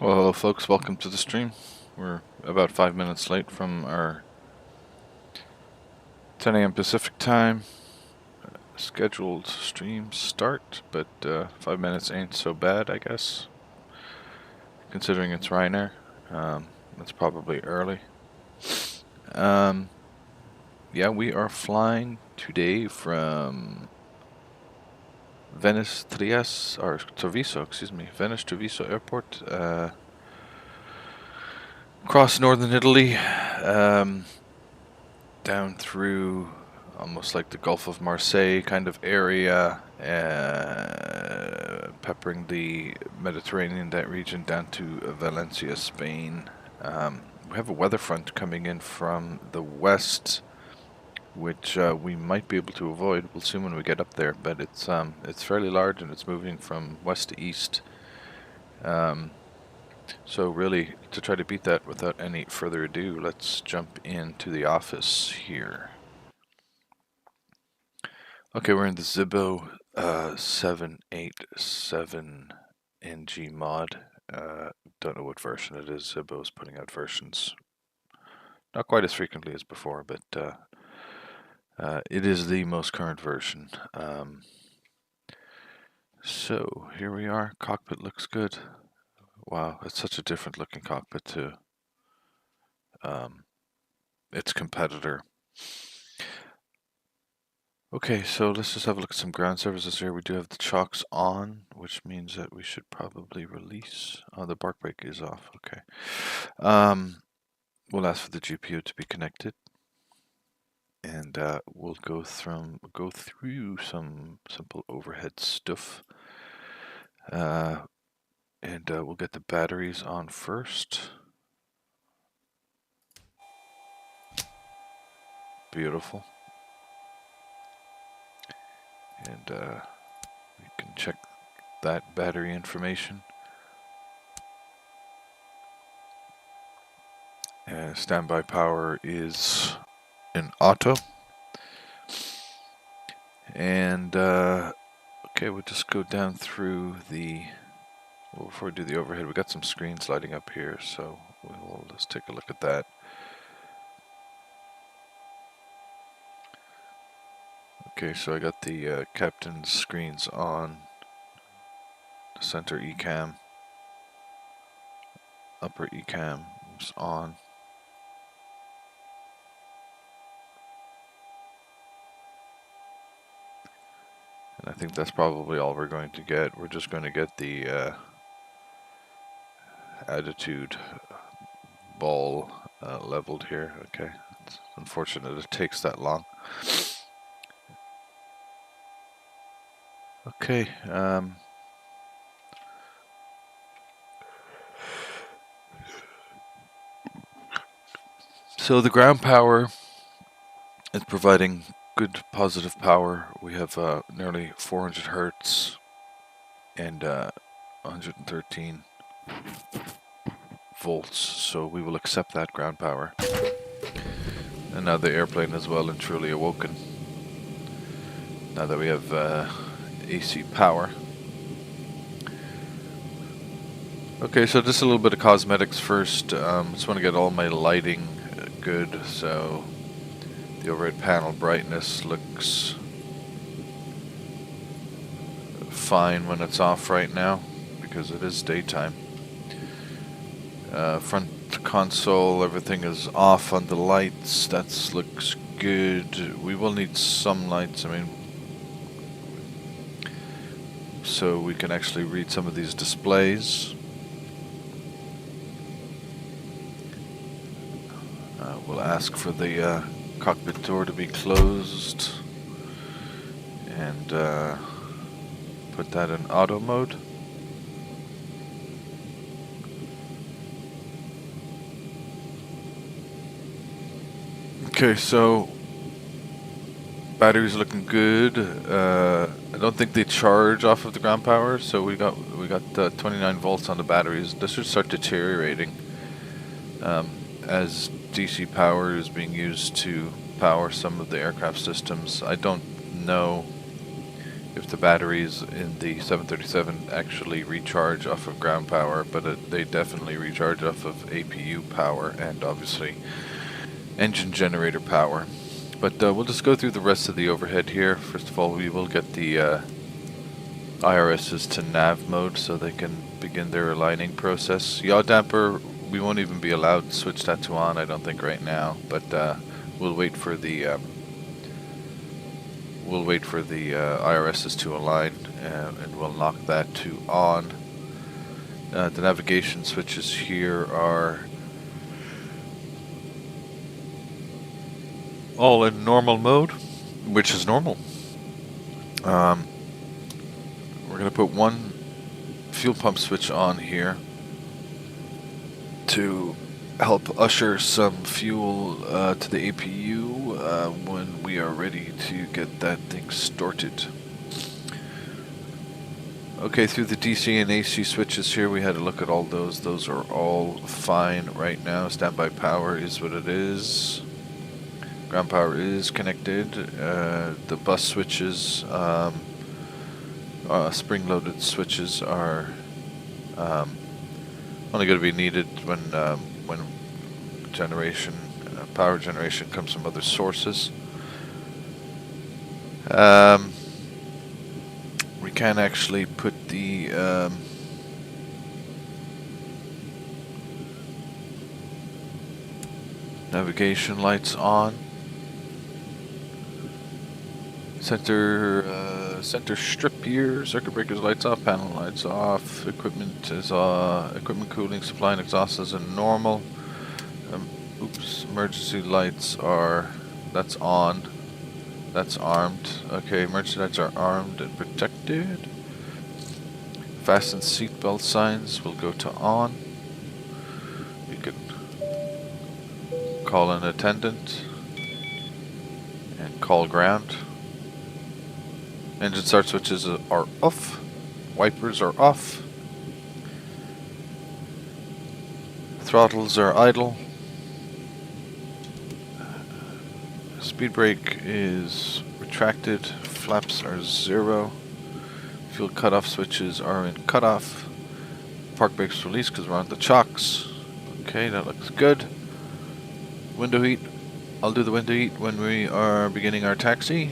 Well, hello folks, welcome to the stream. We're about 5 minutes late from our 10 a.m. Pacific time scheduled stream start, but 5 minutes ain't so bad, I guess, considering it's Ryanair. That's probably early. Yeah, we are flying today from Venice Treviso, Venice Treviso Airport, across northern Italy, down through almost like the Gulf of Marseille kind of area, peppering the Mediterranean, that region, down to Valencia, Spain. We have a weather front coming in from the west, which we might be able to avoid. We'll see when we get up there, but it's fairly large and it's moving from west to east. So really, to try to beat that without any further ado, let's jump into the office here. Okay, we're in the Zibo 787 NG mod. Don't know what version it is. Zibo's putting out versions not quite as frequently as before, but it is the most current version. So here we are. Cockpit looks good. Wow, it's such a different looking cockpit to its competitor. Okay, so let's just have a look at some ground services here. We do have the chocks on, which means that we should probably release. Oh, the bark brake is off. Okay. We'll ask for the GPU to be connected, and we'll go through some simple overhead stuff, and we'll get the batteries on first. Beautiful. And we can check that battery information. Standby power is in auto. And okay, we'll just go down through the, well, before we do the overhead, we got some screens lighting up here, so we'll just take a look at that. Okay, so I got the captain's screens on, the center ECAM, upper ECAM is on. And I think that's probably all we're going to get. We're just going to get the attitude ball leveled here. Okay, it's unfortunate it takes that long. Okay, so the ground power is providing good positive power. We have nearly 400 hertz and 113 volts, so we will accept that ground power. And now the airplane is well and truly awoken, now that we have AC power. Okay, so just a little bit of cosmetics first. Just want to get all my lighting good, so the overhead panel brightness looks fine when it's off right now, because it is daytime. Front console, everything is off on the lights. That looks good. We will need some lights, so we can actually read some of these displays. We'll ask for the cockpit door to be closed and put that in auto mode. Okay, so batteries looking good. I don't think they charge off of the ground power, so we got 29 volts on the batteries. This should start deteriorating as DC power is being used to power some of the aircraft systems. I don't know if the batteries in the 737 actually recharge off of ground power, but they definitely recharge off of APU power and obviously engine generator power. But we'll just go through the rest of the overhead here. First of all, we will get the IRSs to nav mode so they can begin their aligning process. Yaw damper, we won't even be allowed to switch that to on, I don't think, right now, but we'll wait for the IRSs to align, and we'll knock that to on. The navigation switches here are all in normal mode, which is normal. We're going to put one fuel pump switch on here to help usher some fuel to the APU when we are ready to get that thing started. Okay, through the DC and AC switches here, we had a look at all those. Those are all fine right now. Standby power is what it is. Ground power is connected. The bus switches, spring-loaded switches are only going to be needed when generation, power generation comes from other sources. We can actually put the navigation lights on. Center strip here, circuit breakers lights off, panel lights off, equipment is equipment cooling, supply and exhaust is in normal. Emergency lights are, that's on, that's armed. Okay, emergency lights are armed and protected. Fasten seatbelt signs will go to on. We can call an attendant and call ground. Engine start switches are off. Wipers are off. Throttles are idle. Speed brake is retracted. Flaps are 0. Fuel cutoff switches are in cutoff. Park brakes released because we're on the chocks. Okay, that looks good. Window heat. I'll do the window heat when we are beginning our taxi.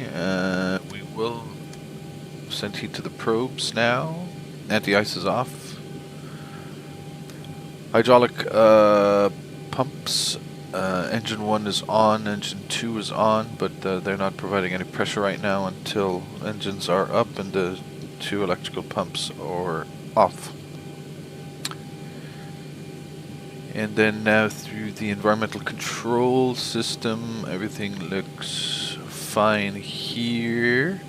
We will send heat to the probes now. Anti-ice is off. Hydraulic pumps. Engine 1 is on, engine 2 is on, but they're not providing any pressure right now until engines are up and the 2 electrical pumps are off. And then now through the environmental control system, everything looks fine here.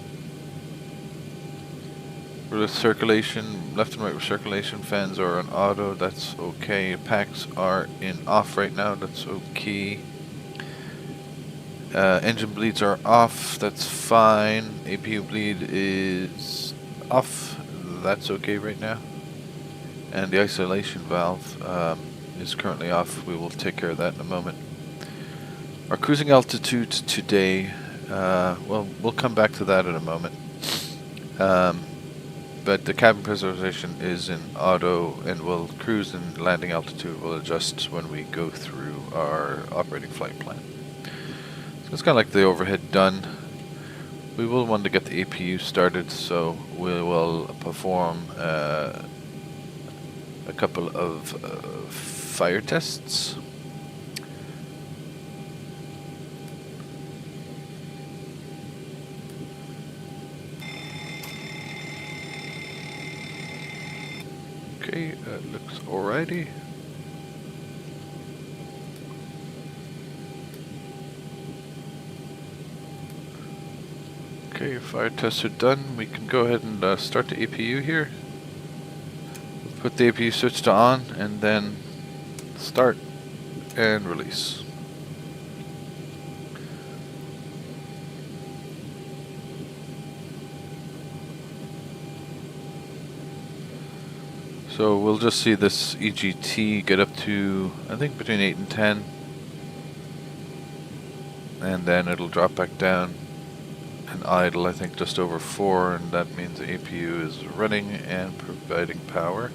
The circulation, left and right recirculation fans are on auto, that's okay. Packs are in off right now, that's okay. Engine bleeds are off, that's fine. APU bleed is off, that's okay right now. And the isolation valve is currently off, we will take care of that in a moment. Our cruising altitude today, well, we'll come back to that in a moment. But the cabin preservation is in auto, and we'll cruise and landing altitude will adjust when we go through our operating flight plan. So it's kind of like the overhead done. We will want to get the APU started, so we will perform a couple of fire tests. Okay, that looks alrighty. Okay, fire tests are done. We can go ahead and start the APU here. Put the APU switch to on and then start and release. So we'll just see this EGT get up to, I think, between 8 and 10. And then it'll drop back down and idle, I think, just over 4, and that means the APU is running and providing power.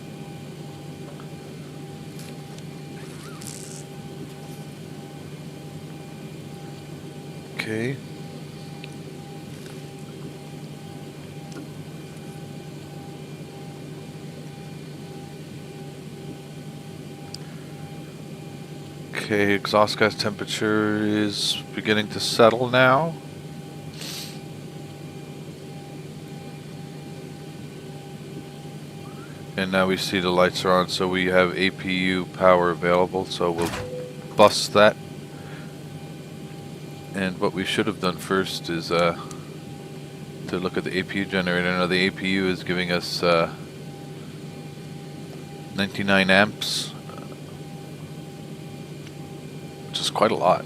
Okay. Okay, exhaust gas temperature is beginning to settle now. And now we see the lights are on, so we have APU power available, so we'll bust that. And what we should have done first is to look at the APU generator. Now the APU is giving us 99 amps, which is quite a lot.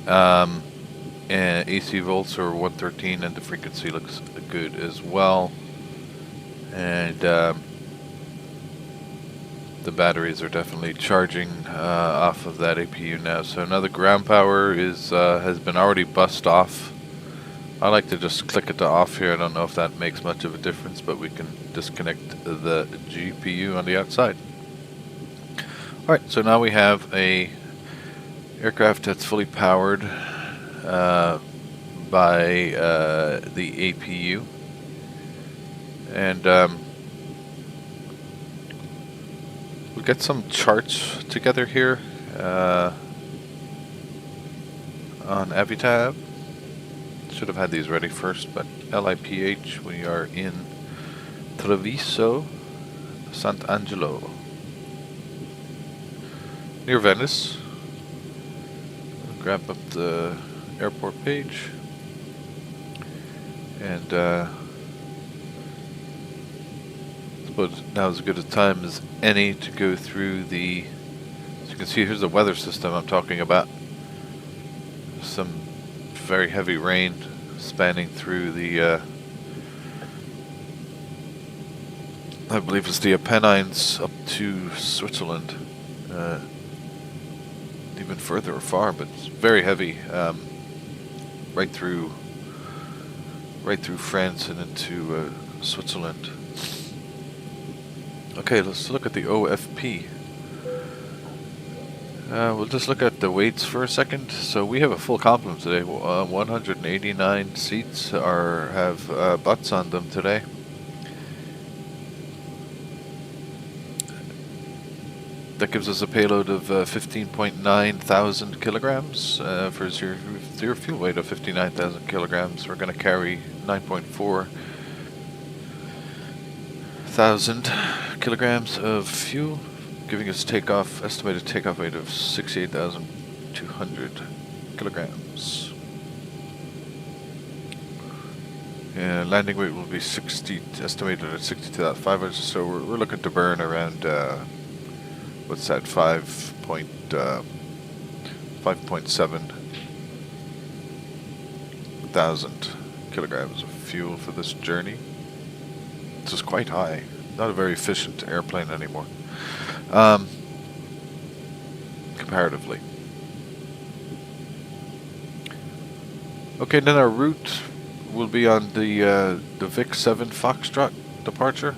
And AC volts are 113, and the frequency looks good as well. And the batteries are definitely charging off of that APU now. So now the ground power is has been already bussed off. I like to just click it to off here. I don't know if that makes much of a difference, but we can disconnect the GPU on the outside. Alright, so now we have a aircraft that's fully powered by the APU. And we'll get some charts together here on Avitab. Should have had these ready first, but LIPH, we are in Treviso, Sant'Angelo, near Venice. I'll grab up the airport page, and but now is as good a time as any to go through the, as you can see, here's the weather system I'm talking about. Some very heavy rain spanning through the, I believe it's the Apennines up to Switzerland, even further afar, but it's very heavy, right through France and into Switzerland. Okay, let's look at the OFP. We'll just look at the weights for a second. So we have a full complement today. 189 seats have butts on them today. That gives us a payload of 15.9 thousand kilograms for zero fuel weight of 59,000 kilograms. We're going to carry 9.4 thousand kilograms of fuel, giving us estimated takeoff weight of 68,200 kilograms. And landing weight will be estimated at 62,500. So we're looking to burn around what's that, 5.7 thousand kilograms of fuel for this journey. This is quite high. Not a very efficient airplane anymore, comparatively. Okay, then our route will be on the VIC-7 Foxtrot departure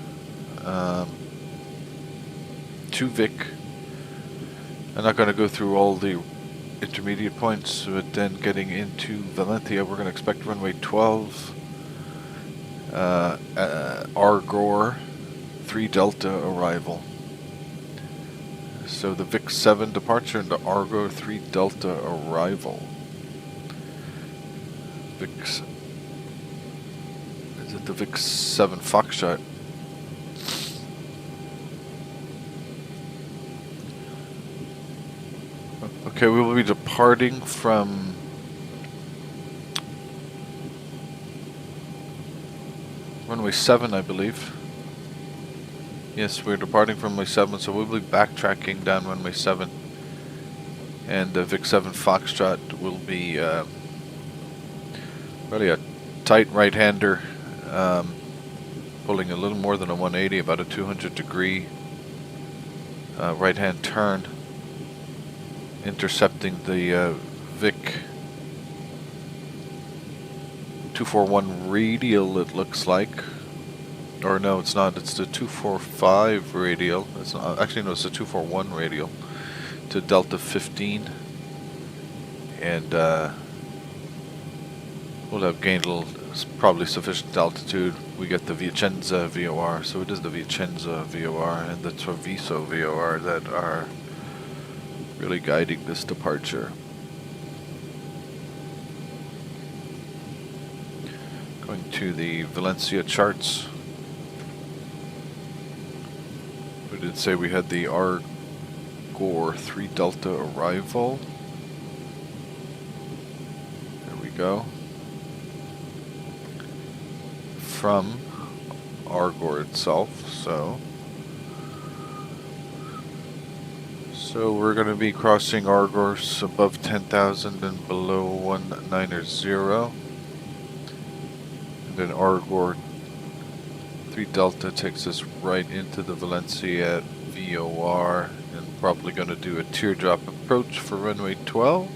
to Vic. I'm not going to go through all the intermediate points, but then getting into Valencia, we're going to expect runway 12. Argor 3 Delta arrival. So the VIC-7 departure and the Argor 3 Delta arrival. Is it the VIC-7 Foxtrot? Okay, we will be departing from runway 7, I believe. Yes, we're departing from runway 7, so we'll be backtracking down runway 7. And the VIC-7 Foxtrot will be really a tight right-hander, pulling a little more than a 180, about a 200-degree right-hand turn, intercepting the Vic 241 radial, it looks like. Or no, it's not. It's the 245 radial. It's not, actually, no, it's the 241 radial to Delta 15. And we'll have gained probably sufficient altitude. We get the Vicenza VOR, so it is the Vicenza VOR and the Treviso VOR that are really guiding this departure. Going to the Valencia charts. We did say we had the Gore 3 Delta arrival. There we go. From Argor itself, so we're going to be crossing Argos above 10,000 and below 190, and then Argor 3 Delta takes us right into the Valencia VOR, and probably going to do a teardrop approach for runway 12.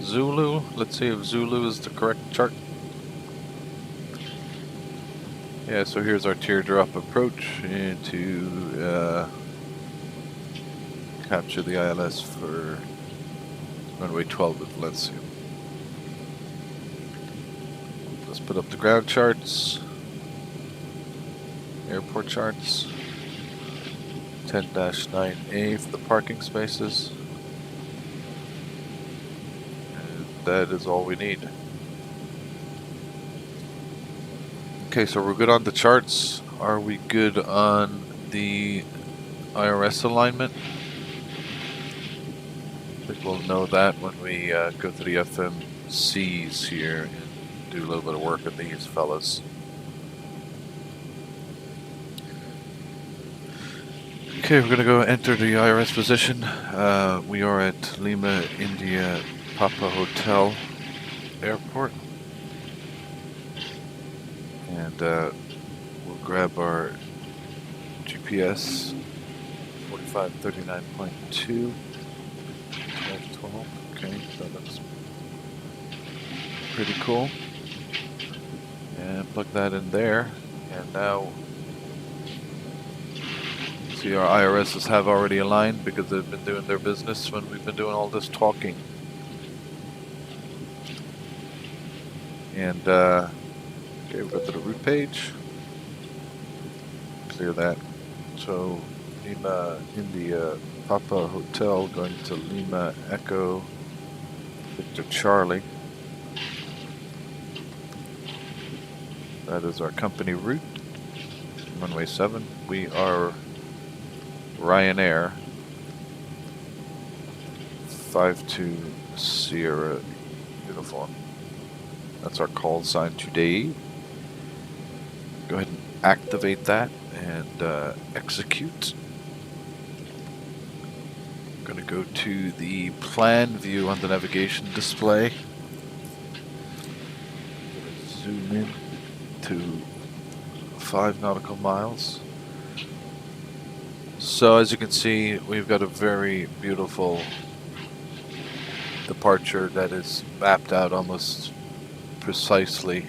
Zulu, let's see if Zulu is the correct chart. Yeah, so here's our teardrop approach into capture the ILS for runway 12 at Valencia. Let's put up the ground charts, airport charts, 10-9A for the parking spaces, and that is all we need. Okay, so we're good on the charts. Are we good on the IRS alignment? I think we'll know that when we go to the FMCs here and do a little bit of work on these fellas. Okay, we're going to go enter the IRS position. We are at Lima, India, Papa Hotel Airport. And we'll grab our GPS 4539.2. 12. Okay, that looks pretty cool. And plug that in there. And now, see, our IRSs have already aligned because they've been doing their business when we've been doing all this talking. And okay, we'll go to the route page. Clear that. So Lima, India, Papa Hotel, going to Lima, Echo, Victor Charlie. That is our company route. Runway 7. We are Ryanair 52 Sierra uniform. That's our call sign today. Go ahead and activate that and execute. I'm going to go to the plan view on the navigation display. Zoom in to 5 nautical miles. So as you can see, we've got a very beautiful departure that is mapped out almost precisely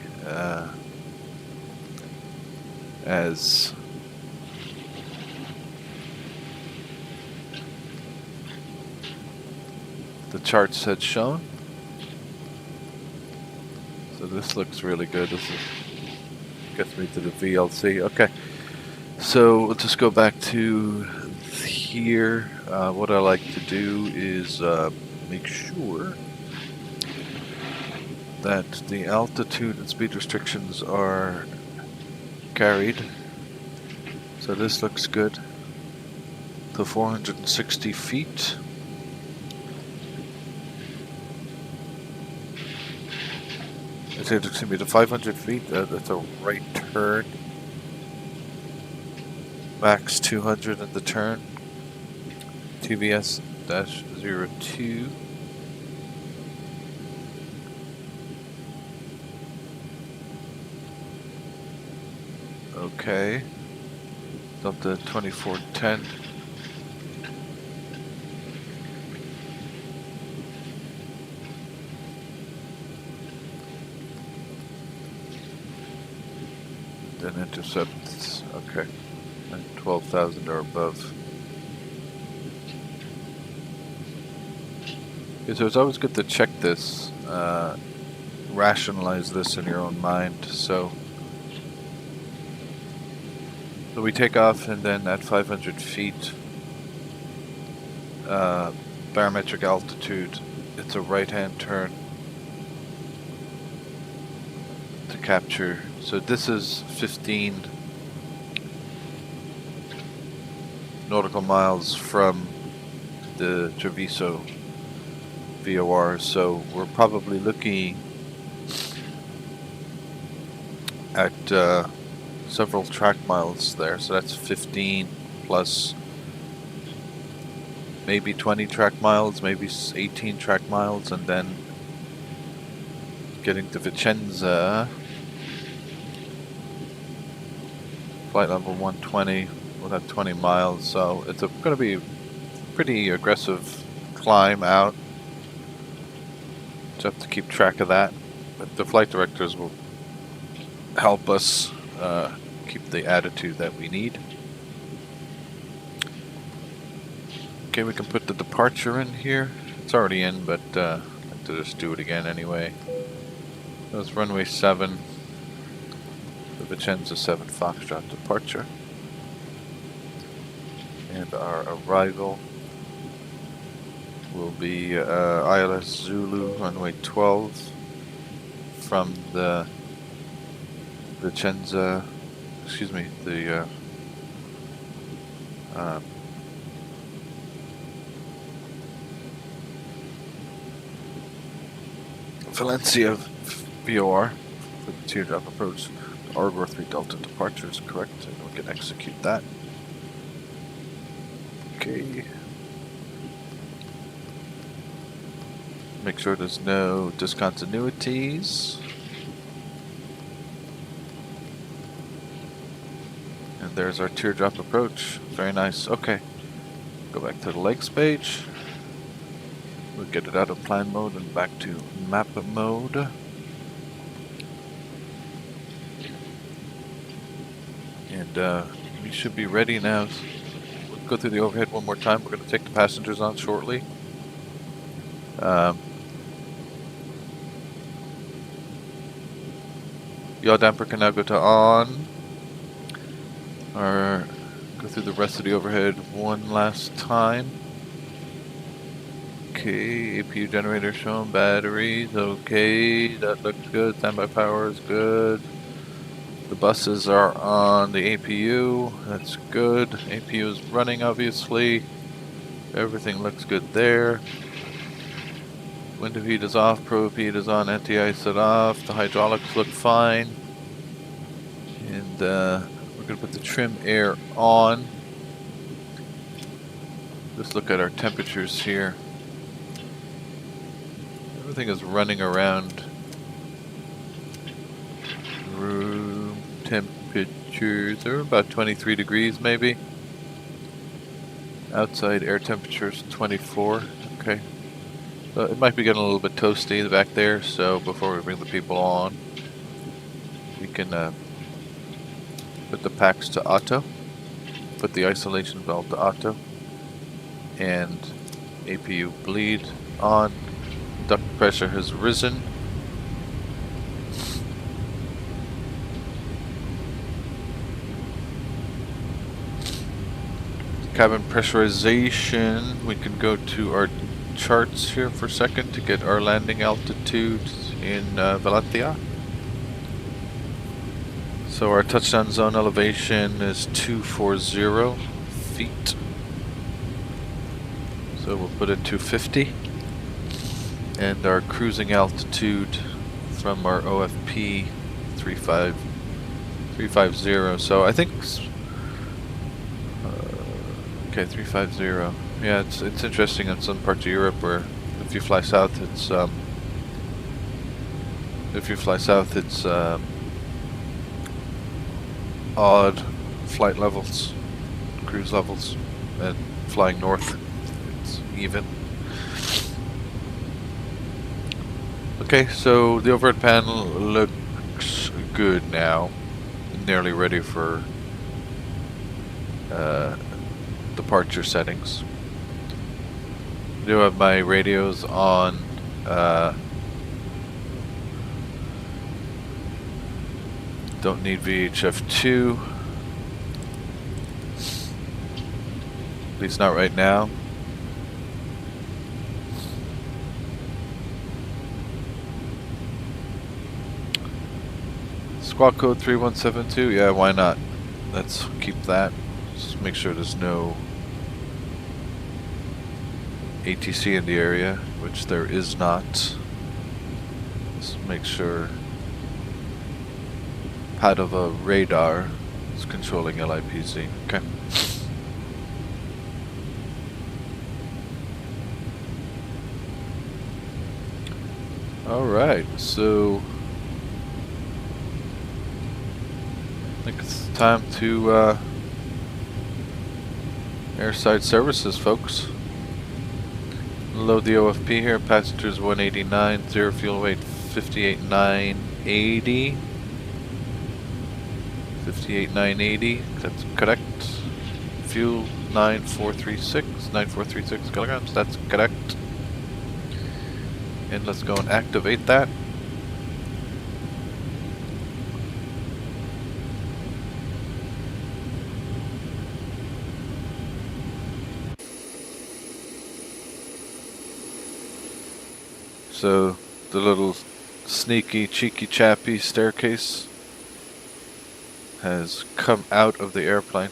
as the charts had shown. So this looks really good. This gets me to the VLC. Okay, so we'll just go back to here. What I like to do is make sure that the altitude and speed restrictions are carried. So this looks good. To 460 feet. It's going to be to 500 feet. That's a right turn. Max 200 in the turn. TVS-02. Okay. It's up to 2410. then intercepts. Okay, and 12,000 or above. Okay, so it's always good to check this, rationalize this in your own mind. So we take off, and then at 500 feet, barometric altitude, it's a right-hand turn to capture. So this is 15 nautical miles from the Treviso VOR, so we're probably looking at several track miles there. So that's 15 plus maybe 20 track miles, maybe 18 track miles, and then getting to Vicenza, flight level 120, we'll have 20 miles, so it's going to be a pretty aggressive climb out. Just have to keep track of that, but the flight directors will help us keep the attitude that we need. Okay, we can put the departure in here. It's already in, but I'd like to just do it again anyway. That's runway 7, the Vicenza 7 Foxtrot departure. And our arrival will be ILS Zulu, runway 12, from the Vicenza, excuse me, the Valencia VOR for the teardrop approach. Argor 3 Delta departure is correct, and we can execute that. Okay. Make sure there's no discontinuities. And there's our teardrop approach. Very nice. Okay. Go back to the legs page. We'll get it out of plan mode and back to map mode. And we should be ready now. We'll go through the overhead one more time. We're going to take the passengers on shortly. Yaw damper can now go to on. Or go through the rest of the overhead one last time. Okay, APU generator shown, batteries, okay, that looks good, standby power is good. The buses are on the APU, that's good. APU is running obviously. Everything looks good there. Window heat is off, probe heat is on, anti-ice is off, the hydraulics look fine. And we're going to put the trim air on. Just look at our temperatures here. Everything is running around room temperatures. They're about 23 degrees maybe. Outside air temperature is 24. Okay. So it might be getting a little bit toasty back there, so before we bring the people on, we can put the packs to auto, put the isolation valve to auto, and APU bleed on. Duct pressure has risen. Cabin pressurization, we can go to our charts here for a second to get our landing altitude in Valencia. So our touchdown zone elevation is 240 feet. So we'll put it 250. And our cruising altitude from our OFP 350. So I think okay, 350. Yeah, it's interesting in some parts of Europe where if you fly south, it's odd flight levels, cruise levels, and flying north, it's even. Okay, so the overhead panel looks good now. nearly ready for departure settings. I do have my radios on don't need VHF2, at least not right now. Squawk code 3172, yeah, why not? Let's keep that. Just make sure there's no ATC in the area, which there is not. Let's make sure Padova radar is controlling LIPC. Okay. Alright, so I think it's time to airside services, folks. Load the OFP here. Passengers 189, 0 fuel weight 58,980. 58,980, that's correct. Fuel 9436 kilograms, that's correct. And let's go and activate that. So the little sneaky, cheeky, chappy staircase has come out of the airplane.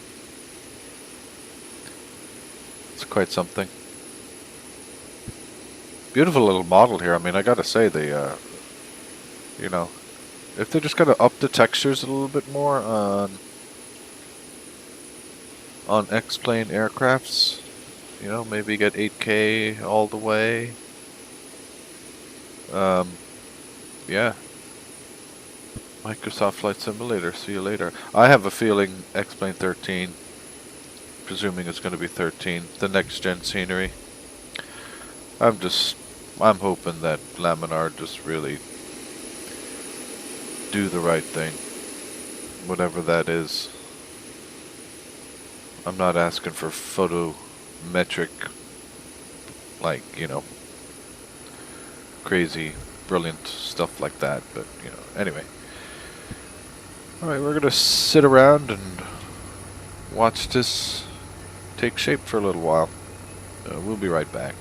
It's quite something. Beautiful little model here. I mean, I gotta say, they, you know, if they're just gonna up the textures a little bit more on X-plane aircrafts, you know, maybe get 8K all the way. Yeah. Microsoft Flight Simulator, see you later. I have a feeling X-Plane 13, presuming it's going to be 13, the next gen scenery. I'm hoping that Laminar just really do the right thing, whatever that is. I'm not asking for photometric, like, you know, crazy, brilliant stuff like that, but, you know, anyway. Alright, we're gonna sit around and watch this take shape for a little while. We'll be right back.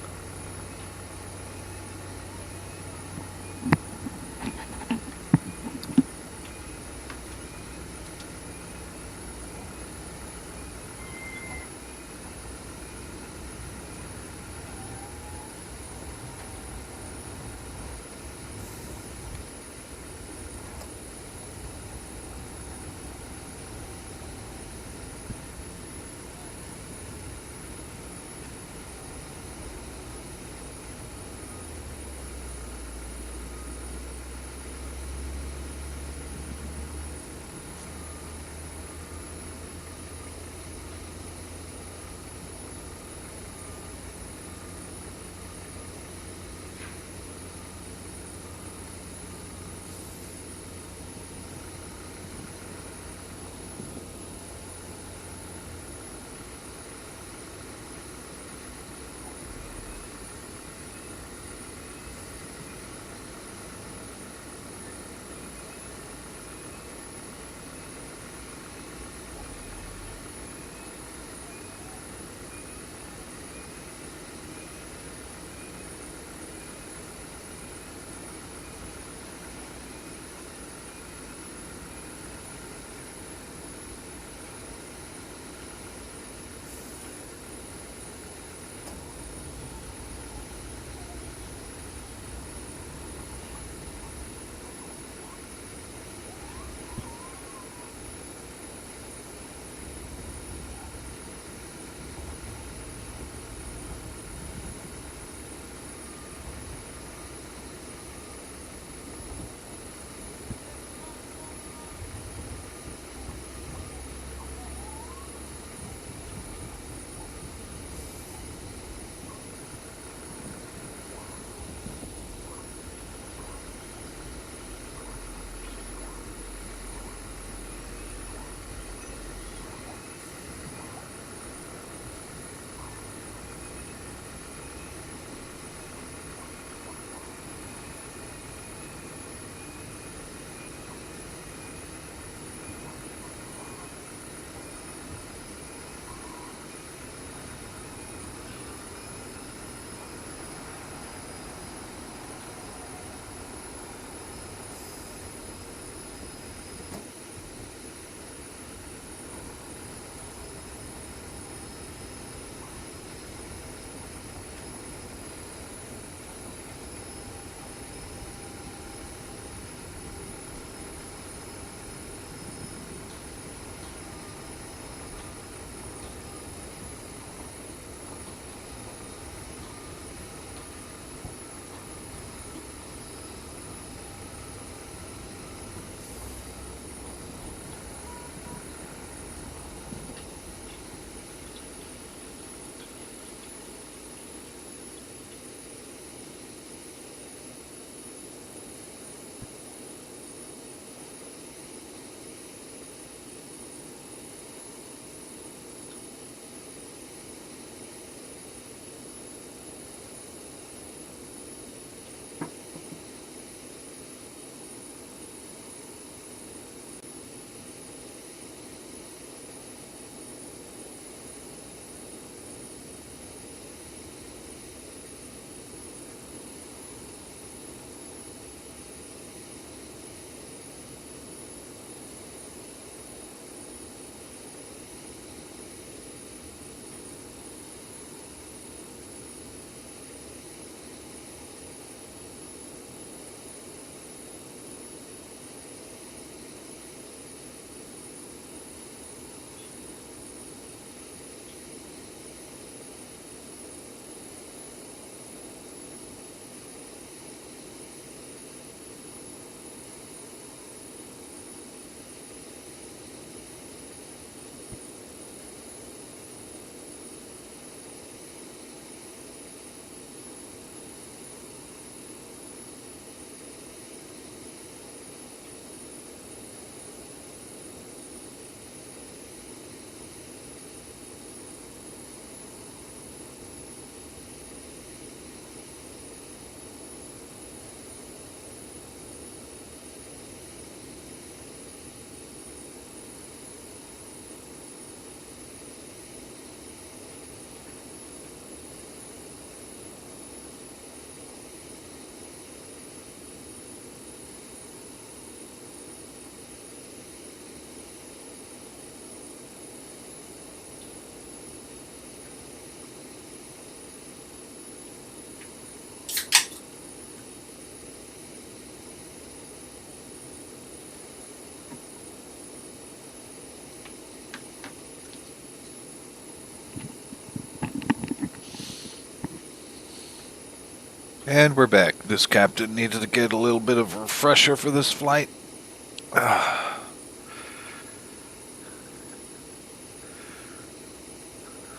And we're back. This captain needed to get a little bit of a refresher for this flight.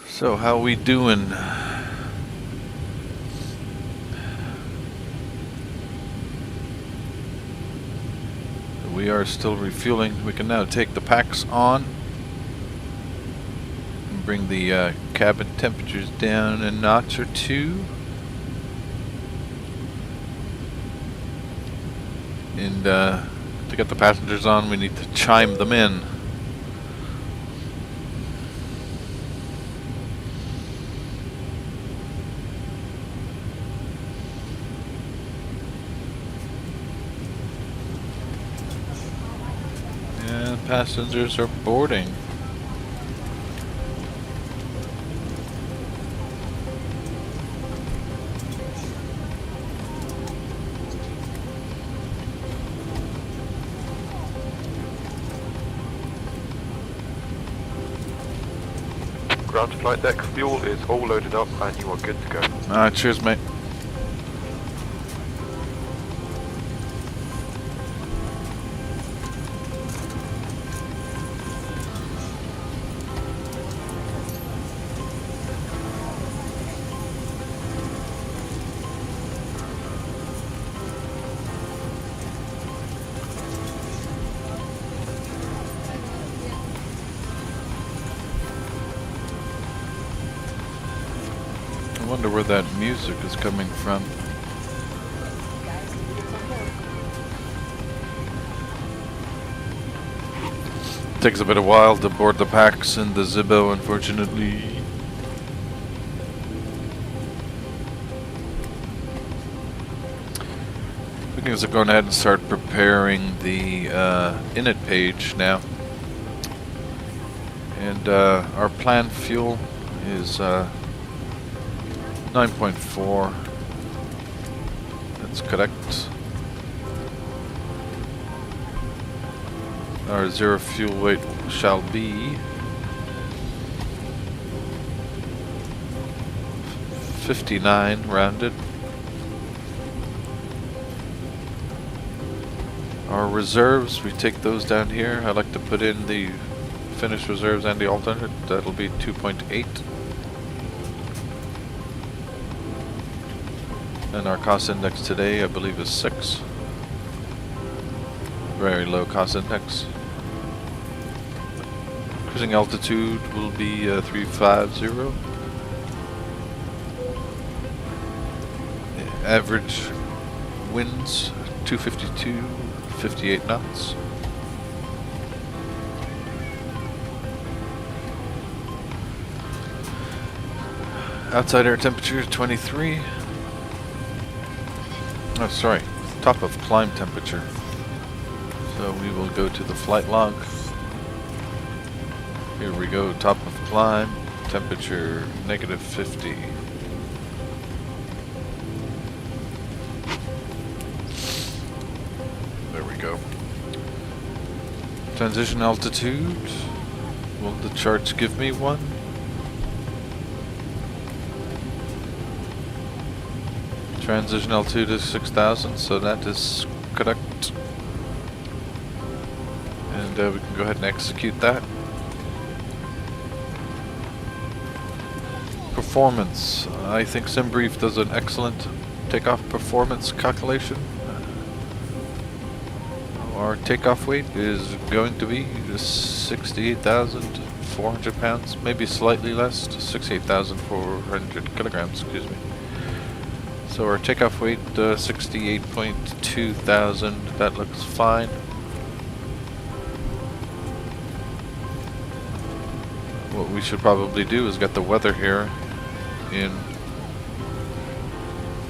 So how we doing? We are still refueling. We can now take the packs on and bring the cabin temperatures down a notch or two. And to get the passengers on, we need to chime them in. And passengers are boarding. Ground to flight deck, fuel is all loaded up and you are good to go. Alright, cheers mate. I wonder where that music is coming from. Takes a bit of while to board the packs in the Zibo, unfortunately. We can just go ahead and start preparing the init page now. And our planned fuel is 9.4. That's correct. Our zero fuel weight shall be 59 rounded. Our reserves, we take those down here. I like to put in the finished reserves and the alternate. That'll be 2.8. And our cost index today, I believe, is 6. Very low cost index. Cruising altitude will be 350. Average winds 252, 58 knots. Outside air temperature 23. Oh, sorry, top of climb temperature. So we will go to the flight log. Here we go, top of climb, temperature -50. There we go. Transition altitude. Will the charts give me one? Transition altitude is 6,000, so that is correct. And we can go ahead and execute that. Performance. I think SimBrief does an excellent takeoff performance calculation. Our takeoff weight is going to be 68,400 pounds, maybe slightly less, 68,400 kilograms, excuse me. So our takeoff weight, 68.2 thousand, that looks fine. What we should probably do is get the weather here in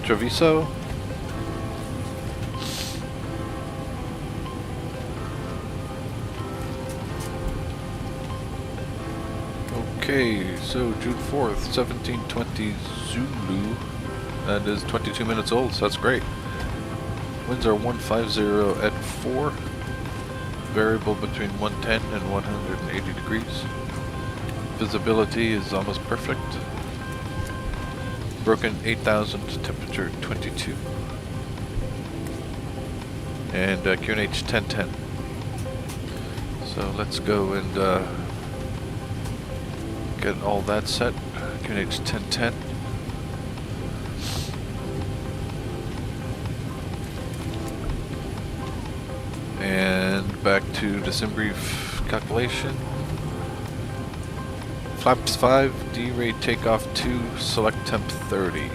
Treviso. Okay, so June 4th, 1720 Zulu. That is 22 minutes old, so that's great. Winds are 150 at 4. Variable between 110 and 180 degrees. Visibility is almost perfect. broken 8,000, temperature 22. And QNH 1010. So let's go and get all that set. QNH 1010. And back to the sim brief calculation. Flaps 5, D-rate takeoff 2, select temp 30.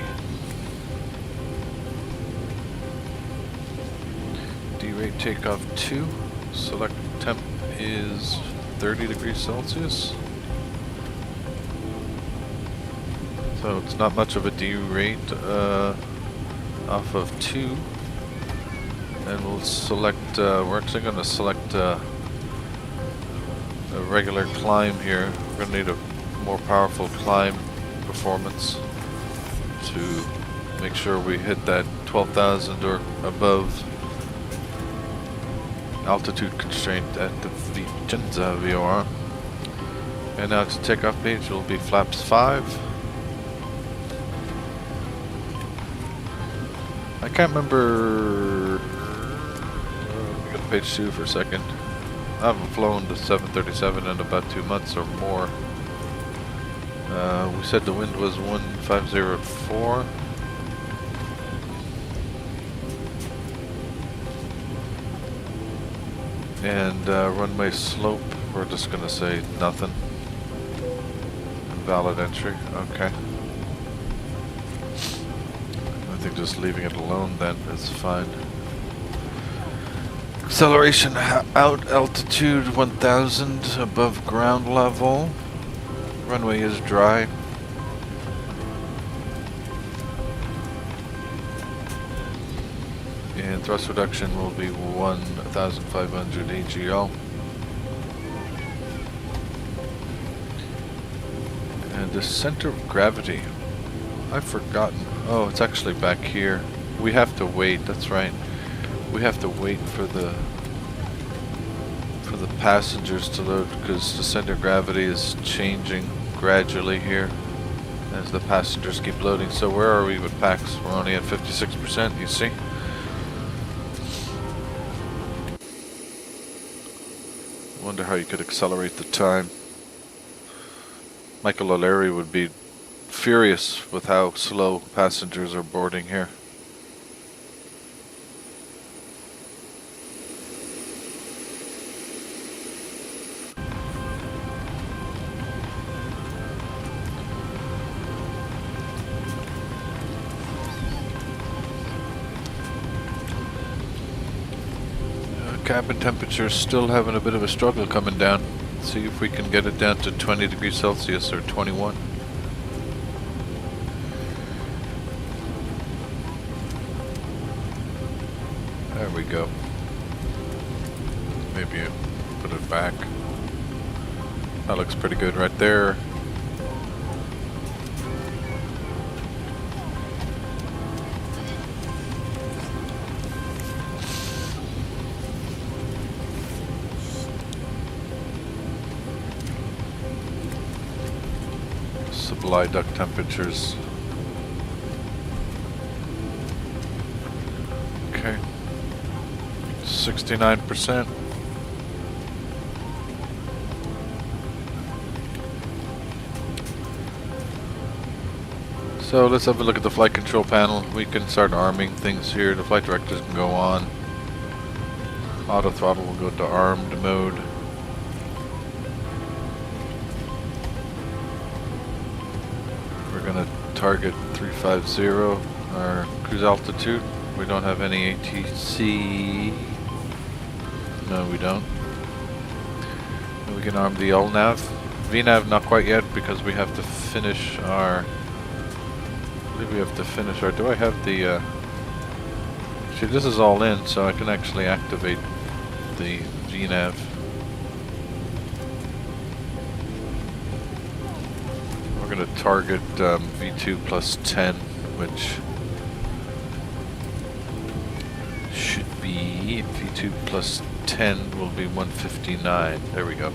D-rate takeoff 2, select temp is 30 degrees Celsius. So it's not much of a D-rate off of 2. And we'll select, we're actually going to select a regular climb here. We're going to need a more powerful climb performance to make sure we hit that 12,000 or above altitude constraint at the Vicenza VOR. And now to takeoff page will be flaps 5. I can't remember. Let me go to page 2 for a second. I haven't flown the 737 in about 2 months or more. We said the wind was 1504. And runway slope, we're just going to say nothing. Valid entry, okay. I think just leaving it alone then is fine. Acceleration out, altitude 1000 above ground level. Runway is dry. And thrust reduction will be 1,500 AGL. And the center of gravity, I've forgotten. Oh, it's actually back here. We have to wait, that's right. We have to wait for the passengers to load because the center of gravity is changing gradually here as the passengers keep loading. So where are we with packs? We're only at 56%, you see? Wonder how you could accelerate the time. Michael O'Leary would be furious with how slow passengers are boarding here. Cabin temperature still having a bit of a struggle coming down. Let's see if we can get it down to 20 degrees Celsius or 21. There we go. Maybe put it back. That looks pretty good right there. Supply duct temperatures. Okay. 69%. So let's have a look at the flight control panel. We can start arming things here. The flight directors can go on. Auto throttle will go to armed mode. We're going to target 350, our cruise altitude. We don't have any ATC. No, we don't. And we can arm the LNAV. VNAV not quite yet because we have to finish our... I believe we have to finish our... Do I have the... See, this is all in, so I can actually activate the VNAV. We're going to target V2 plus 10, which should be V2 plus 10 will be 159. There we go.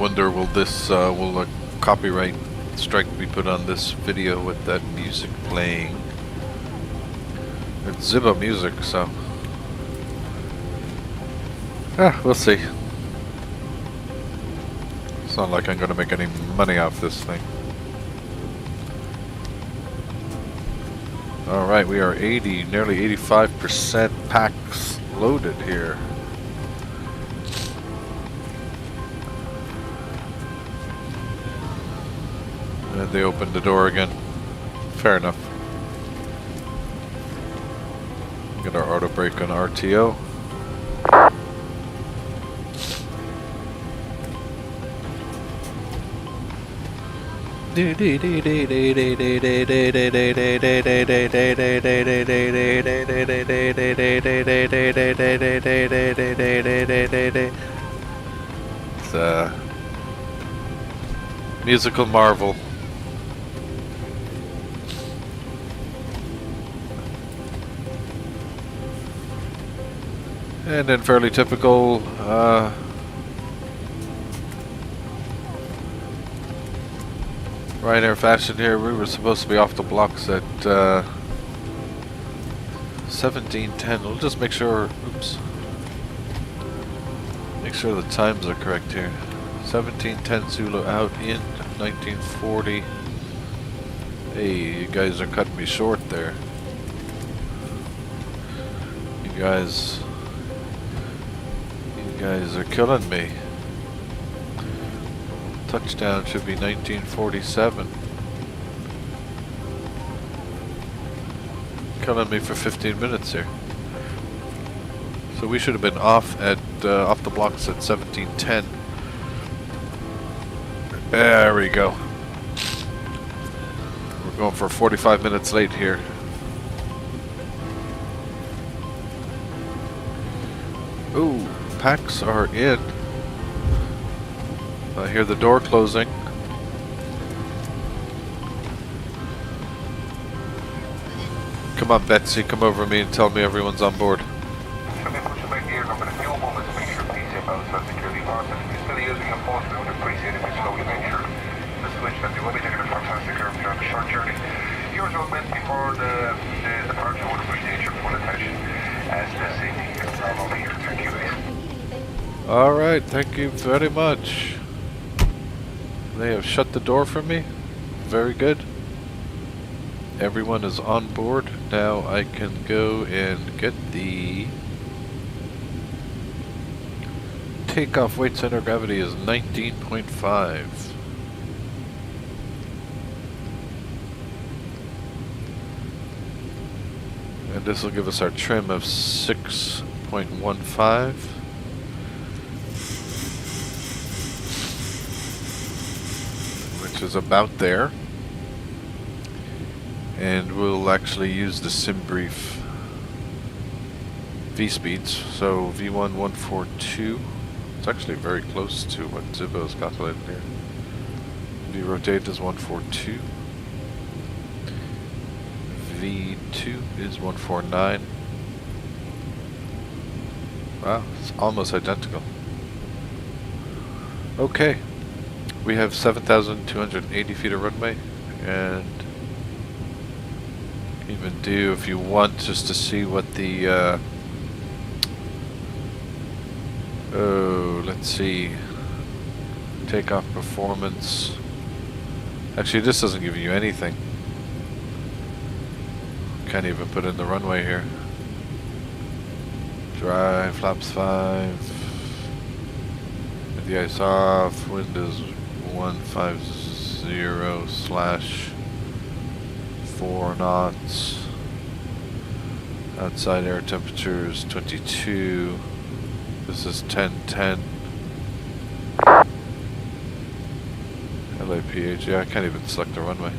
wonder, will this, will a copyright strike be put on this video with that music playing? It's Zibo music, so... we'll see. It's not like I'm gonna make any money off this thing. Alright, we are 80, nearly 85% packs loaded here. And they opened the door again. Fair enough. Get our auto brake on RTO. It's a musical marvel. And in fairly typical Ryanair fashion here, we were supposed to be off the blocks at 17:10. We'll just make sure, oops, make sure the times are correct here. 17:10 Zulu out in 1940. Hey, you guys are cutting me short there. You guys are killing me. Touchdown should be 1947. Killing me for 15 minutes here. So we should have been off at off the blocks at 17:10. There we go. We're going for 45 minutes late here. Ooh, packs are in. I hear the door closing. Come on, Betsy, come over to me and tell me everyone's on board. Should be Pushback here, I'm going to few moments to make sure please step outside security bars. If you're still using a phone, we would appreciate if you slowly make sure the switch that you will be taking a fantastic curve during the short journey. Yours are meant before the departure. Would appreciate your full attention as the safety is over here. Thank you guys. Alright, thank you very much. They have shut the door for me. Very good. Everyone is on board. Now I can go and get the takeoff weight center gravity is 19.5. And this will give us our trim of 6.15. Which is about there. And we'll actually use the sim brief V speeds. So V1 142. It's actually very close to what Zibo's calculated here. V rotate is 142. V2 is 149. Wow, it's almost identical. Okay. We have 7,280 feet of runway, and even do, if you want, just to see what the let's see, takeoff performance. Actually, this doesn't give you anything. Can't even put in the runway here. Dry, flaps 5, with the ice off, wind is 150/4 knots. Outside air temperature is 22. This is 1010. LIPH, yeah, I can't even select the runway.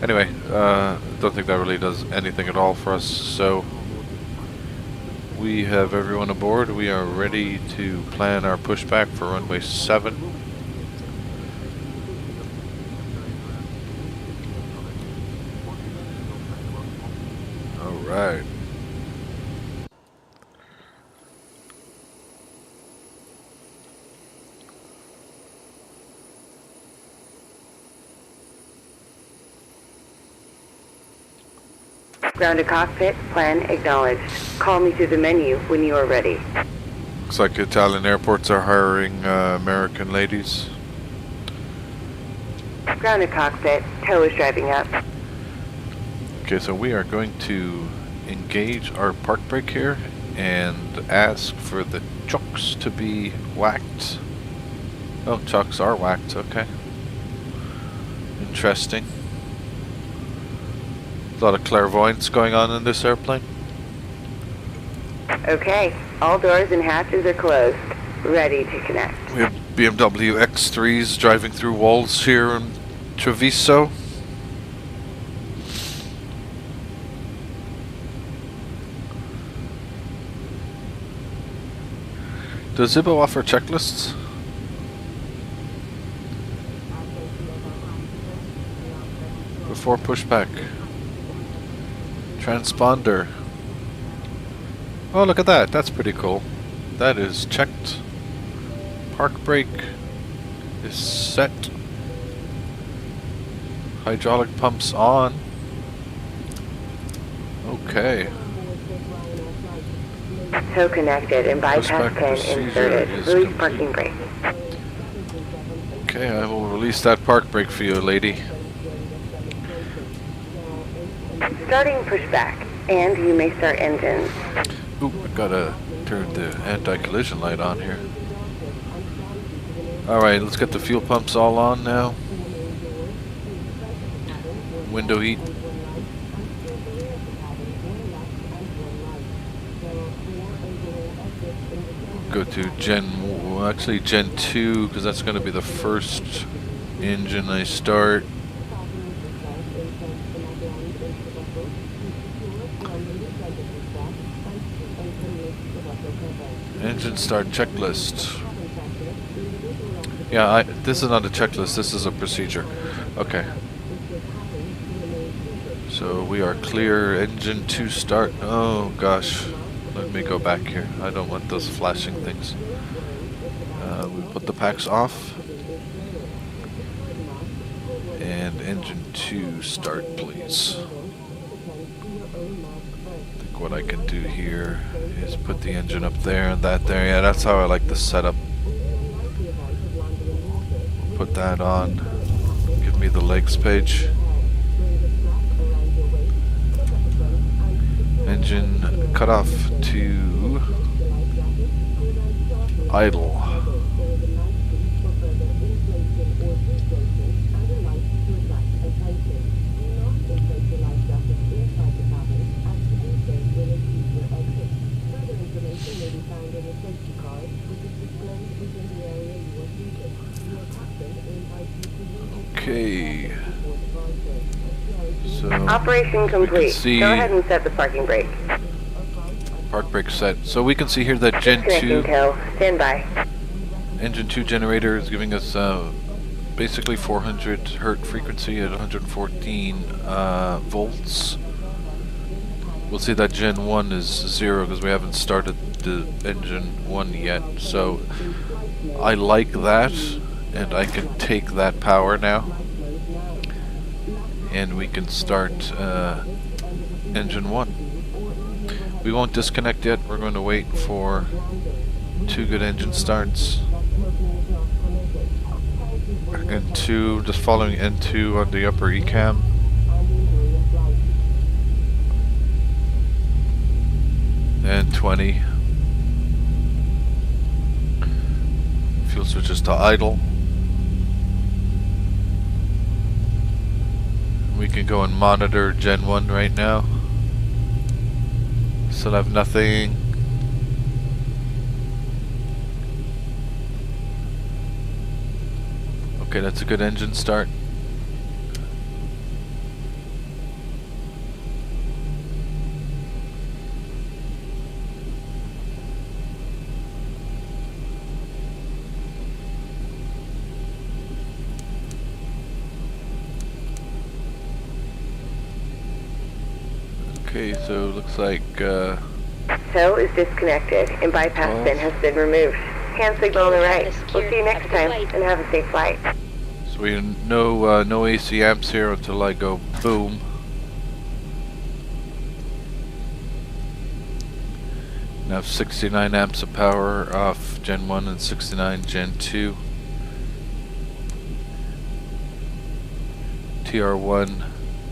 Anyway, don't think that really does anything at all for us, so we have everyone aboard. We are ready to plan our pushback for runway 7. Alright. Ground to cockpit, plan acknowledged. Call me through the menu when you are ready. Looks like Italian airports are hiring American ladies. Ground to cockpit, tow is driving up. Okay, so we are going to engage our park brake here and ask for the chocks to be whacked. Oh, chocks are whacked, okay. Interesting. A lot of clairvoyance going on in this airplane. Okay, all doors and hatches are closed. Ready to connect. We have BMW X3s driving through walls here in Treviso. Does Zibo offer checklists? Before pushback. Transponder. Oh, look at that. That's pretty cool. That is checked. Park brake is set. Hydraulic pumps on. Okay. Tow connected and bypass pin inserted. Release parking brake. Okay, I will release that park brake for you, lady. Starting pushback, and you may start engines. Ooh, I gotta turn the anti-collision light on here. Alright, let's get the fuel pumps all on now. Window heat. Go to actually Gen 2, because that's going to be the first engine I start. Engine start checklist. Yeah, this is not a checklist, this is a procedure. Okay. So we are clear. Engine 2 start. Oh gosh. Let me go back here. I don't want those flashing things. We put the packs off. And engine 2 start, please. I think what I can do here is put the engine up there and that there. Yeah, that's how I like the setup. Put that on. Give me the legs page. Engine cut off to idle. Okay. So Operation complete. See Go ahead and set the parking brake. Park brake set. So we can see here that Gen 2 tow. Stand by. engine 2 generator is giving us basically 400 hertz frequency at 114 volts. We'll see that Gen 1 is 0 because we haven't started the engine 1 yet. So I like that, and I can take that power now. And we can start engine 1. We won't disconnect yet. We're going to wait for 2 good engine starts. N2, just following N2 on the upper ECAM. And 20. Fuel switches to idle. We can go and monitor Gen 1 right now. Still have nothing. Okay, that's a good engine start. Okay, so looks like Tow is disconnected and bypass pin has been removed. Hand signal on the right. We'll see you next time and have a safe flight. so we no AC amps here until I go boom. Now 69 amps of power off Gen 1 and 69 Gen 2. TR1,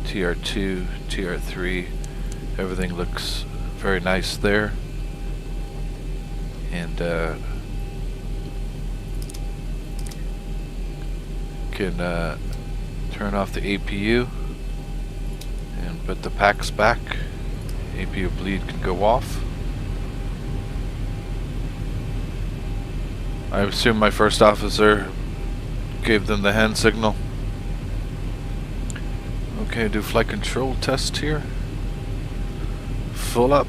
TR2, TR3, everything looks very nice there. And can turn off the APU and put the packs back. APU bleed can go off. I assume my first officer gave them the hand signal. Okay, do flight control test here. Full up.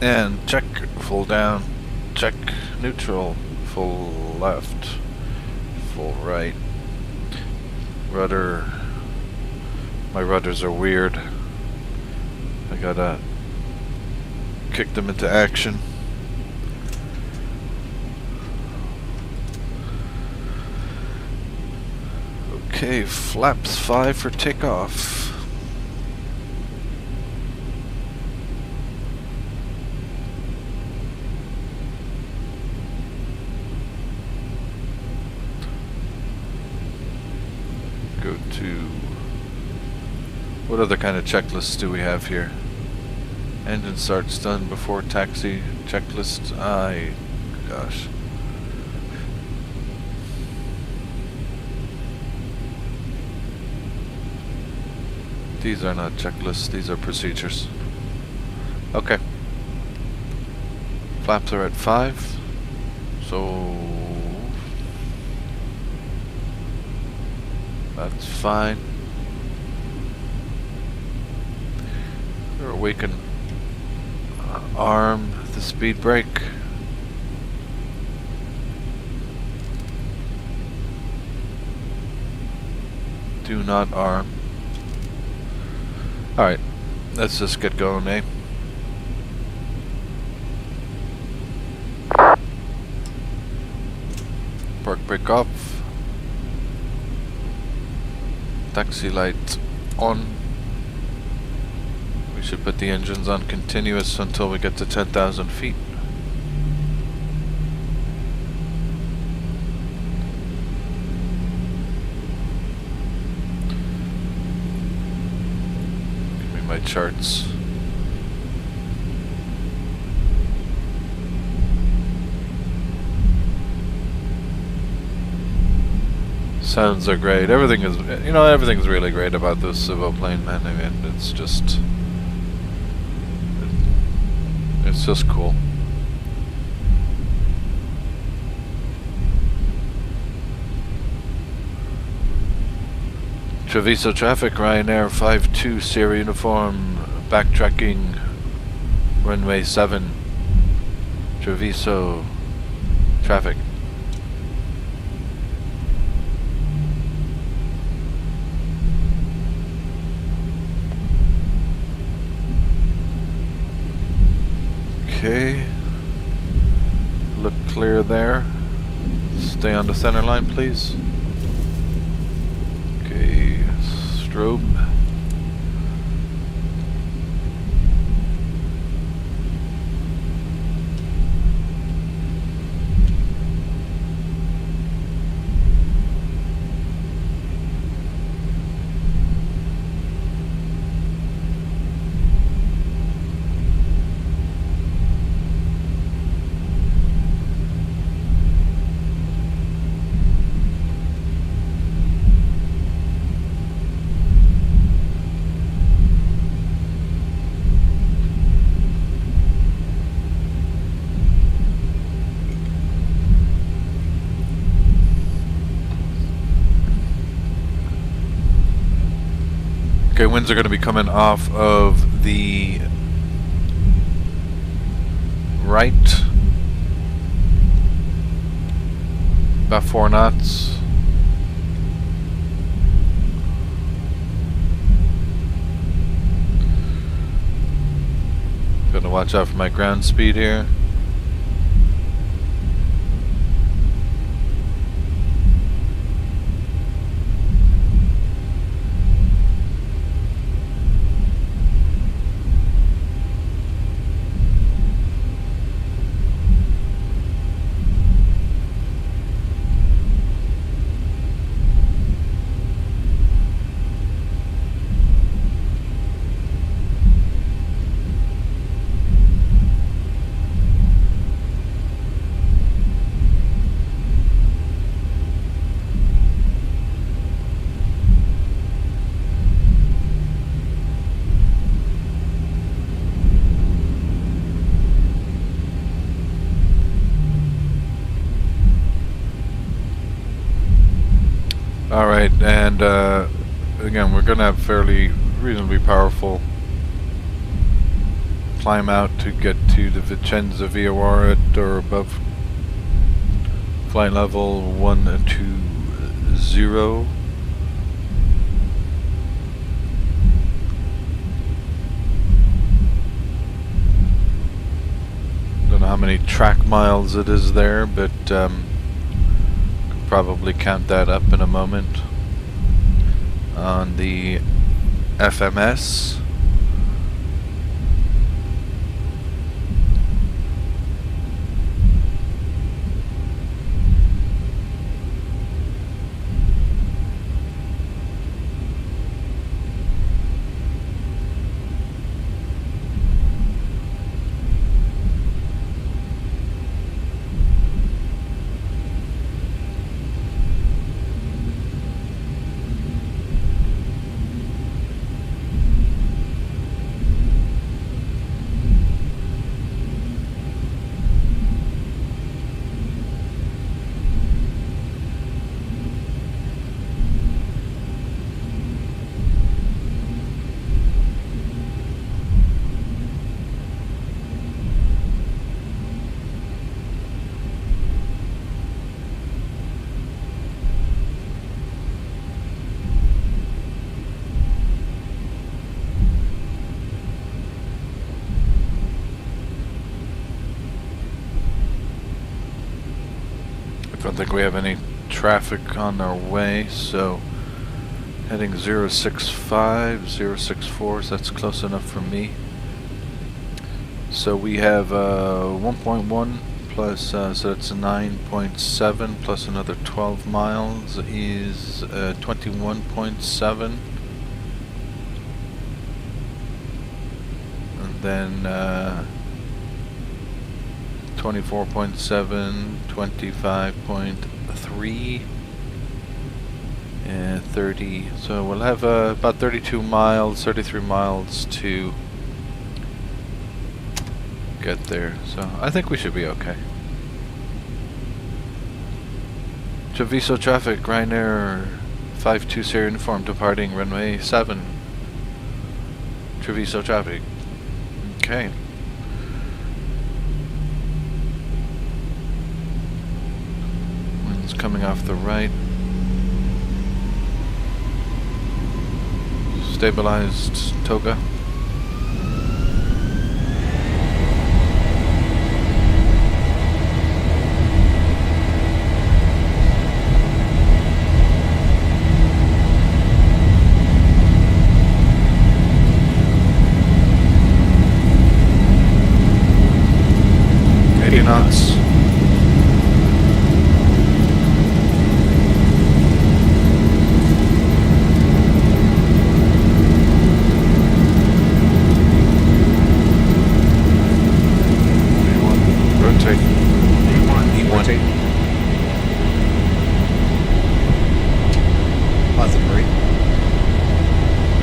And check. Full down. Check. Neutral. Full left. Full right. Rudder. My rudders are weird. I gotta kick them into action. Okay, flaps 5 for takeoff. Go to... what other kind of checklists do we have here? Engine starts done before taxi checklist. Gosh. These are not checklists, these are procedures. Okay. Flaps are at 5. So that's fine. We can arm the speed brake. Do not arm. Alright, let's just get going, eh? Park brake off. Taxi light on. We should put the engines on continuous until we get to 10,000 feet. My charts. Sounds are great. Everything is, you know, everything's really great about this Zibo plane, man. I mean, it's just cool. Treviso traffic, Ryanair 52 Sierra uniform, backtracking, runway 7, Treviso traffic. Okay, look clear there. Stay on the center line, please. Okay, strobe. Okay, winds are going to be coming off of the right, about 4 knots. Gonna watch out for my ground speed here. And again, we're going to have fairly reasonably powerful climb out to get to the Vicenza VOR at or above flight level 120. Don't know how many track miles it is there, but could probably count that up in a moment. On the FMS, I don't think we have any traffic on our way, so heading 065, 064, so that's close enough for me. So we have 1.1 plus, so that's 9.7 plus another 12 miles is 21.7. And then 24.7, 25.3, and 30. So we'll have about 32 miles, 33 miles to get there. So I think we should be okay. Treviso traffic, Ryanair 52 Sierra Uniform departing runway 7. Treviso traffic. Okay. Coming off the right. Stabilized toga. Knots.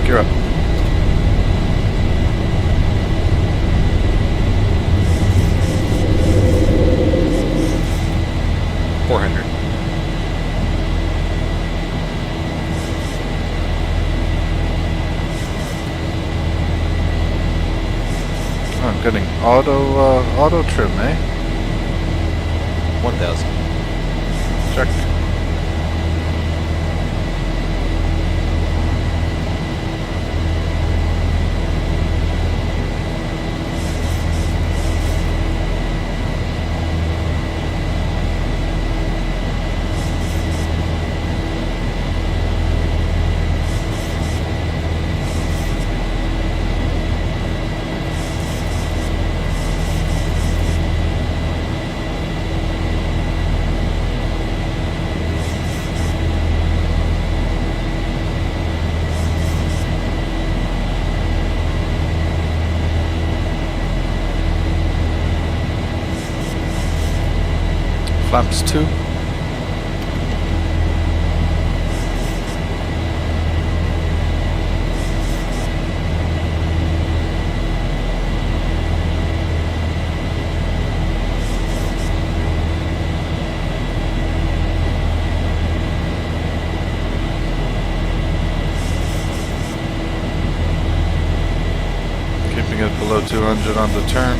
You're up. I'm getting auto trim, eh? 1,000. Check. Flaps 2. below 200 on the turn.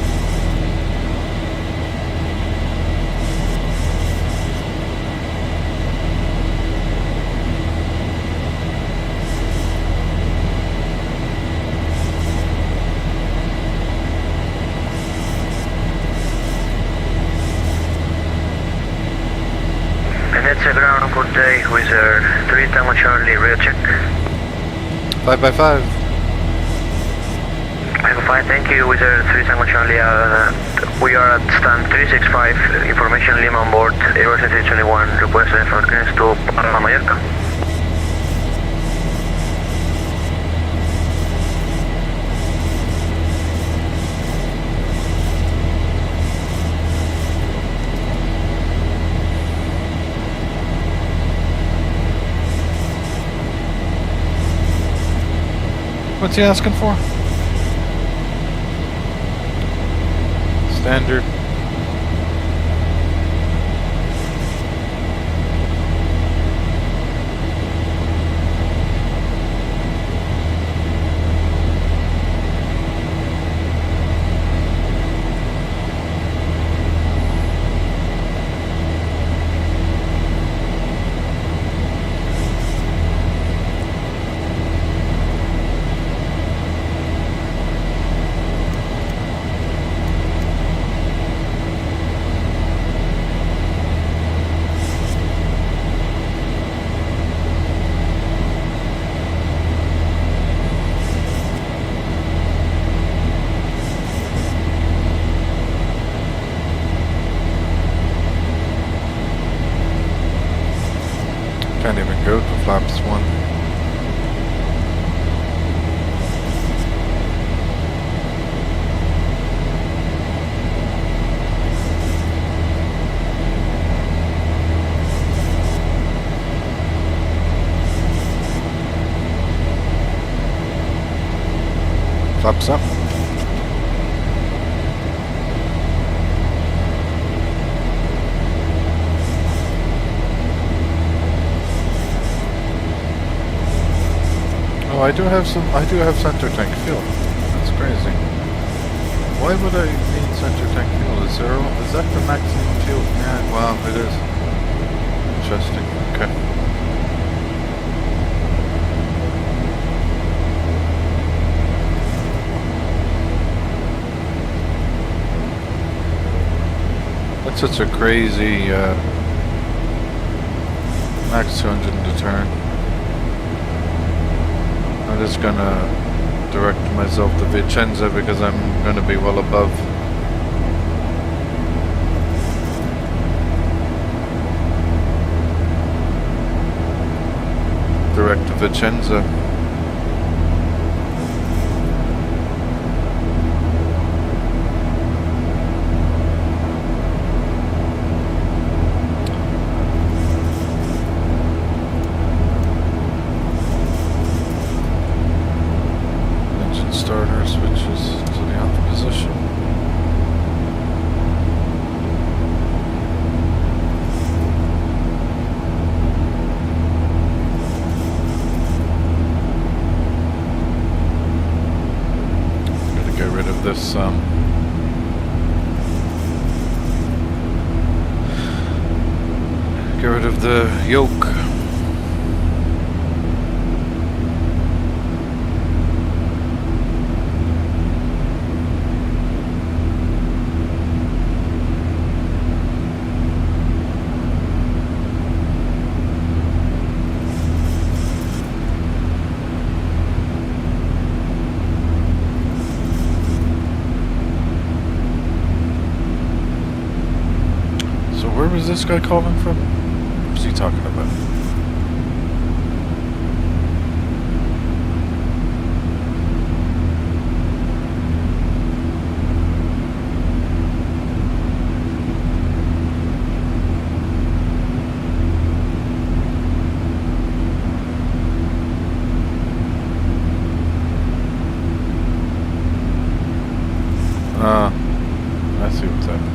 Venice ground, good day, Wizard 3 Tango Charlie, real check. 5 by 5. 5, thank you, Wizard 3 Tango Charlie, we are at stand 365, information Lima on board, Airways 321, request for clearance to Palma, Mallorca. What's he asking for? Standard. Can't even go to flaps 1. Flaps up. Oh, I do have center tank fuel. That's crazy. Why would I need center tank fuel? Is that the maximum fuel? Yeah, wow, it is. Interesting. Okay. That's such a crazy max 200 in the turn. I'm just gonna direct myself to Vicenza because I'm gonna be well above. Direct to Vicenza. Starter switches to the alpha position. Gotta get rid of this get rid of the yoke. Where was this guy calling from? What was he talking about? I see what's happening.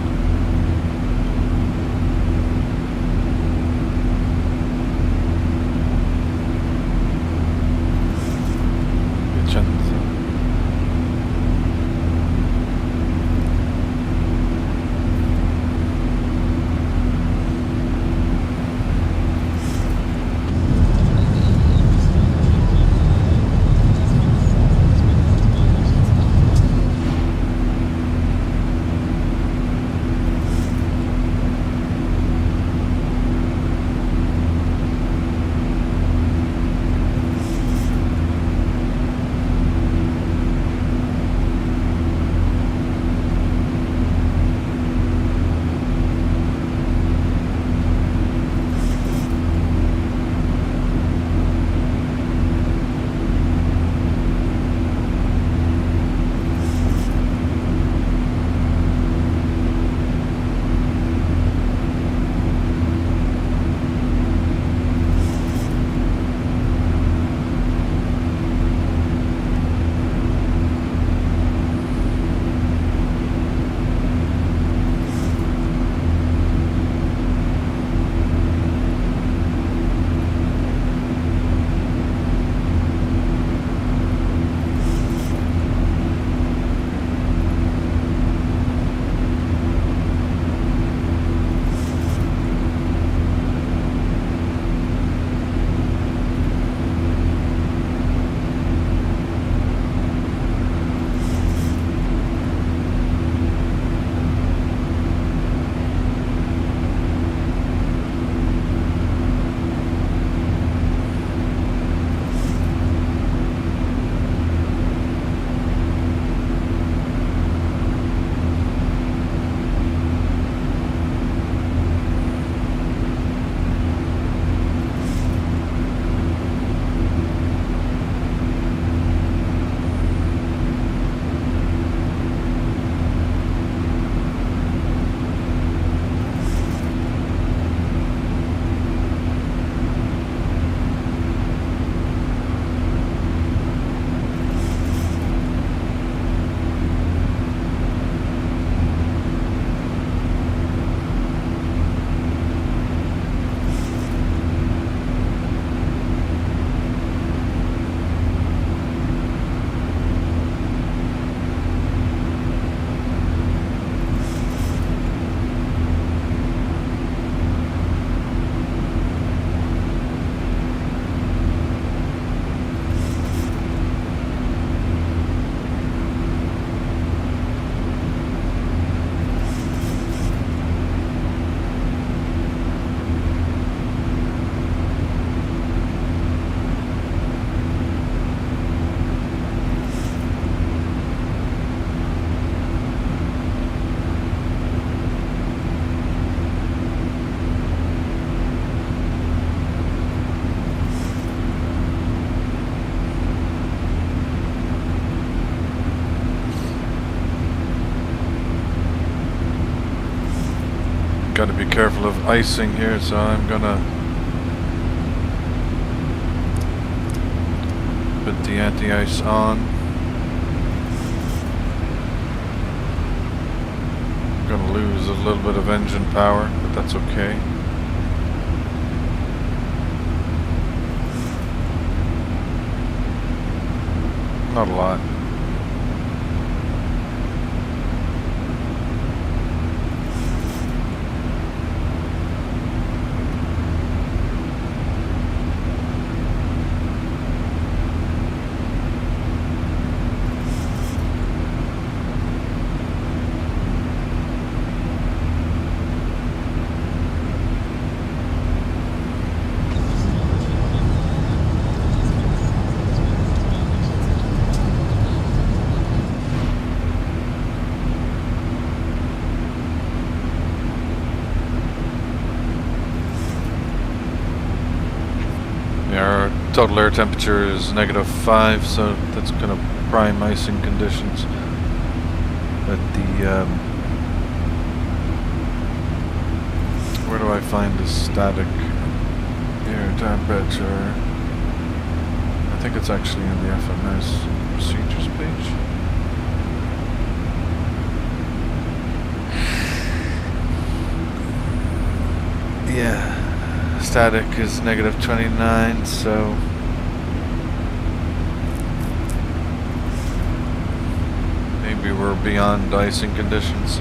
careful of icing here, so I'm gonna put the anti-ice on. I'm gonna lose a little bit of engine power, but that's okay. Not a lot. Total air temperature is -5, so that's kind of prime icing conditions. But the where do I find the static air temperature? I think it's actually in the FMS procedures page. Yeah. Static is -29, so maybe we're beyond icing conditions.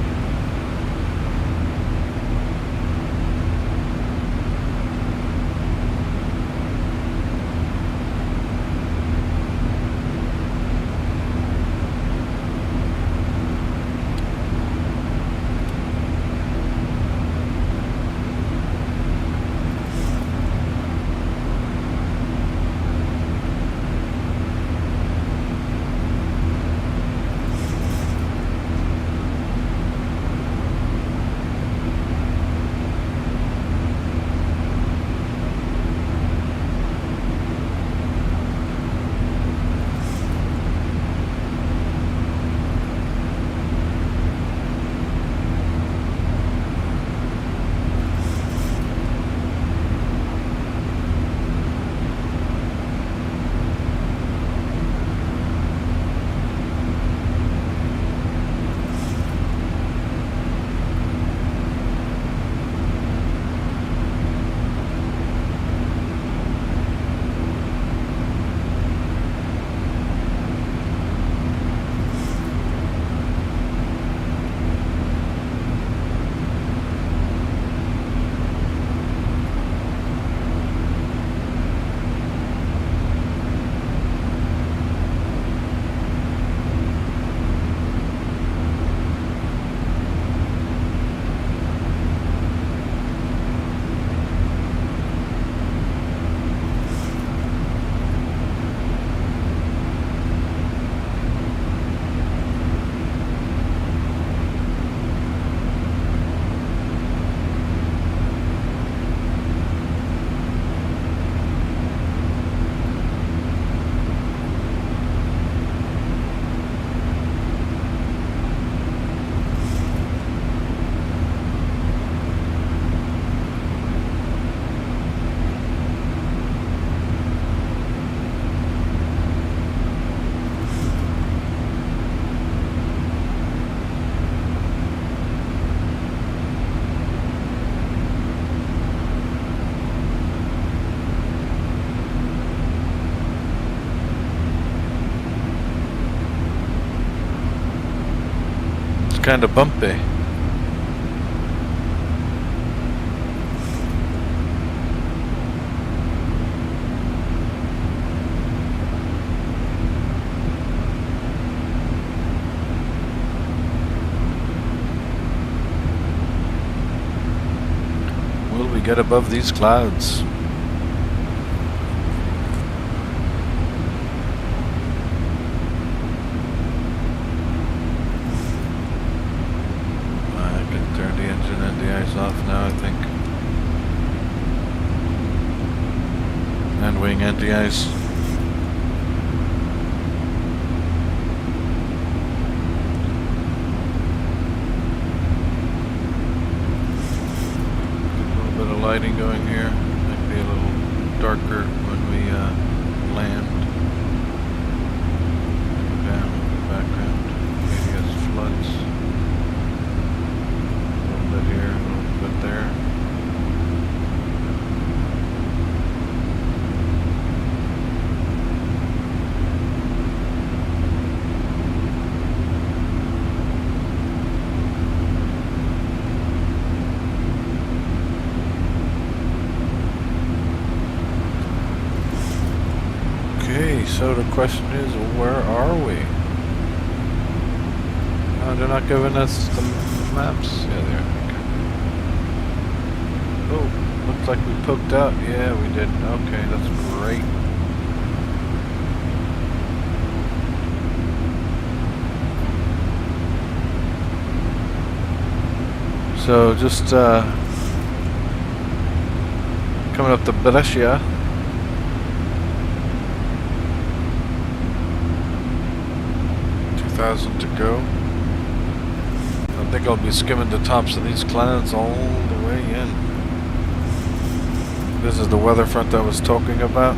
Kind of bumpy. Will we get above these clouds? Off now, I think. And wing anti-ice. Okay, so the question is, where are we? Oh, they're not giving us the maps. Yeah, they are. Okay. Oh, looks like we poked out. Yeah, we did. Okay, that's great. So just coming up to Valencia. 2,000 to go. I think I'll be skimming the tops of these clouds all the way in. This is the weather front I was talking about.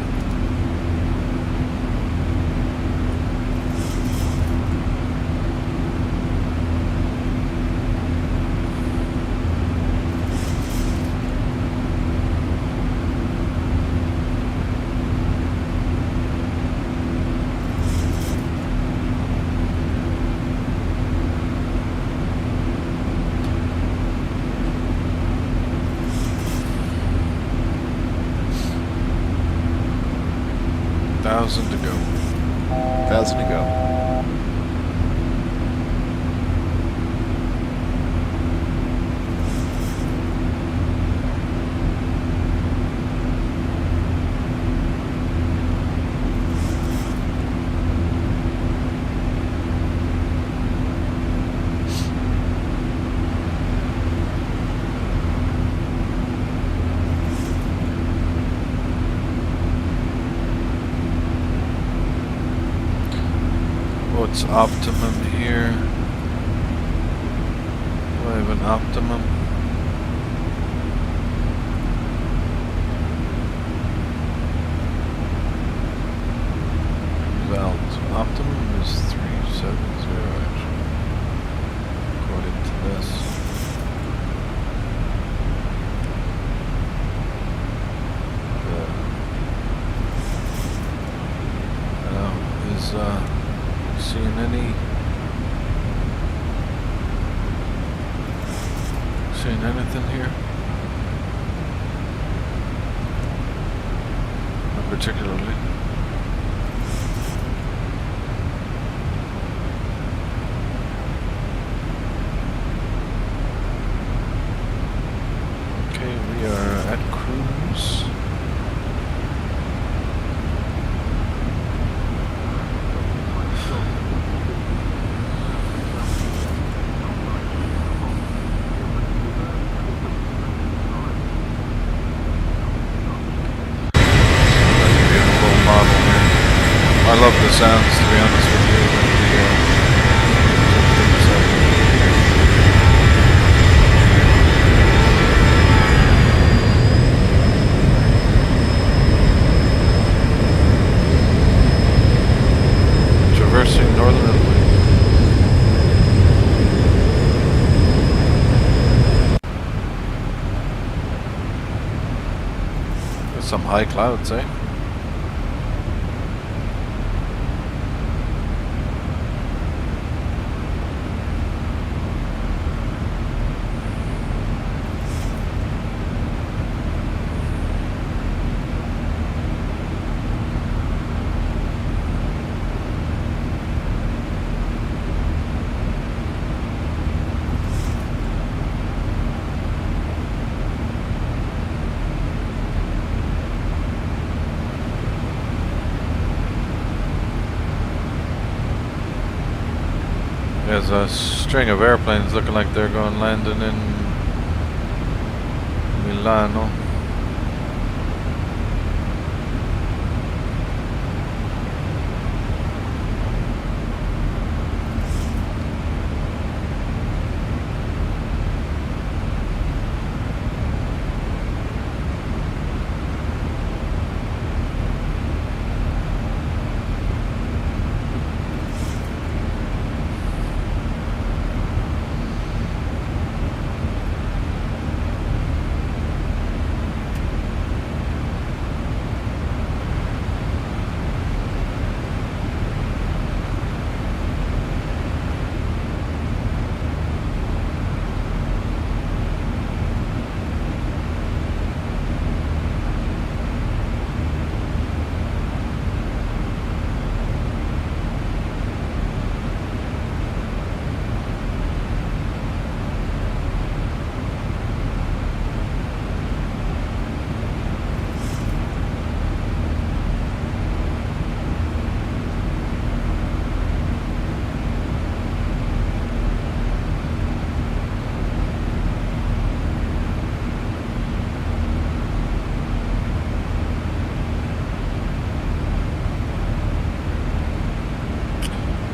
Thousand to go. 1,000 to go. What's optimum here? Do I have an optimum? Optimum is 370 actually, according to this. Seeing anything here? Not particularly. Okay, we are at cruise. I love the sounds, to be honest with you. Traversing northern Italy. There's some high clouds, eh? There's a string of airplanes looking like they're going landing in Milano.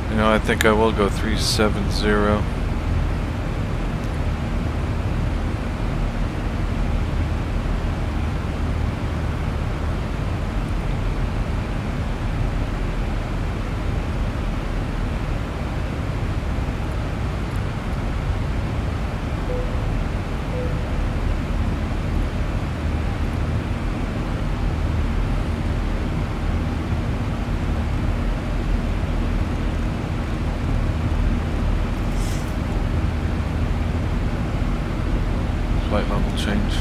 You know, I think I will go 370. Flight level change.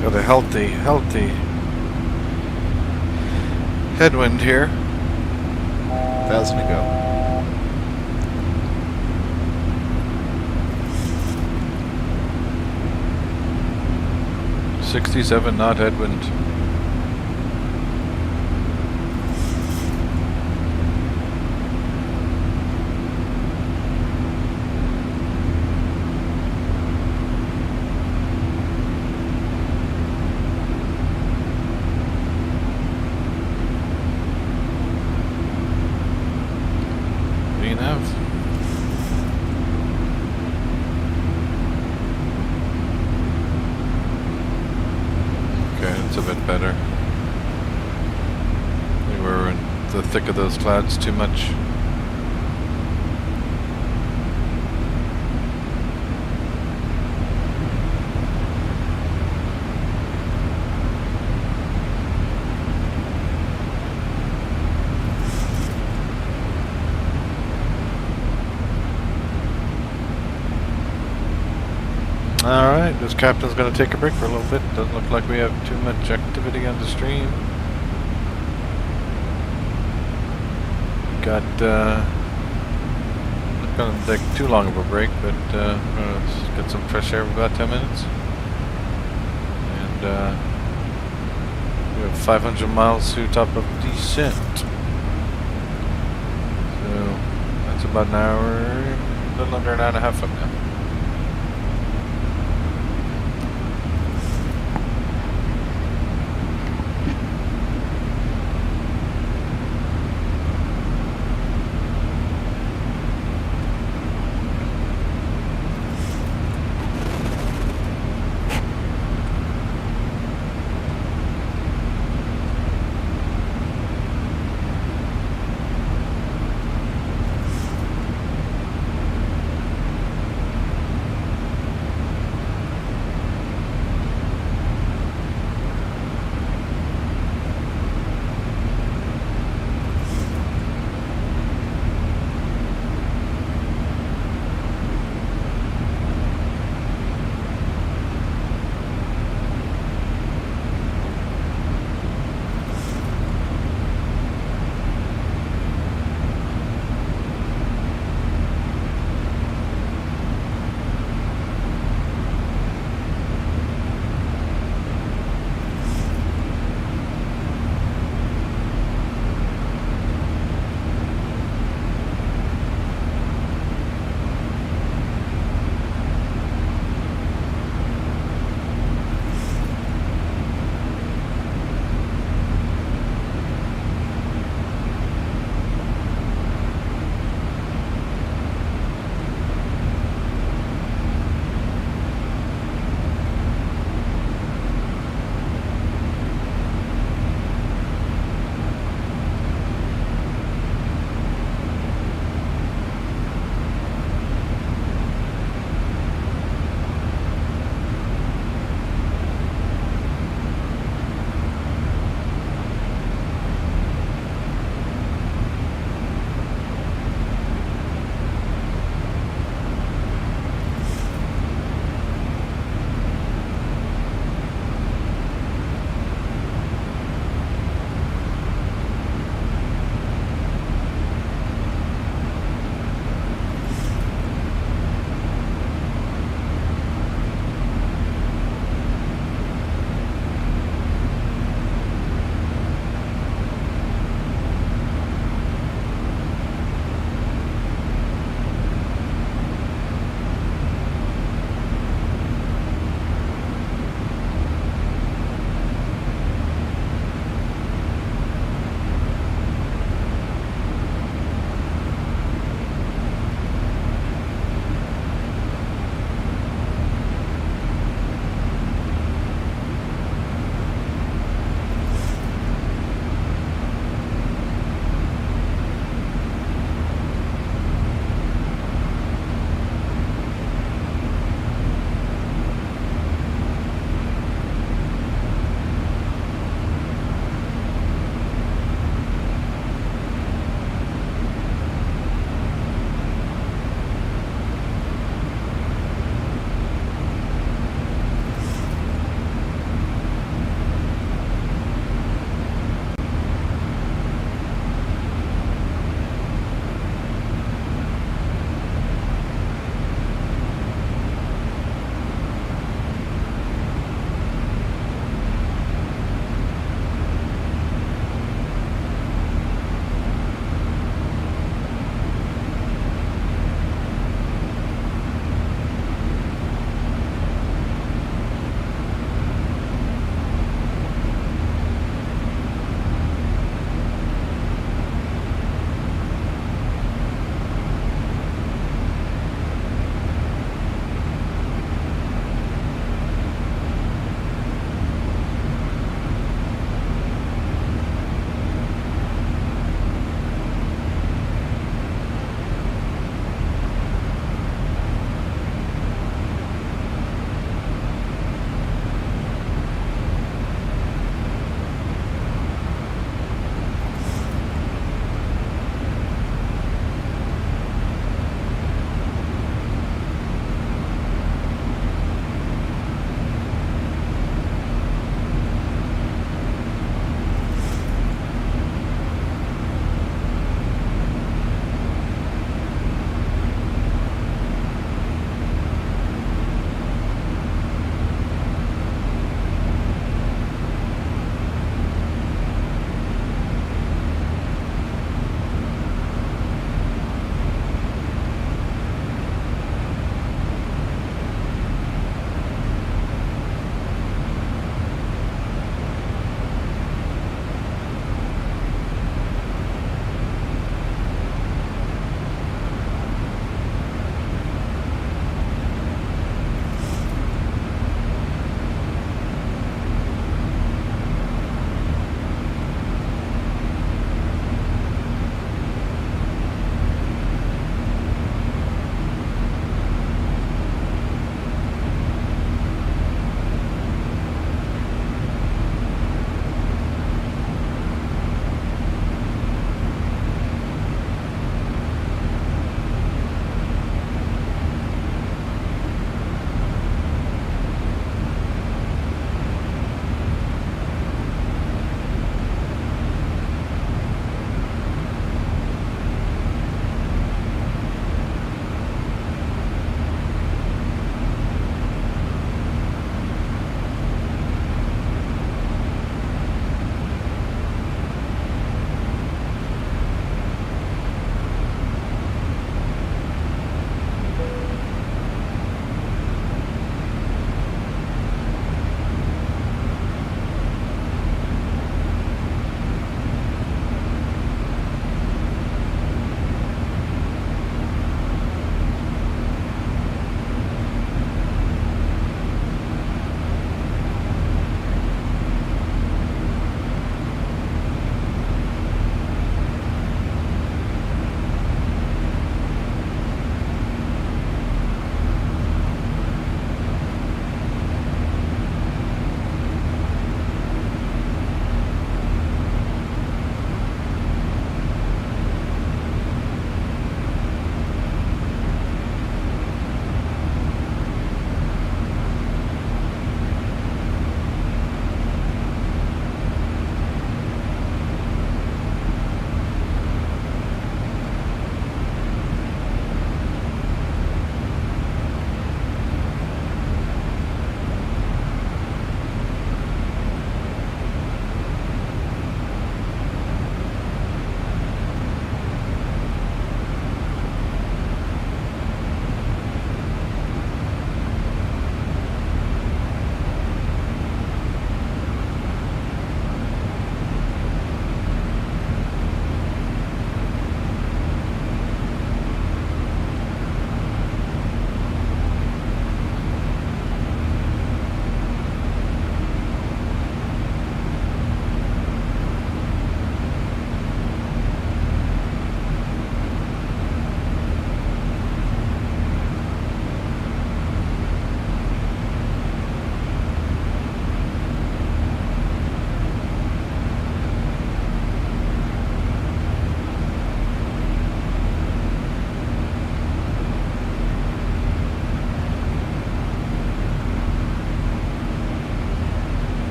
Got a healthy headwind here. 1,000 to go. .67 knot headwind. It's a bit better. We were in the thick of those clouds too much. Alright, this captain's going to take a break for a little bit. Doesn't look like we have too much activity on the stream. Got, not going to take too long of a break, but let's get some fresh air for about 10 minutes. And we have 500 miles to top of descent. So that's about an hour, a little under an hour and a half from now.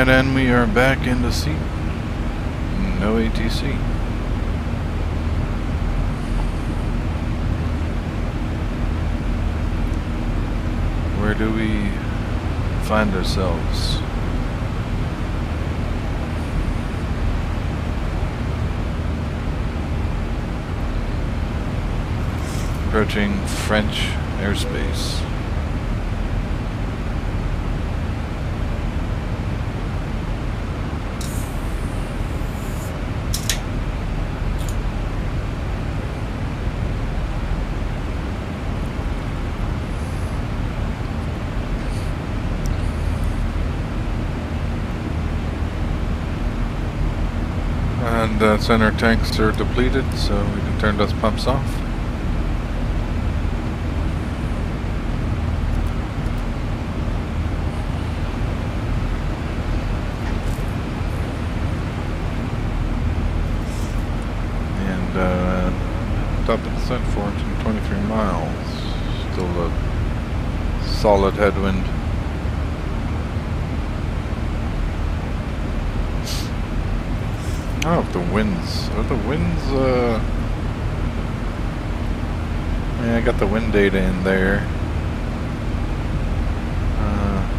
Alright, and we are back in the seat. No ATC. Where do we find ourselves? Approaching French airspace. And center tanks are depleted, so we can turn those pumps off. And top of descent, 423 miles. Still a solid headwind. I don't know if the winds, yeah, I got the wind data in there.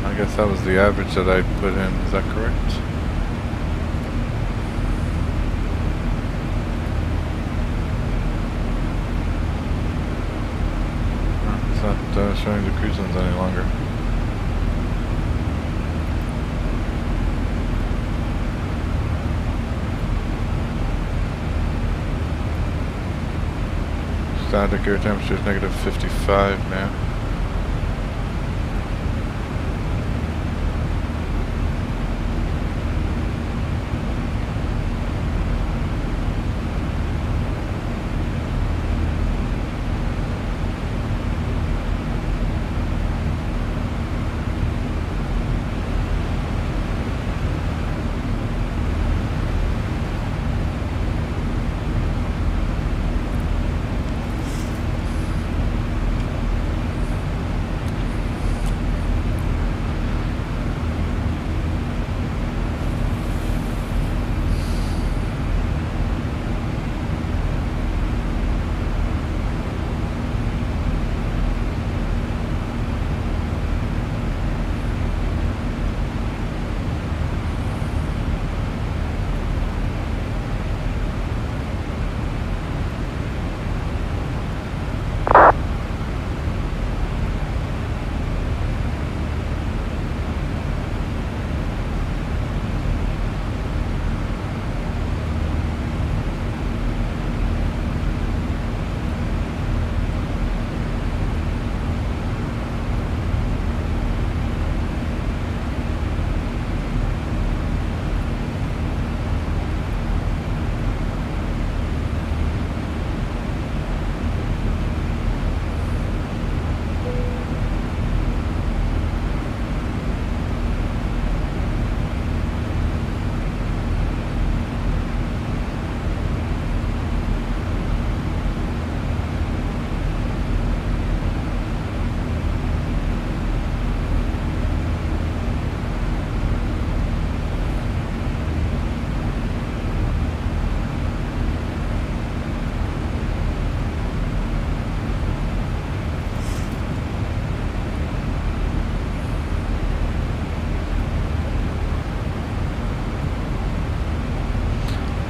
I guess that was the average that I put in, is that correct? It's not showing the cruise zones any longer. Static air temperature is negative 55 now.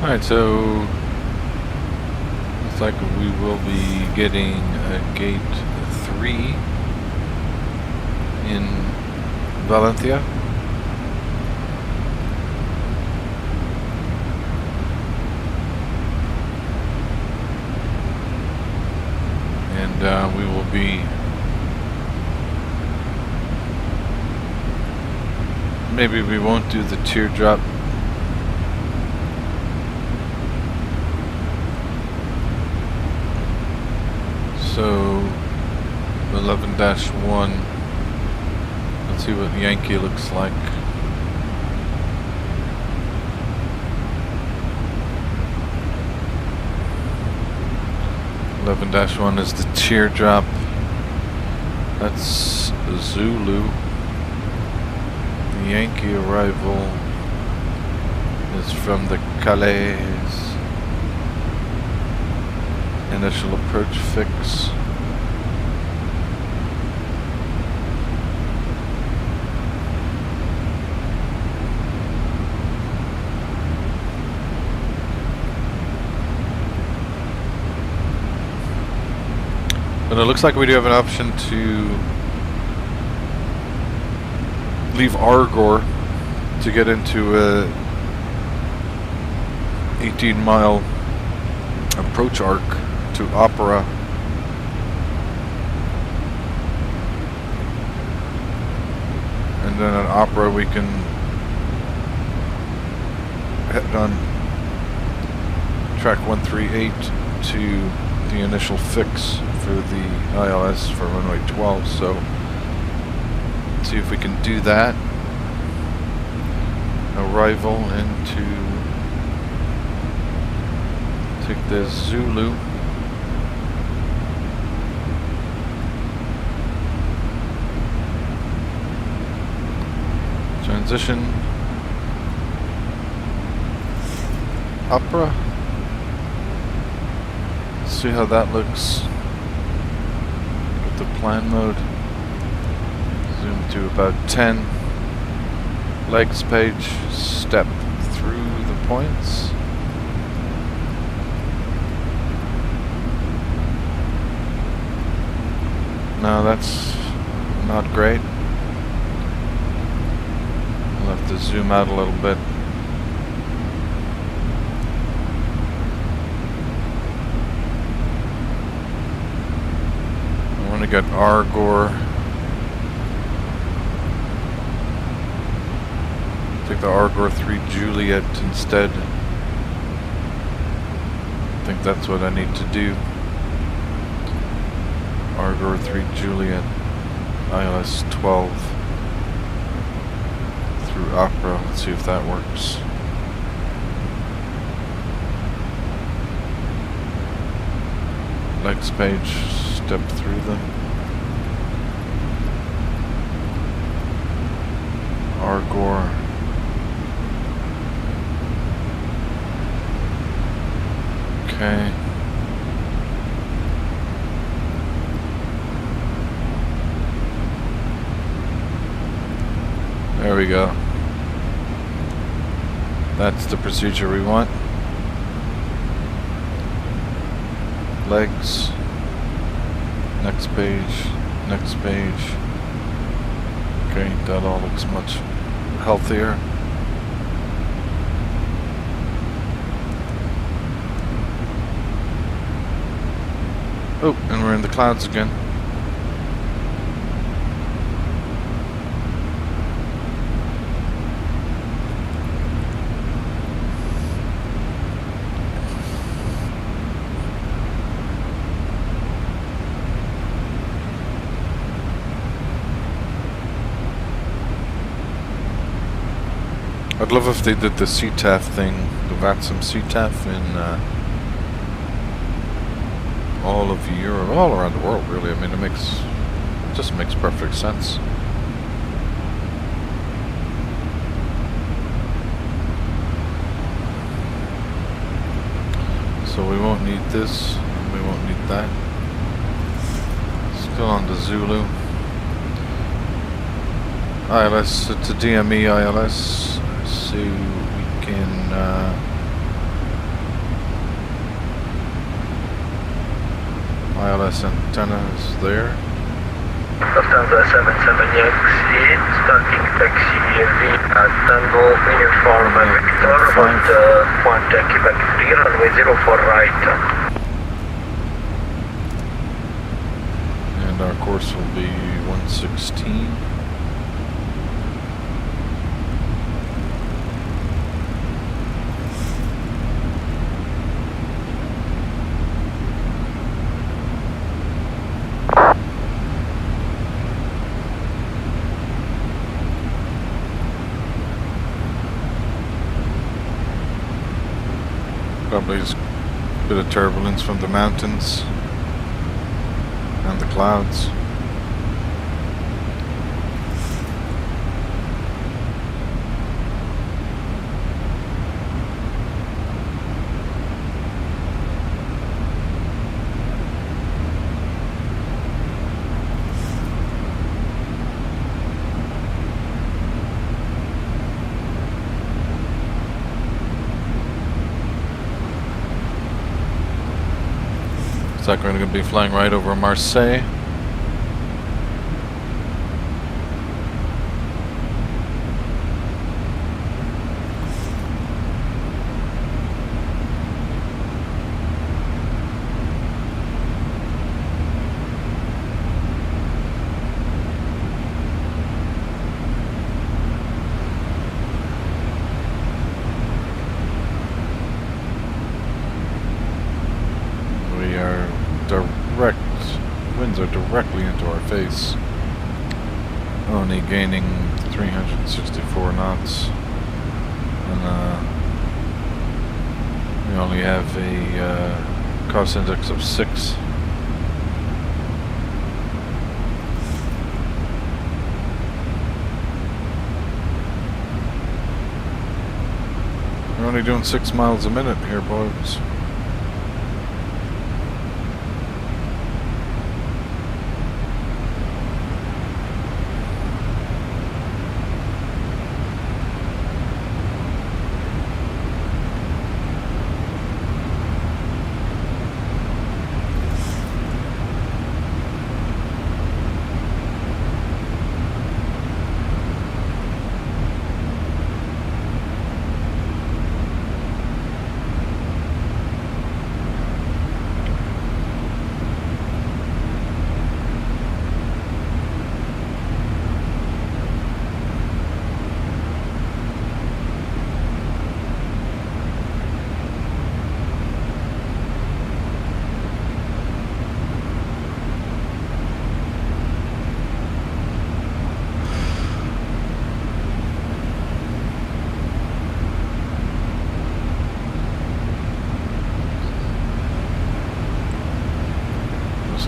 Alright, so looks like we will be getting a gate 3 in Valencia. And we will be maybe we won't do the teardrop. So 11-1, let's see what Yankee looks like. (11-1) is the teardrop. That's Zulu. The Yankee arrival is from the Calais initial approach fix. But it looks like we do have an option to leave Argor to get into a 18-mile approach arc to Opera. And then at Opera we can head on track 138 to the initial fix for the ILS for runway 12. So let's see if we can do that. Arrival into, take this Zulu. Transition Opera. See how that looks with the plan mode. Zoom to about 10. Legs page, step through the points. No, that's not great. I'll have to zoom out a little bit. I want to get Argor. Take the Argor 3 Juliet instead. I think that's what I need to do. Argor 3 Juliet, ILS 12 through Opera. Let's see if that works. Legs page, step through them. Argor. Okay. There we go. That's the procedure we want. Legs. Next page. Next page. Okay, that all looks much healthier. Oh, and we're in the clouds again. I'd love if they did the CTAF thing, the VATSIM CTAF in all of Europe, all around the world really. I mean, it just makes perfect sense. So we won't need this, and we won't need that. Still on the Zulu. ILS, it's a DME ILS. So we can ILS antennas there. Lufthansa 77X, starting taxi Lima Tango uniform Victor on the Quebec 3, runway 04 right. And our course will be 116. Probably just a bit of turbulence from the mountains and the clouds. Looks like we're going to be flying right over Marseille. Winds are directly into our face. Only gaining 364 knots. And we only have a cost index of 6. We're only doing 6 miles a minute here, boys.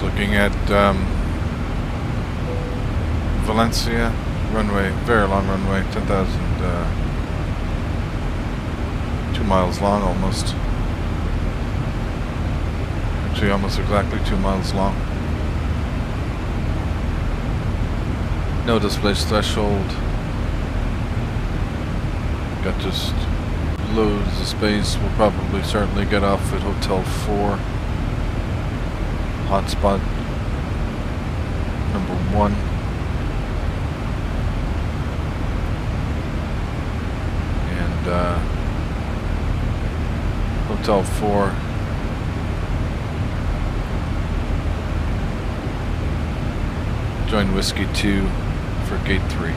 Looking at Valencia runway, very long runway, 10,000, 2 miles long almost. Actually almost exactly 2 miles long. No displace threshold. Got just loads of space. We'll probably certainly get off at Hotel 4. Hotspot number 1. And Hotel 4. Join Whiskey 2 for Gate 3.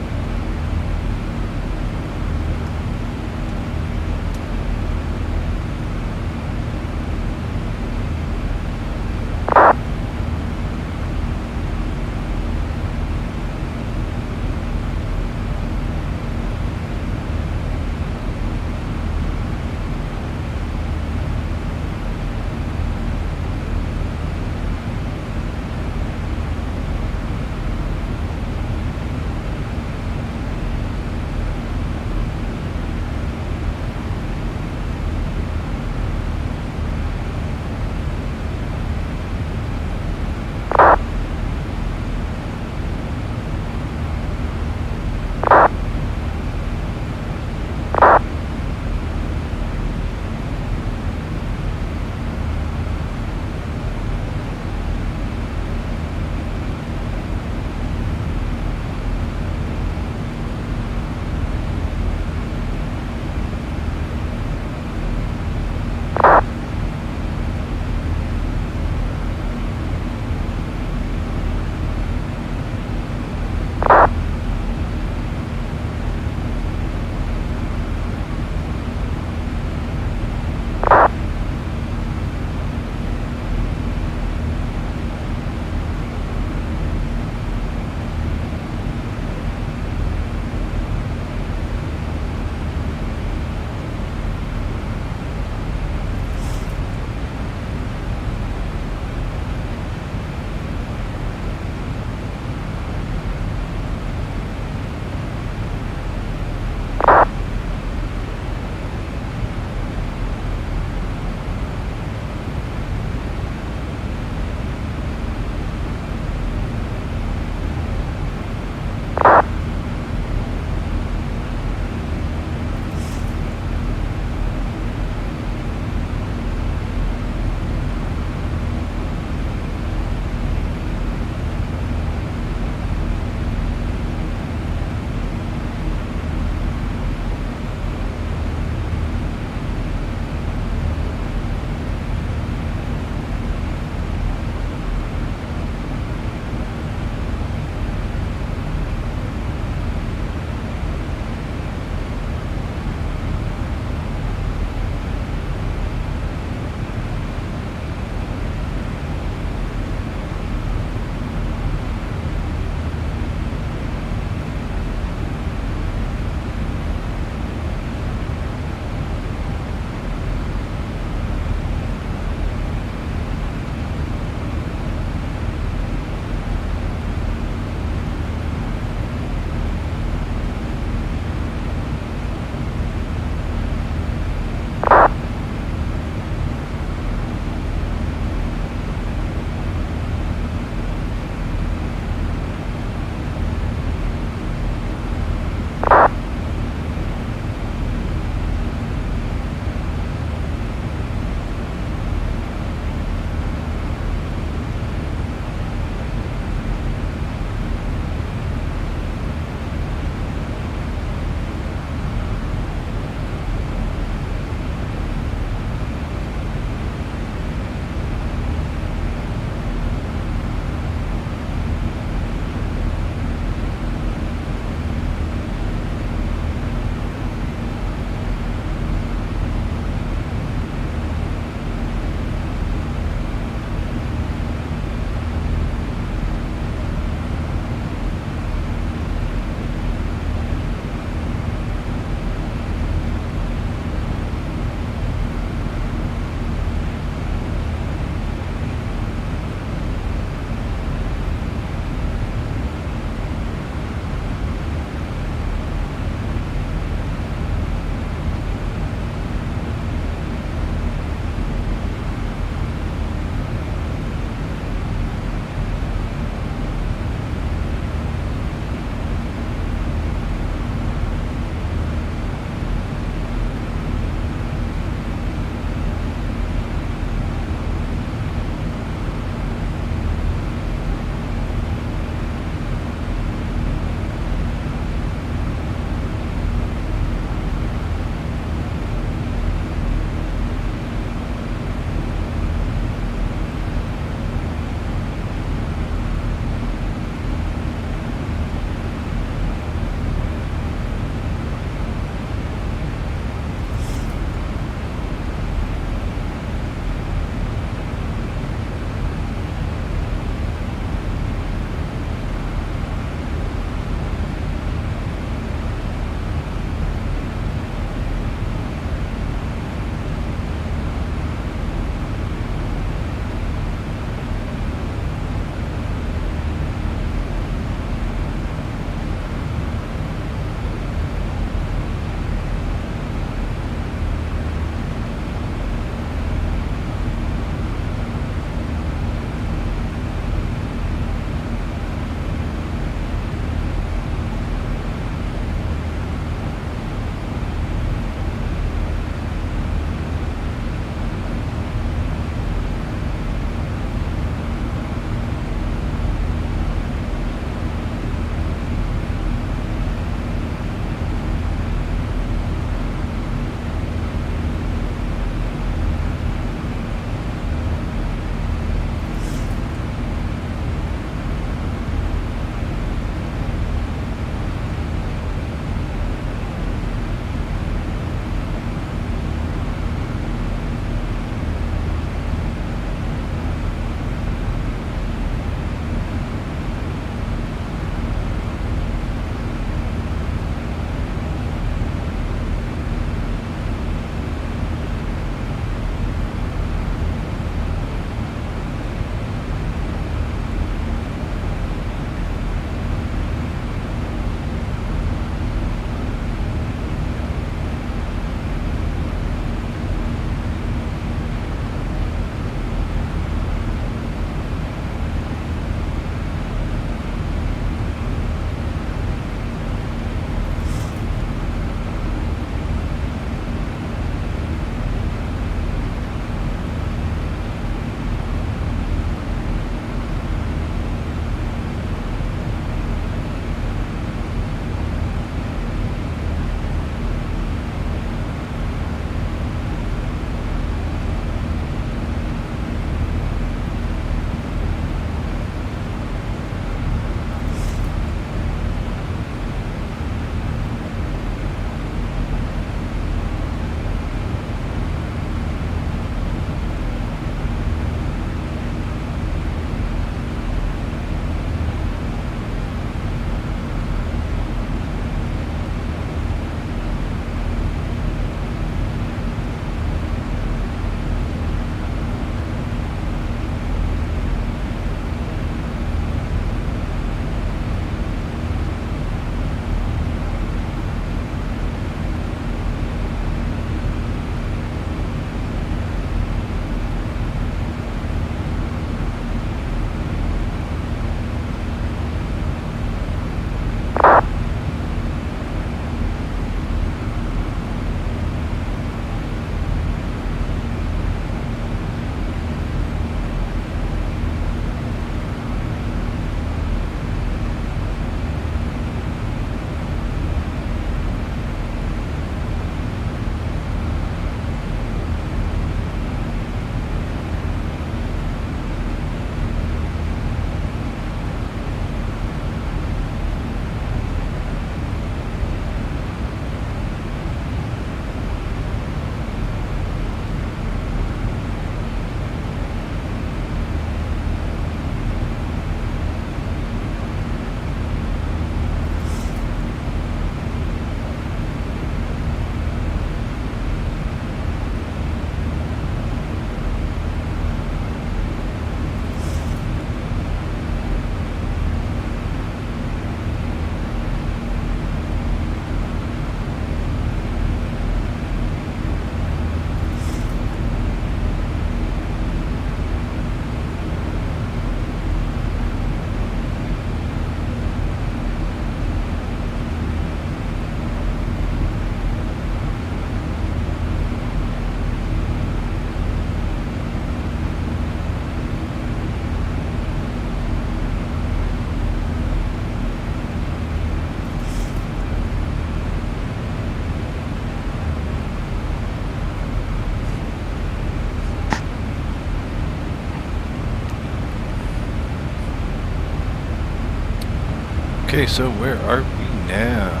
Okay, so where are we now?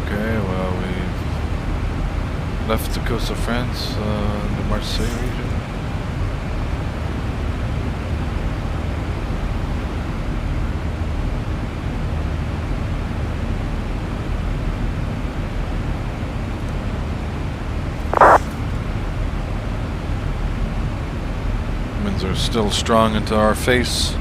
Okay, well, we've left the coast of France, the Marseille region. Winds are still strong into our face.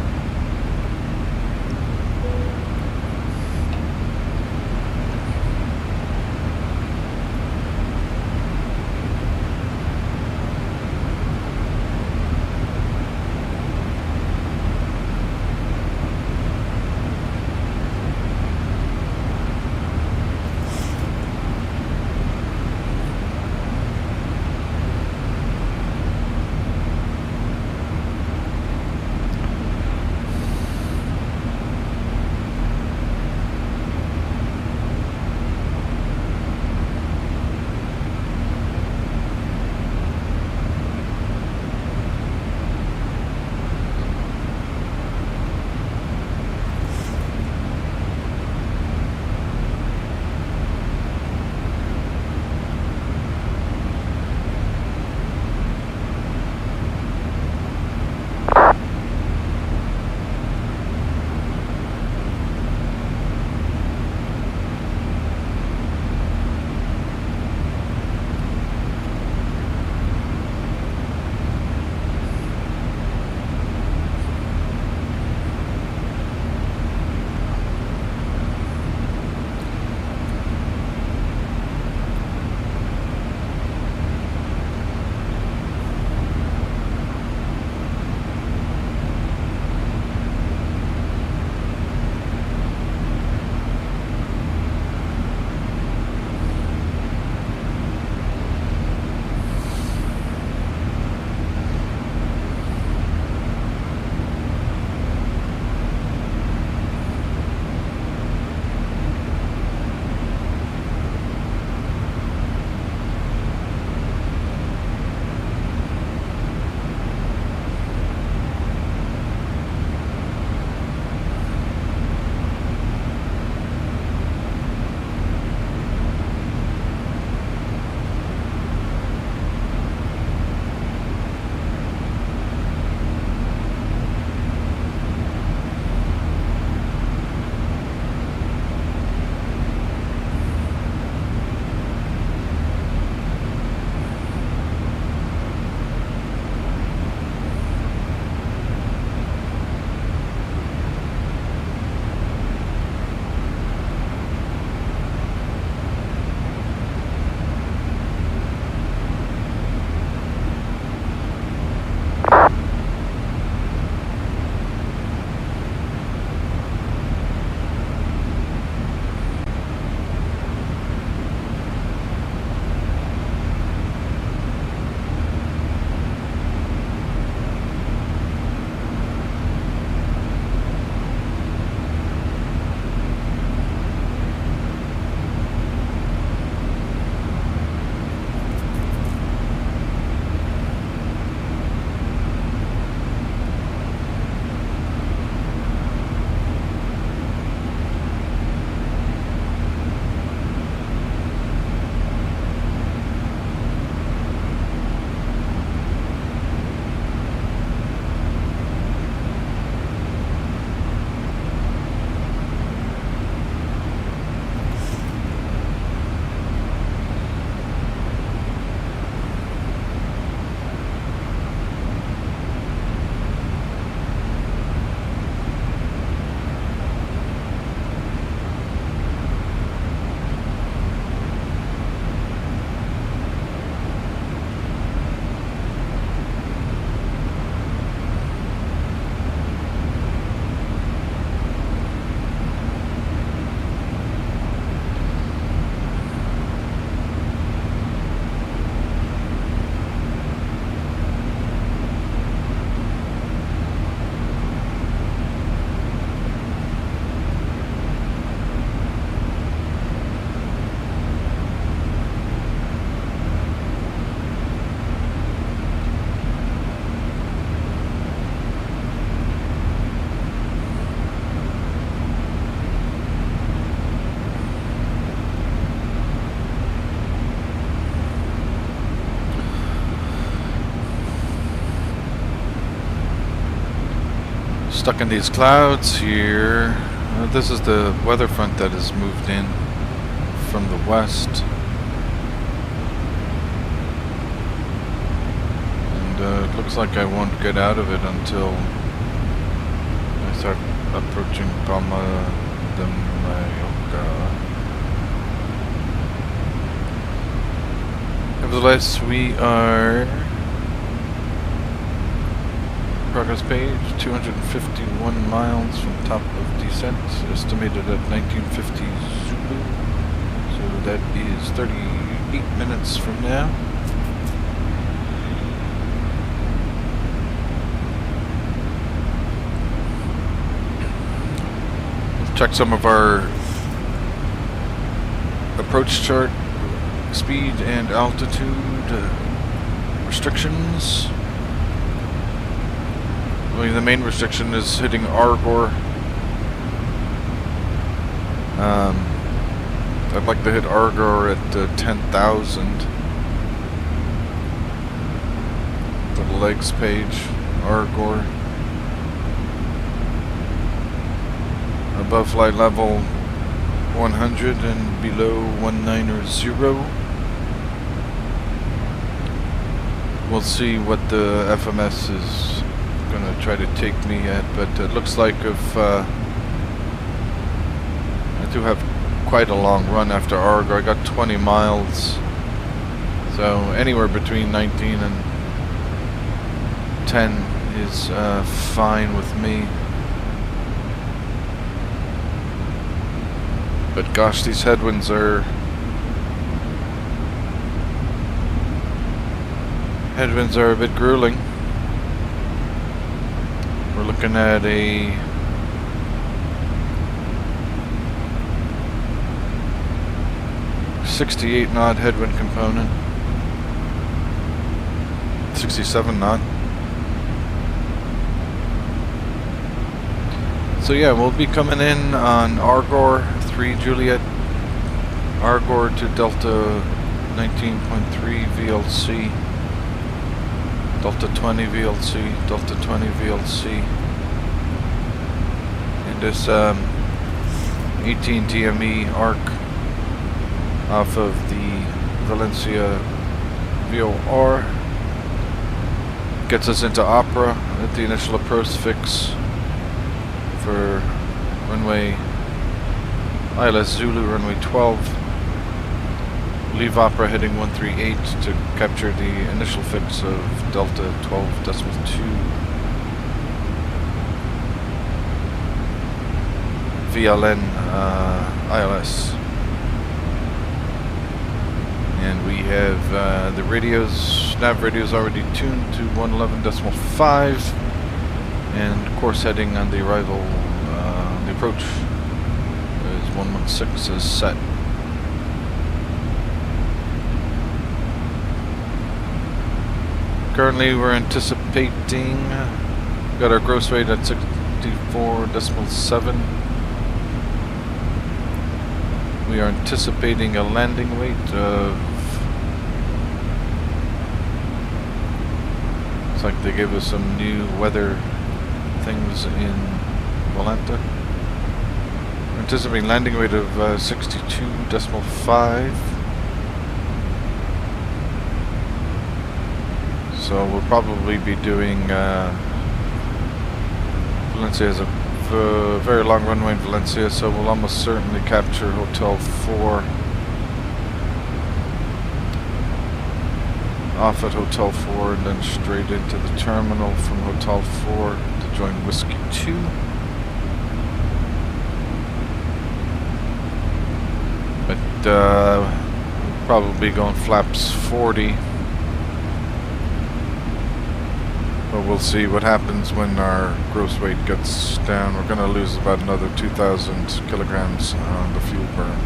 Stuck in these clouds here. This is the weather front that has moved in from the west. And it looks like I won't get out of it until I start approaching Palma de Mallorca. Nevertheless, we are progress page 251 miles from top of descent, estimated at 1950 Zulu. So that is 38 minutes from now. Let's check some of our approach chart speed and altitude restrictions. Well, the main restriction is hitting Argor. I'd like to hit Argor at 10,000. The legs page, Argor. Above flight level 100 and below 190. We'll see what the FMS is gonna try to take me at, but it looks like if I do have quite a long run after Argo. I got 20 miles, so anywhere between 19 and 10 is fine with me. But gosh, these headwinds are a bit grueling. We're looking at a 68 knot headwind component, 67 knot. So yeah, we'll be coming in on Argor 3 Juliet, Argor to Delta 19.3 VLC, Delta 20 VLC, Delta 20 VLC. And this 18 TME arc off of the Valencia VOR gets us into Opera at the initial approach fix for runway ILS Zulu, runway 12. Leave Opera heading 138 to capture the initial fix of Delta 12.2 VLN ILS. And we have the radios, nav radios already tuned to 111.5, and course heading on the arrival, the approach is 116 is set. Currently we're anticipating, got our gross weight at 64.7. We are anticipating a landing weight of, looks like they gave us some new weather things in Valencia. We're anticipating landing weight of 62.5. So we'll probably be doing, Valencia has a very long runway in Valencia, so we'll almost certainly capture Hotel 4. Off at Hotel 4 and then straight into the terminal from Hotel 4 to join Whiskey 2. But we'll probably be going flaps 40. But we'll see what happens when our gross weight gets down. We're going to lose about another 2,000 kilograms on the fuel burn.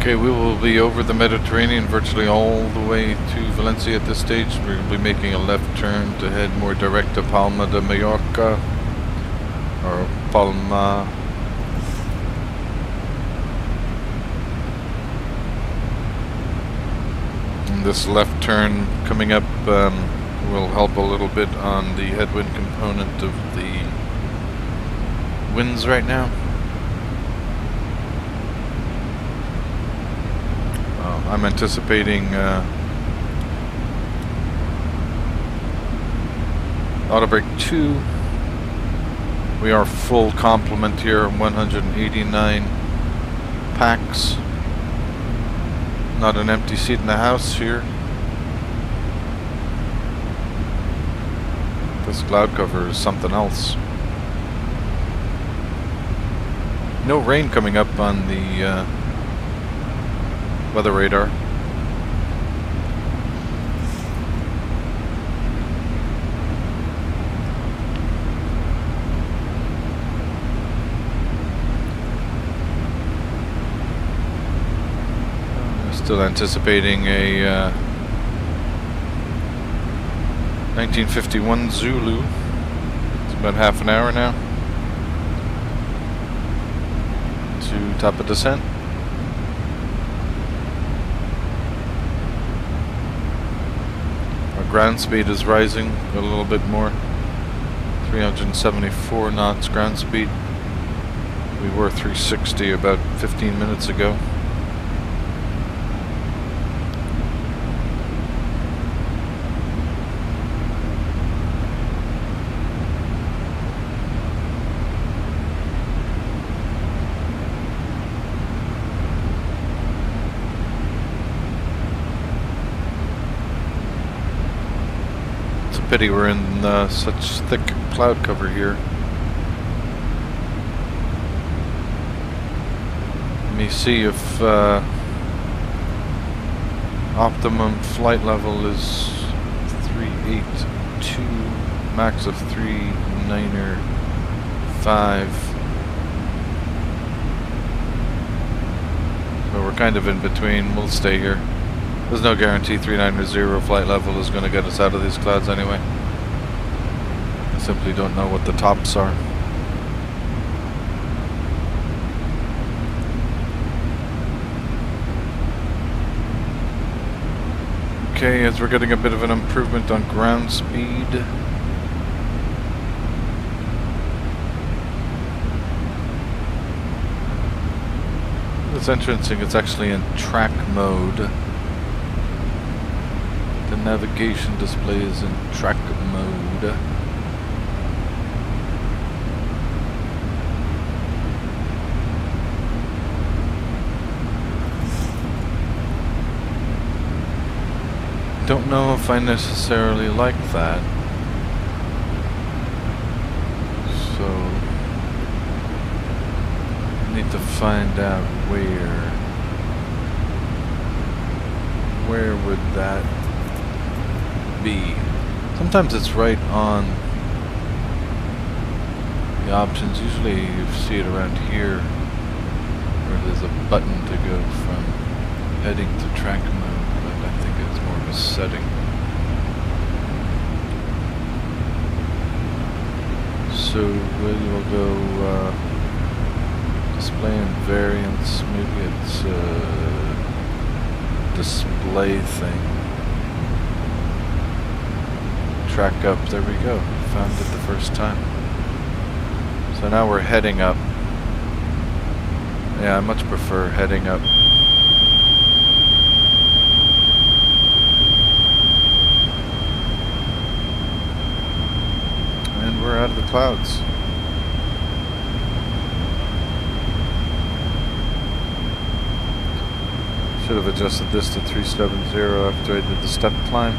Okay, we will be over the Mediterranean virtually all the way to Valencia at this stage. We'll be making a left turn to head more direct to Palma de Mallorca, or Palma. And this left turn coming up will help a little bit on the headwind component of the winds right now. I'm anticipating auto brake 2. We are full complement here, 189 packs. Not an empty seat in the house here. This cloud cover is something else. No rain coming up on the weather radar. Still anticipating a 1951 Zulu. It's about half an hour now to top of descent. Our ground speed is rising a little bit more. 374 knots ground speed. We were 360 about 15 minutes ago. Pity we're in such thick cloud cover here. Let me see if optimum flight level is 382, max of 395. So we're kind of in between. We'll stay here. There's no guarantee 390 flight level is going to get us out of these clouds anyway. I simply don't know what the tops are. Okay, as we're getting a bit of an improvement on ground speed. This entrancing is actually in track mode. The navigation display is in track mode. Don't know if I necessarily like that. So I need to find out where would that be. Sometimes it's right on the options. Usually you see it around here where there's a button to go from heading to track mode, but I think it's more of a setting. So we will go display and variants. Maybe it's a display thing. Track up, there we go, found it the first time. So now we're heading up. Yeah, I much prefer heading up. And we're out of the clouds. Should have adjusted this to 370 after I did the step climb.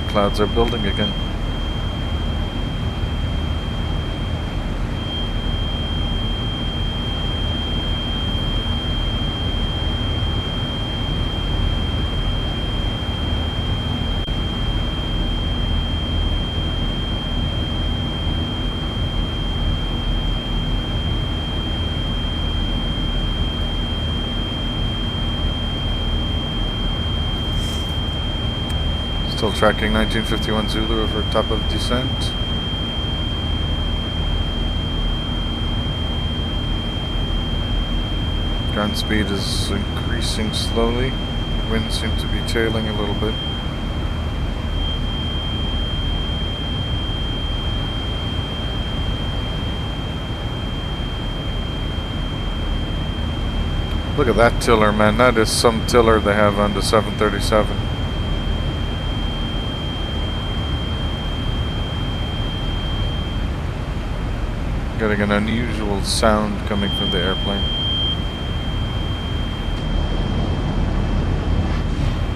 Clouds are building again. Still tracking 1951 Zulu over top of descent. Ground speed is increasing slowly. Wind seems to be tailing a little bit. Look at that tiller, man. That is some tiller they have on the 737. Getting an unusual sound coming from the airplane.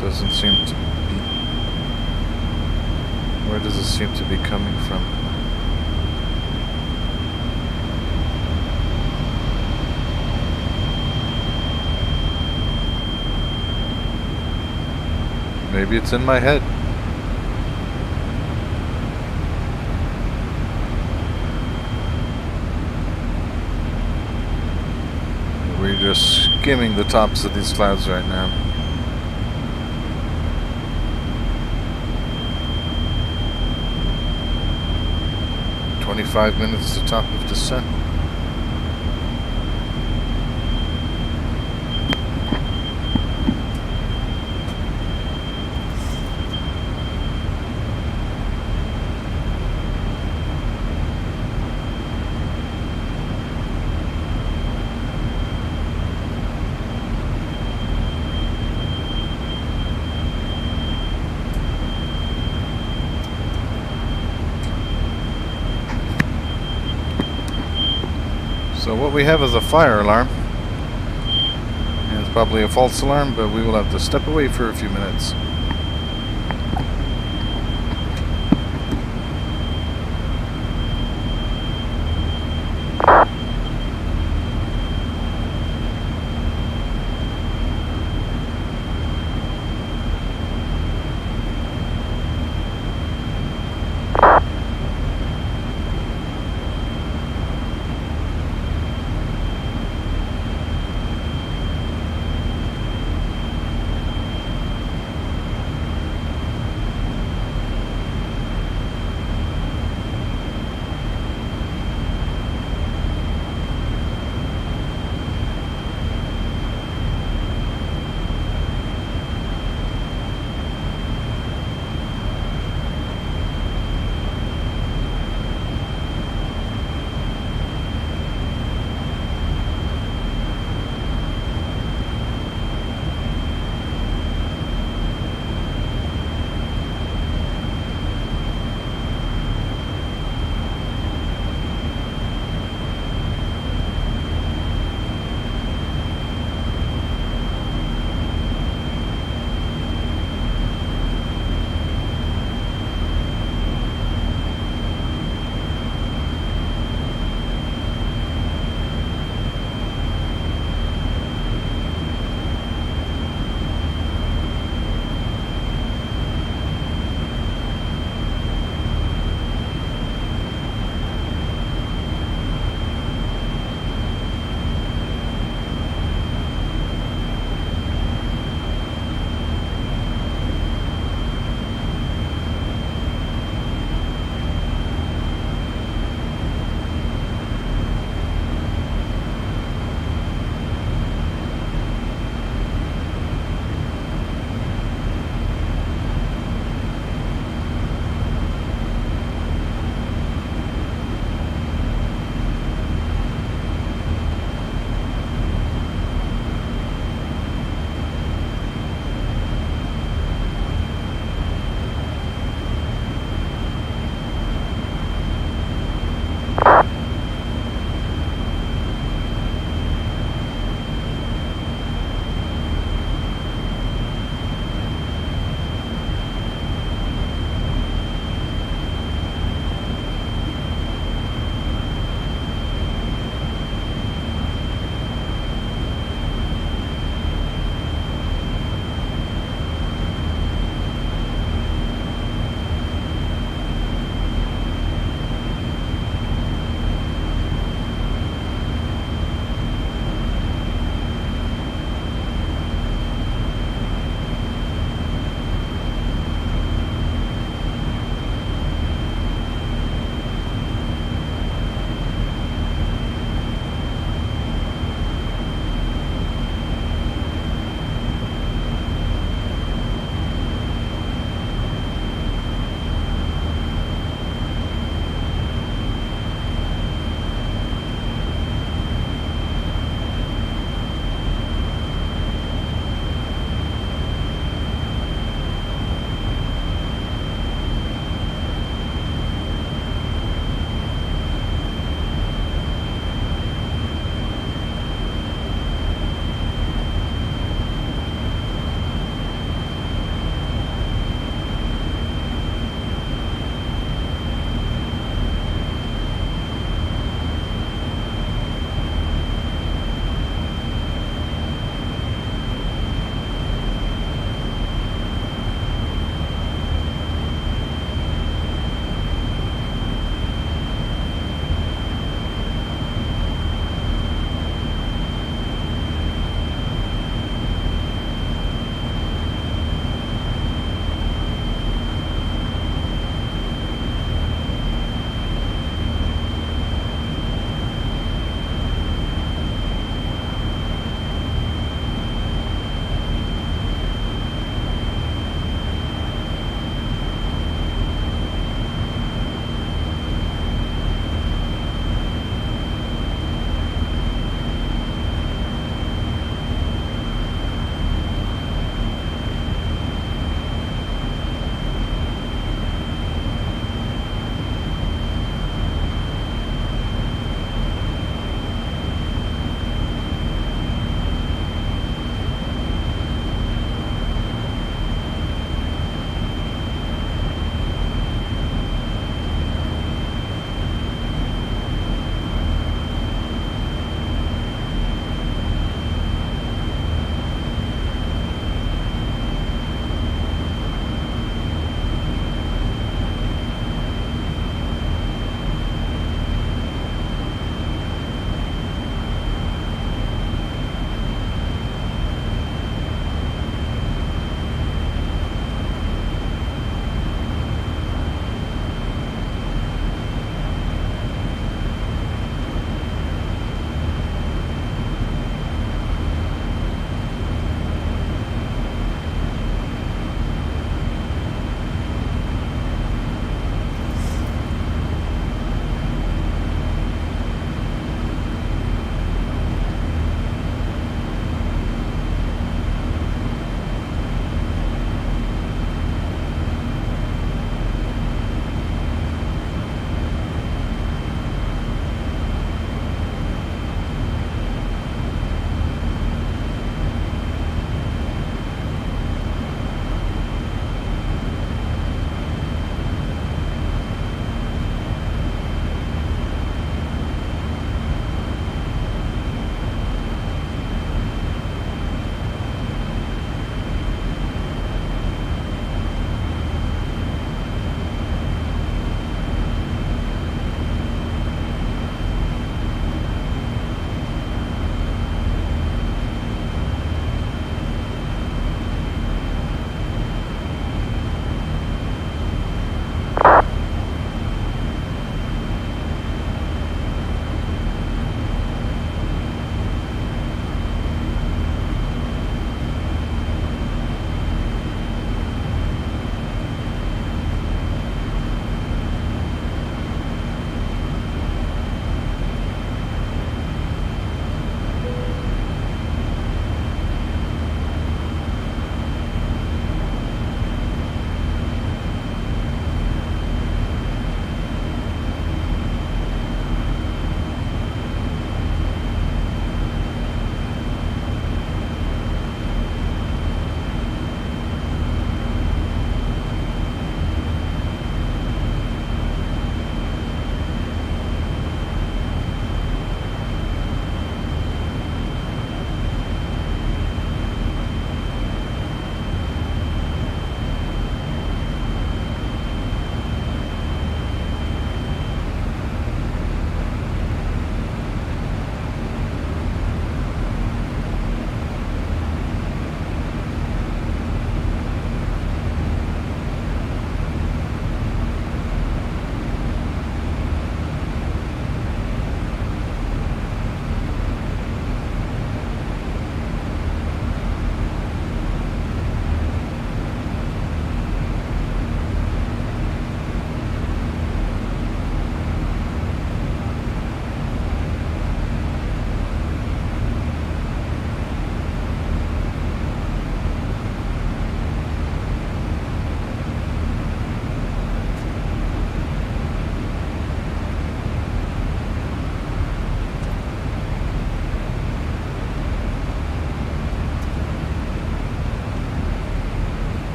Doesn't seem to be... Where does it seem to be coming from? Maybe it's in my head. We're just skimming the tops of these clouds right now. "25 minutes to top of descent." So what we have is a fire alarm. And it's probably a false alarm, but we will have to step away for a few minutes.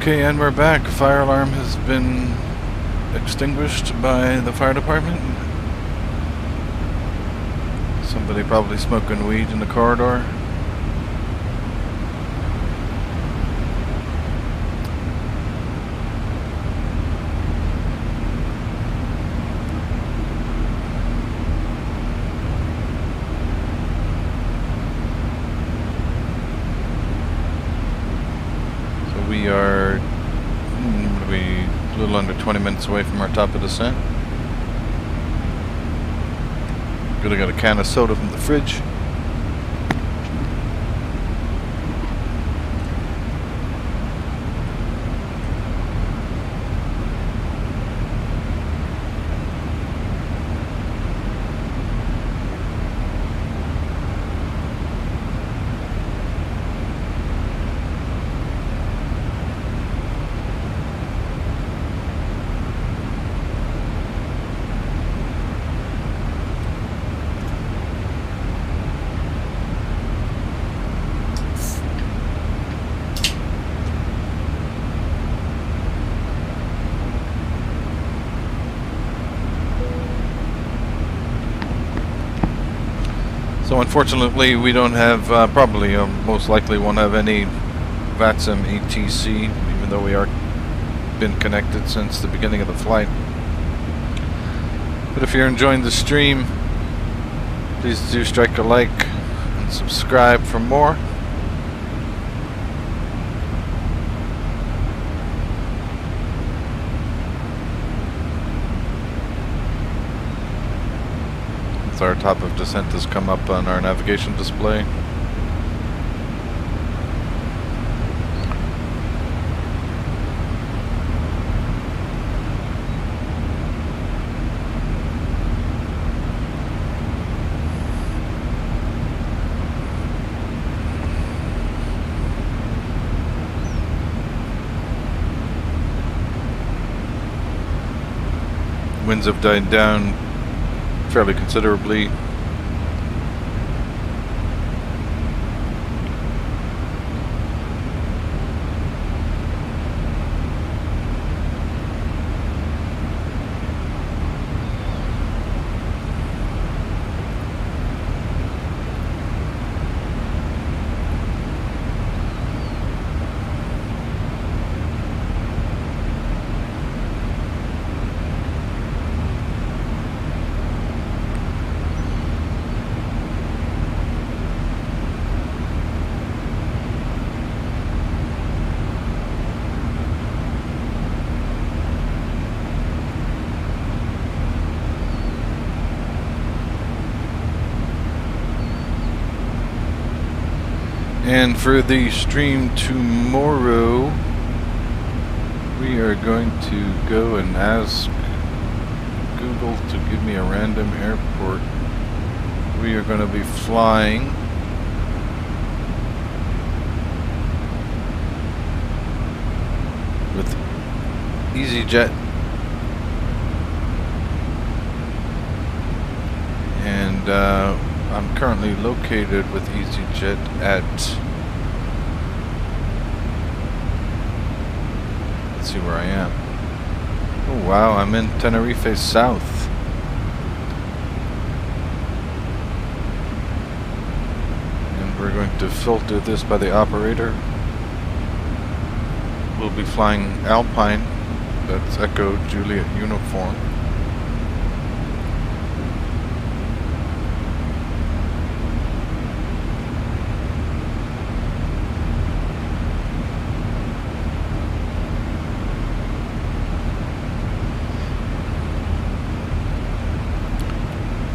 Okay, and we're back. Fire alarm has been extinguished by the fire department. Somebody probably smoking weed in the corridor. We are a little under 20 minutes away from our top of descent. Gonna get a can of soda from the fridge. So unfortunately we don't have, probably most likely won't have any VATSIM ATC, even though we are been connected since the beginning of the flight. But if you're enjoying the stream, please do strike a like and subscribe for more. Our top of descent has come up on our navigation display. Winds have died down fairly considerably. And for the stream tomorrow, we are going to go and ask Google to give me a random airport. We are going to be flying with EasyJet, and I'm currently located with EasyJet at, let's see where I am. Oh wow, I'm in Tenerife South. And we're going to filter this by the operator. We'll be flying Alpine, that's Echo Juliet Uniform.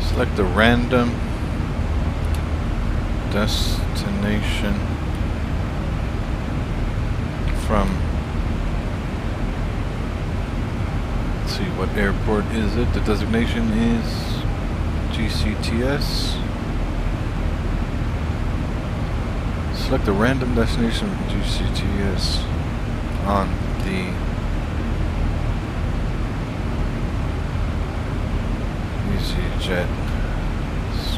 Select a random destination from, let's see, what airport is it? The designation is GCTS. Select a random destination from GCTS on the EasyJet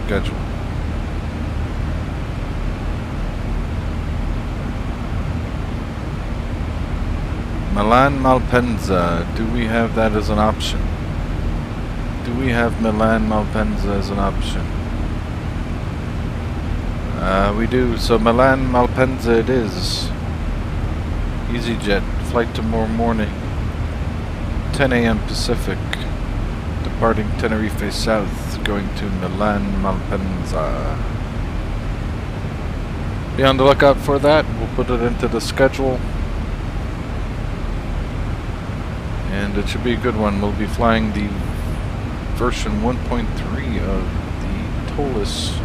schedule. Milan Malpensa, do we have that as an option? Do we have Milan Malpensa as an option? We do, so Milan Malpensa it is. EasyJet, flight tomorrow morning, 10 a.m. Pacific, departing Tenerife South, going to Milan Malpensa. Be on the lookout for that, we'll put it into the schedule. And it should be a good one. We'll be flying the version 1.3 of the Tolis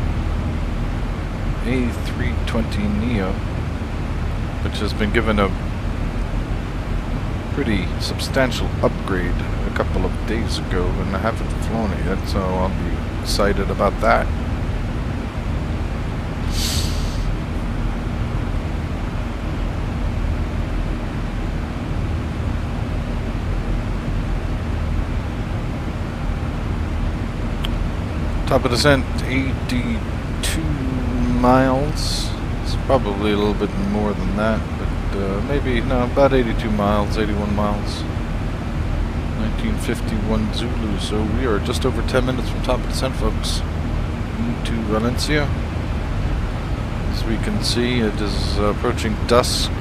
A320neo, which has been given a pretty substantial upgrade a couple of days ago, and I haven't flown it yet, so I'll be excited about that. Top of descent, 82 miles. It's probably a little bit more than that, but maybe, no, about 82 miles, 81 miles. 1951 Zulu, so we are just over 10 minutes from top of descent, folks, into Valencia. As we can see, it is approaching dusk.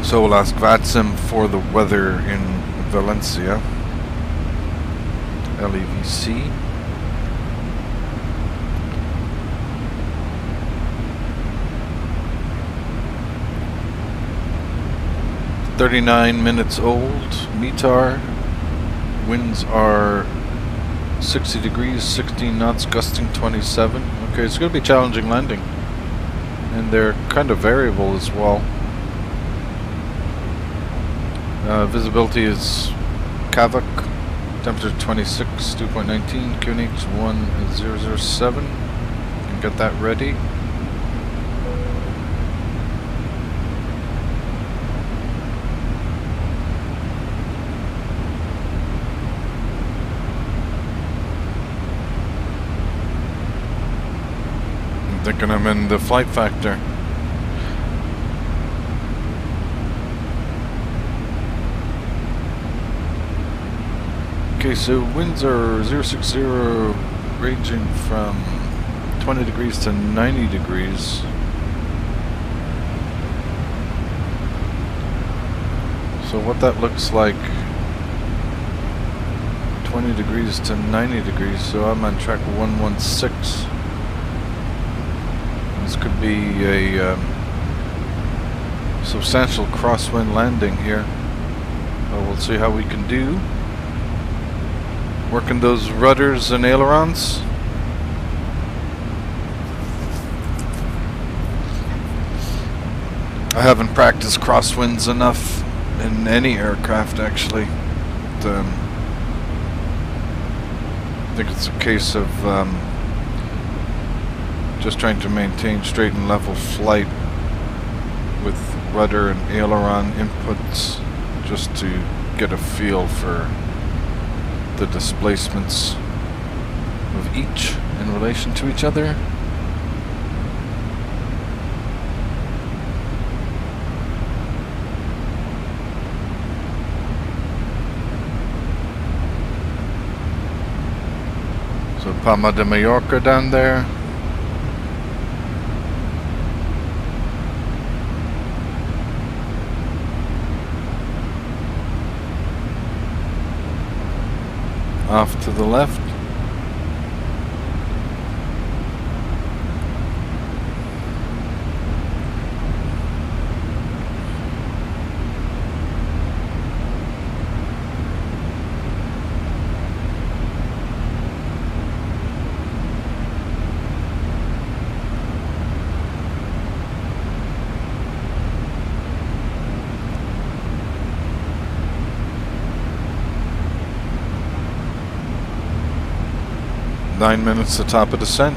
So we'll ask VATSIM for the weather in Valencia. LEVC. "39 minutes old, METAR. Winds are 60 degrees, 16 knots, gusting 27. Okay, it's going to be challenging landing. And they're kind of variable as well. Visibility is Kavak, temperature 26, 2.19, QNH 1007. You can get that ready. I'm thinking I'm in the flight factor. Okay, so winds are 060, ranging from 20 degrees to 90 degrees. So what that looks like, 20 degrees to 90 degrees, so I'm on track 116. This could be a substantial crosswind landing here. But we'll see how we can do. Working those rudders and ailerons. I haven't practiced crosswinds enough in any aircraft, actually. But, I think it's a case of just trying to maintain straight and level flight with rudder and aileron inputs, just to get a feel for the displacements of each in relation to each other. So Palma de Mallorca down there. Off to the left. Nine minutes to top of descent.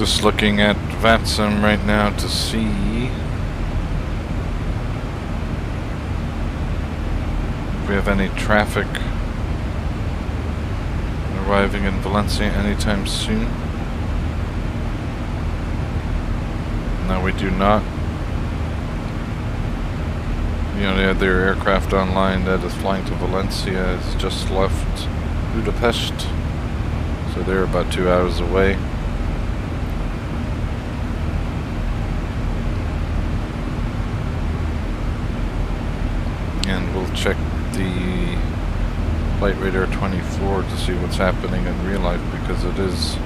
Just looking at VATSIM right now to see if we have any traffic arriving in Valencia anytime soon. No, we do not. The only other aircraft online that is flying to Valencia has just left Budapest, so they're about 2 hours away. And we'll check the Flight Radar 24 to see what's happening in real life, because it's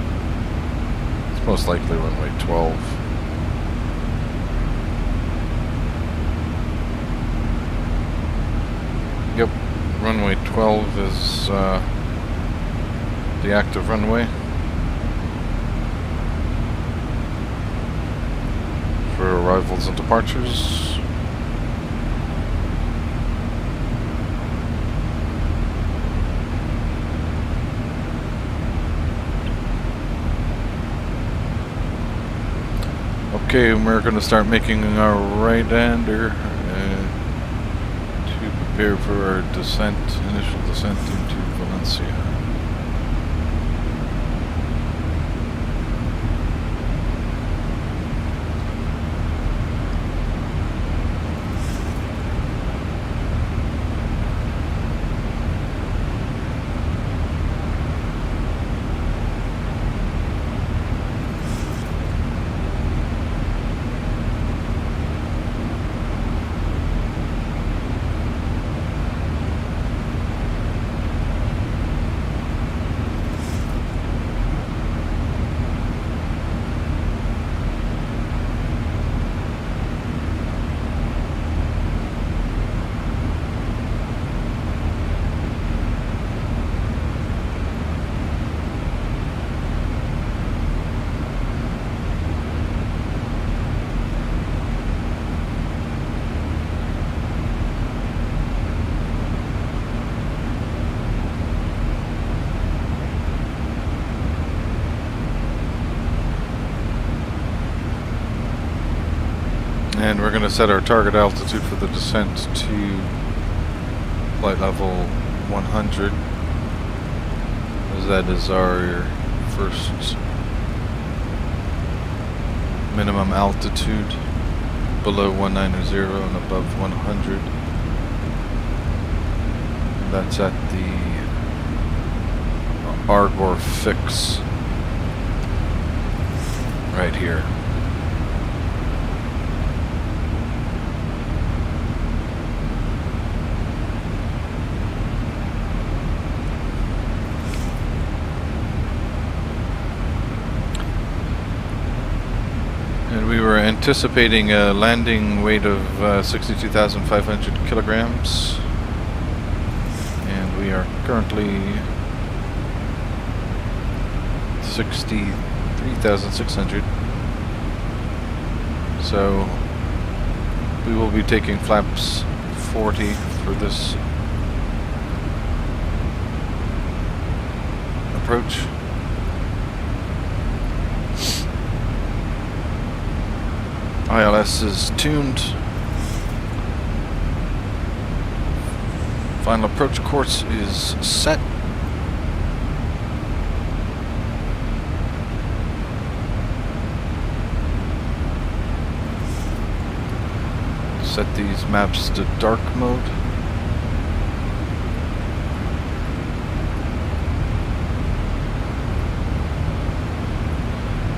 most likely runway 12. Yep, runway 12 is the active runway for arrivals and departures. Okay, we're going to start making our right-hander to prepare for our descent, initial descent into Valencia. And we're going to set our target altitude for the descent to flight level 100, as that is our first minimum altitude, below 190 and above 100. That's at the Argor fix right here. And we were anticipating a landing weight of 62,500 kilograms, and we are currently 63,600. So we will be taking flaps 40 for this approach. ILS is tuned. Final approach course is set. Set these maps to dark mode.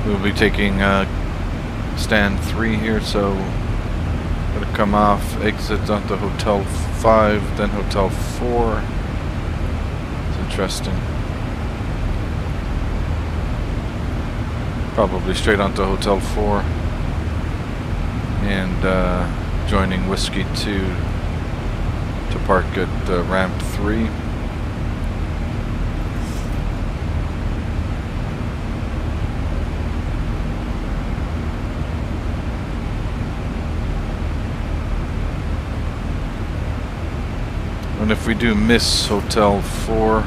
We'll be taking stand 3 here, so I'm gonna come off, exit onto Hotel 5, then Hotel 4. It's interesting. Probably straight onto Hotel 4 and joining Whiskey 2 to park at ramp 3. And if we do miss Hotel 4,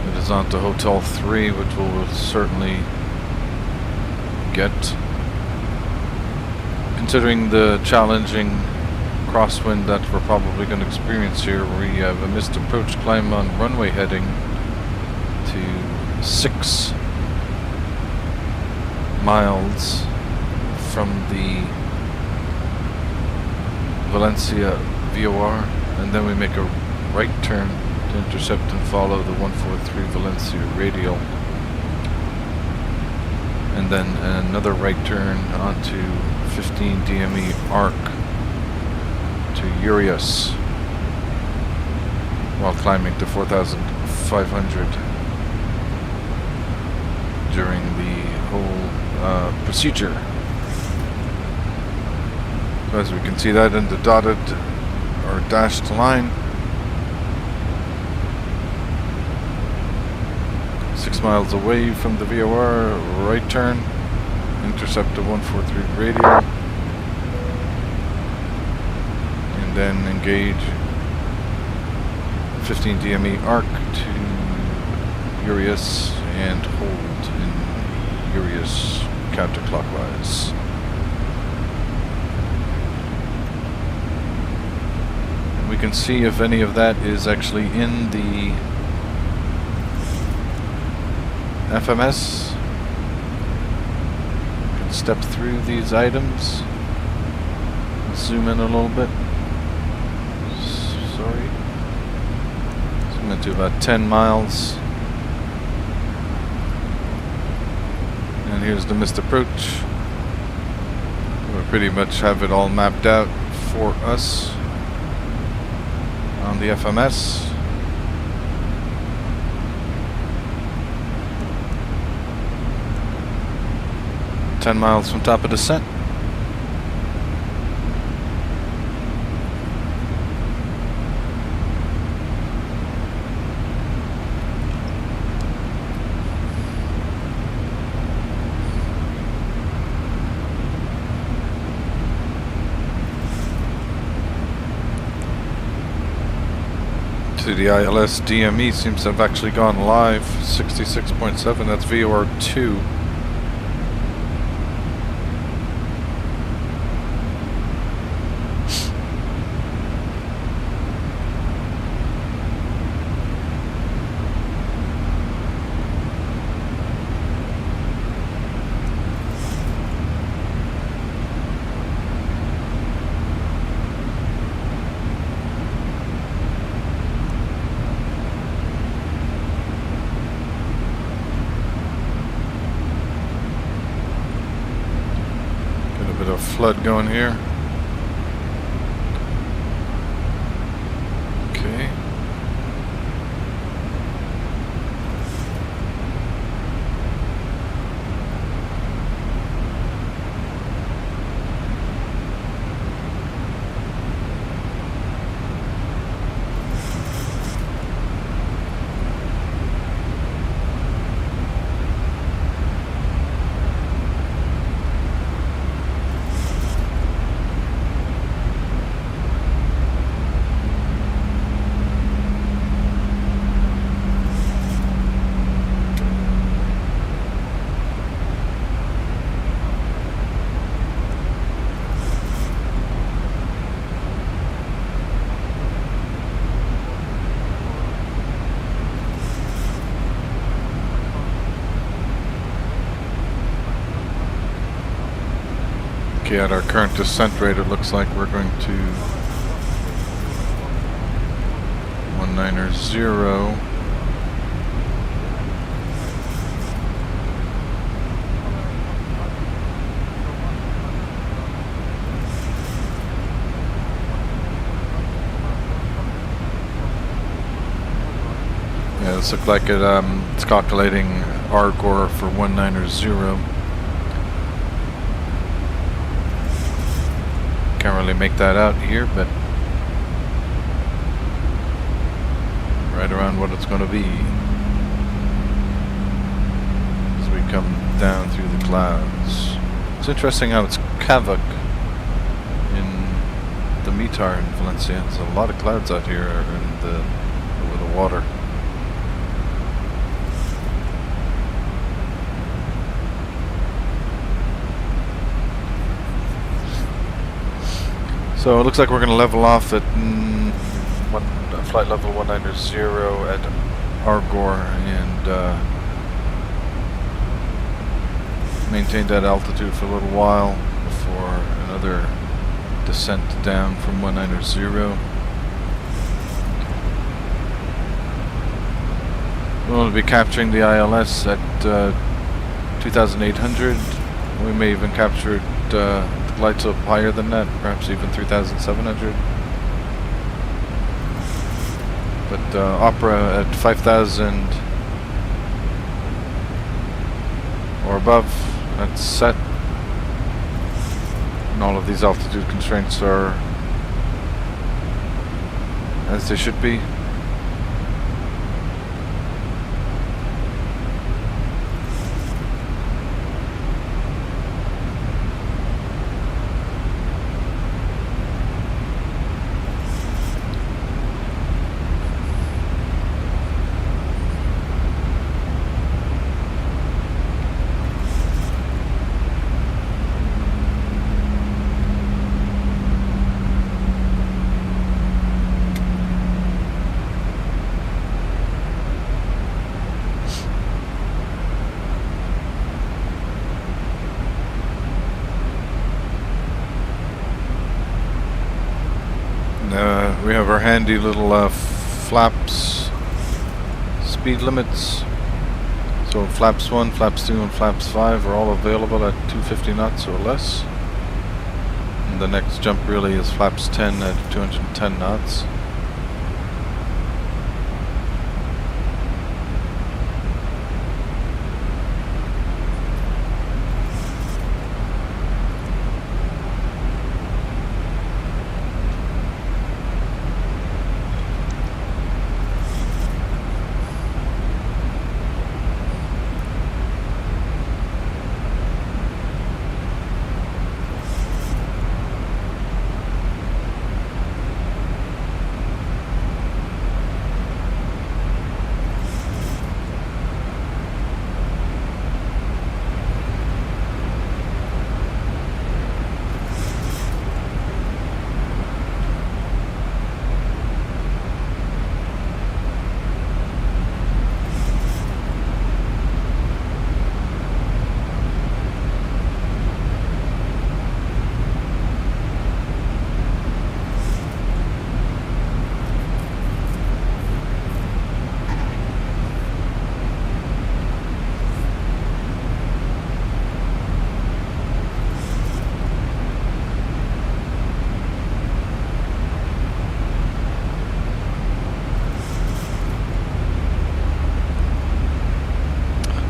it is on to Hotel 3, which will certainly get. Considering the challenging crosswind that we're probably going to experience here, we have a missed approach climb on runway heading to 6 miles from the Valencia VOR, and then we make a right turn to intercept and follow the 143 Valencia radial, and then another right turn onto 15 DME arc to Urias while climbing to 4,500 during the whole procedure. So as we can see that in the dotted or dashed line, 6 miles away from the VOR, right turn, intercept the 143 radial, and then engage 15 DME arc to Urias and hold in Urias counterclockwise. We can see if any of that is actually in the FMS. We can step through these items. Zoom in a little bit. Sorry. Zoom into about 10 miles. And here's the missed approach. We pretty much have it all mapped out for us on the FMS. "10 miles from top of descent." The ILS DME seems to have actually gone live. 66.7, that's VOR 2. Flood going here. Okay. Okay, at our current descent rate, it looks like we're going to 190. Yeah, this looks like it's calculating RGOR for 190. Can't really make that out here, but right around what it's going to be as we come down through the clouds. It's interesting how it's Kavak in the METAR in Valencia. There's a lot of clouds out here over the water. So it looks like we're going to level off at flight level 190 at Argor and maintain that altitude for a little while before another descent down from 190. We'll be capturing the ILS at 2,800. We may even capture it glide slope higher than that, perhaps even 3,700. But Opera at 5,000 or above, that's set. And all of these altitude constraints are as they should be. We have our handy little flaps, speed limits. So flaps 1, flaps 2 and flaps 5 are all available at 250 knots or less. And the next jump really is flaps 10 at 210 knots.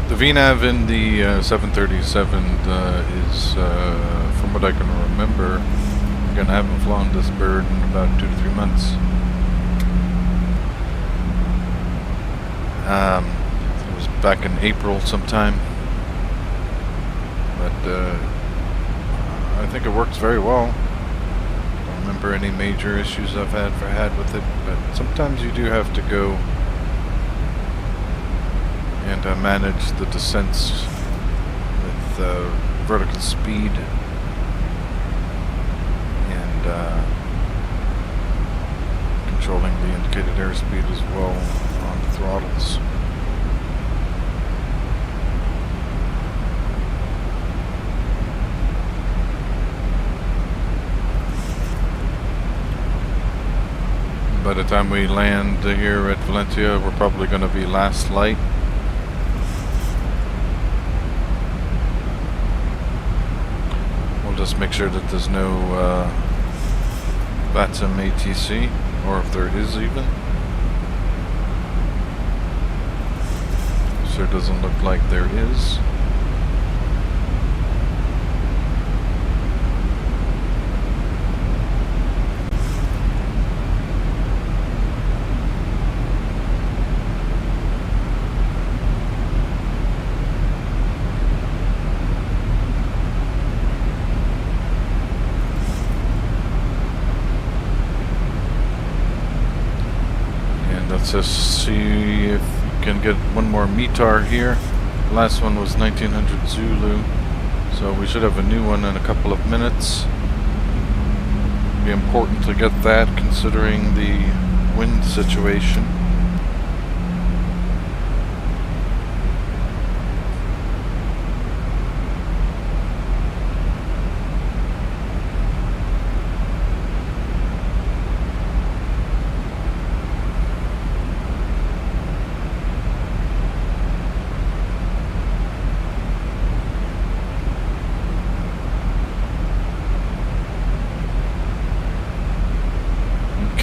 The VNAV in the 737 is, from what I can remember, again, I haven't flown this bird in about 2 to 3 months. It was back in April sometime, but I think it works very well. I don't remember any major issues I've had with it, but sometimes you do have to go and manage the descents with vertical speed and controlling the indicated airspeed as well on the throttles. By the time we land here at Valencia, we're probably going to be last light. Just make sure that there's no VATSIM ATC, or if there is even. Sure doesn't look like there is. Let's just see if we can get one more METAR here. The last one was 1900 Zulu, so we should have a new one in a couple of minutes. be important to get that considering the wind situation.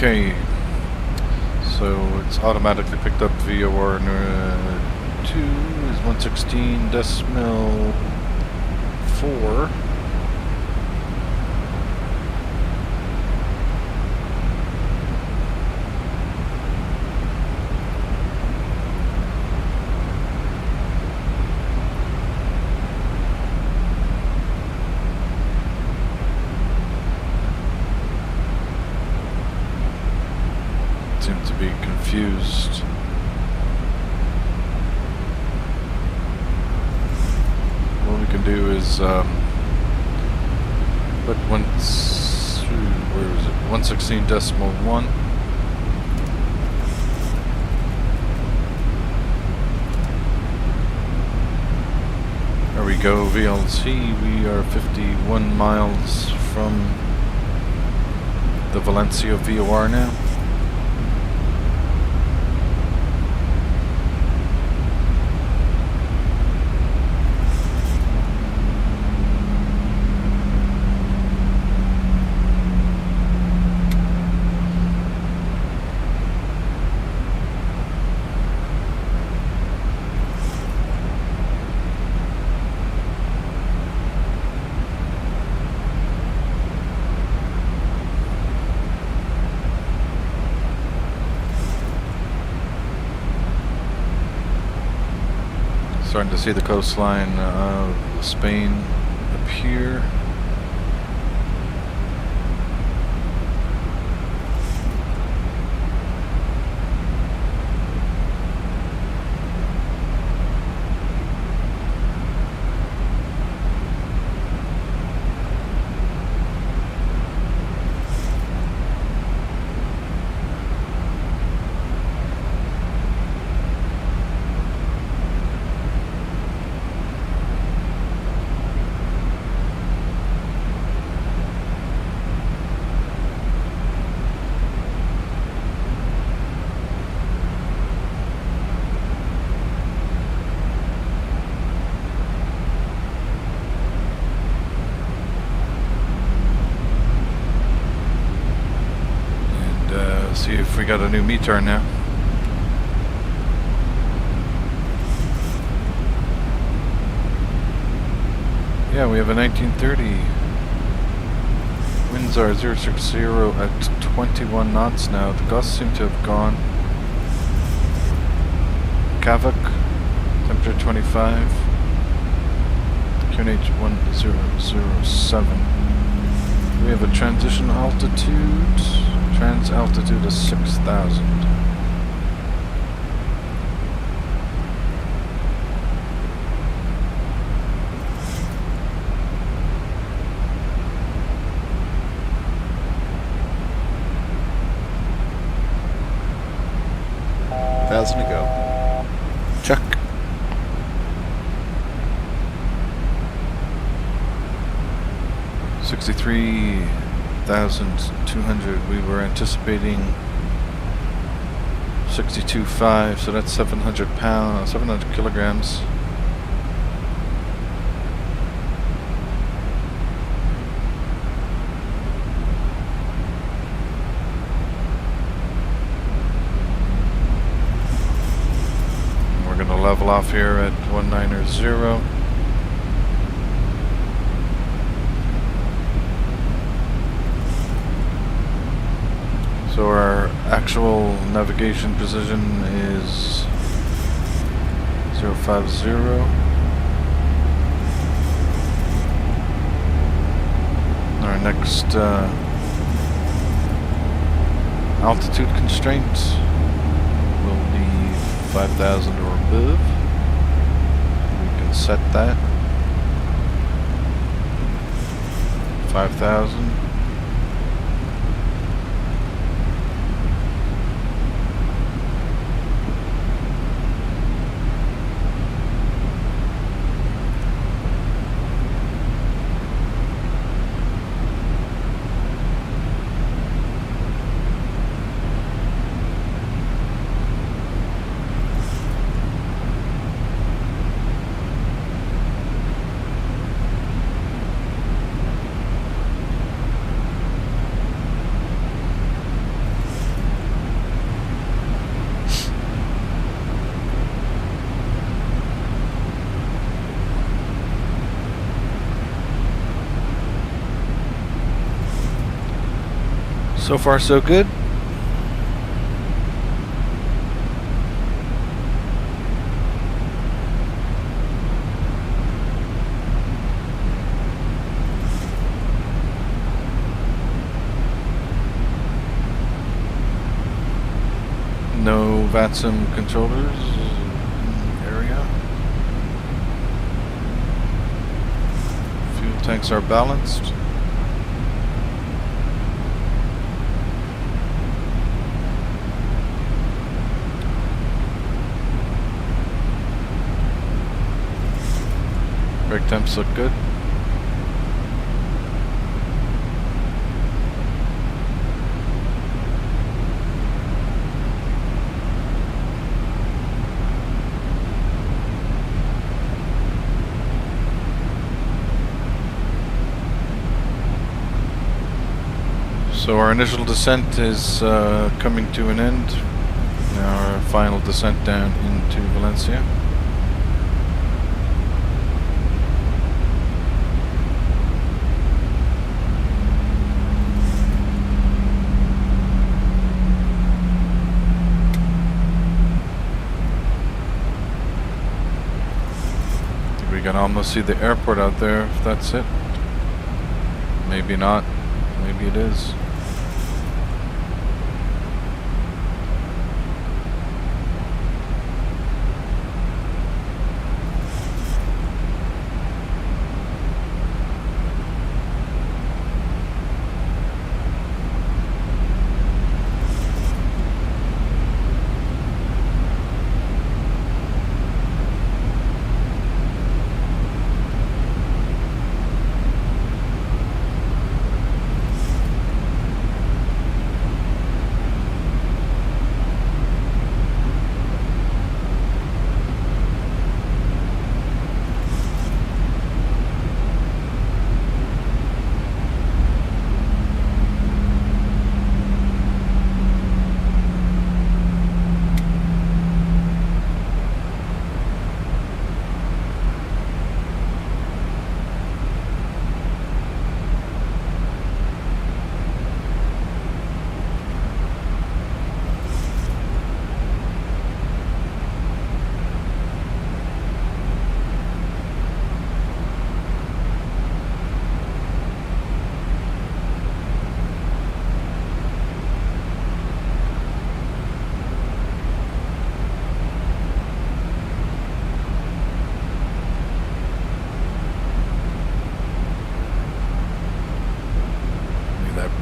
Okay, so it's automatically picked up VOR 2 is 116.4. Seem to be confused. What we can do is put where is it? 116.1. There we go, VLC. We are 51 miles from the Valencia VOR now. Starting to see the coastline of Spain appear. See if we got a new meter now. Yeah, we have a 1930. Winds are 060 at 21 knots now. The gusts seem to have gone. Kavak, temperature 25. QNH 1007. We have a transition altitude. Trans altitude is 6,000. Thousand to go. Check. $63,200. We were anticipating 62.5, so that's 700 pounds, 700 kilograms. We're going to level off here at 190. So our actual navigation position is 050. Our next altitude constraint will be 5,000 or above. We can set that. 5,000. So far, so good. No VATSIM controllers in the area. Fuel tanks are balanced. Brake temps look good. So our initial descent is coming to an end. Now our final descent down into Valencia. We can almost see the airport out there, if that's it. Maybe not. Maybe it is.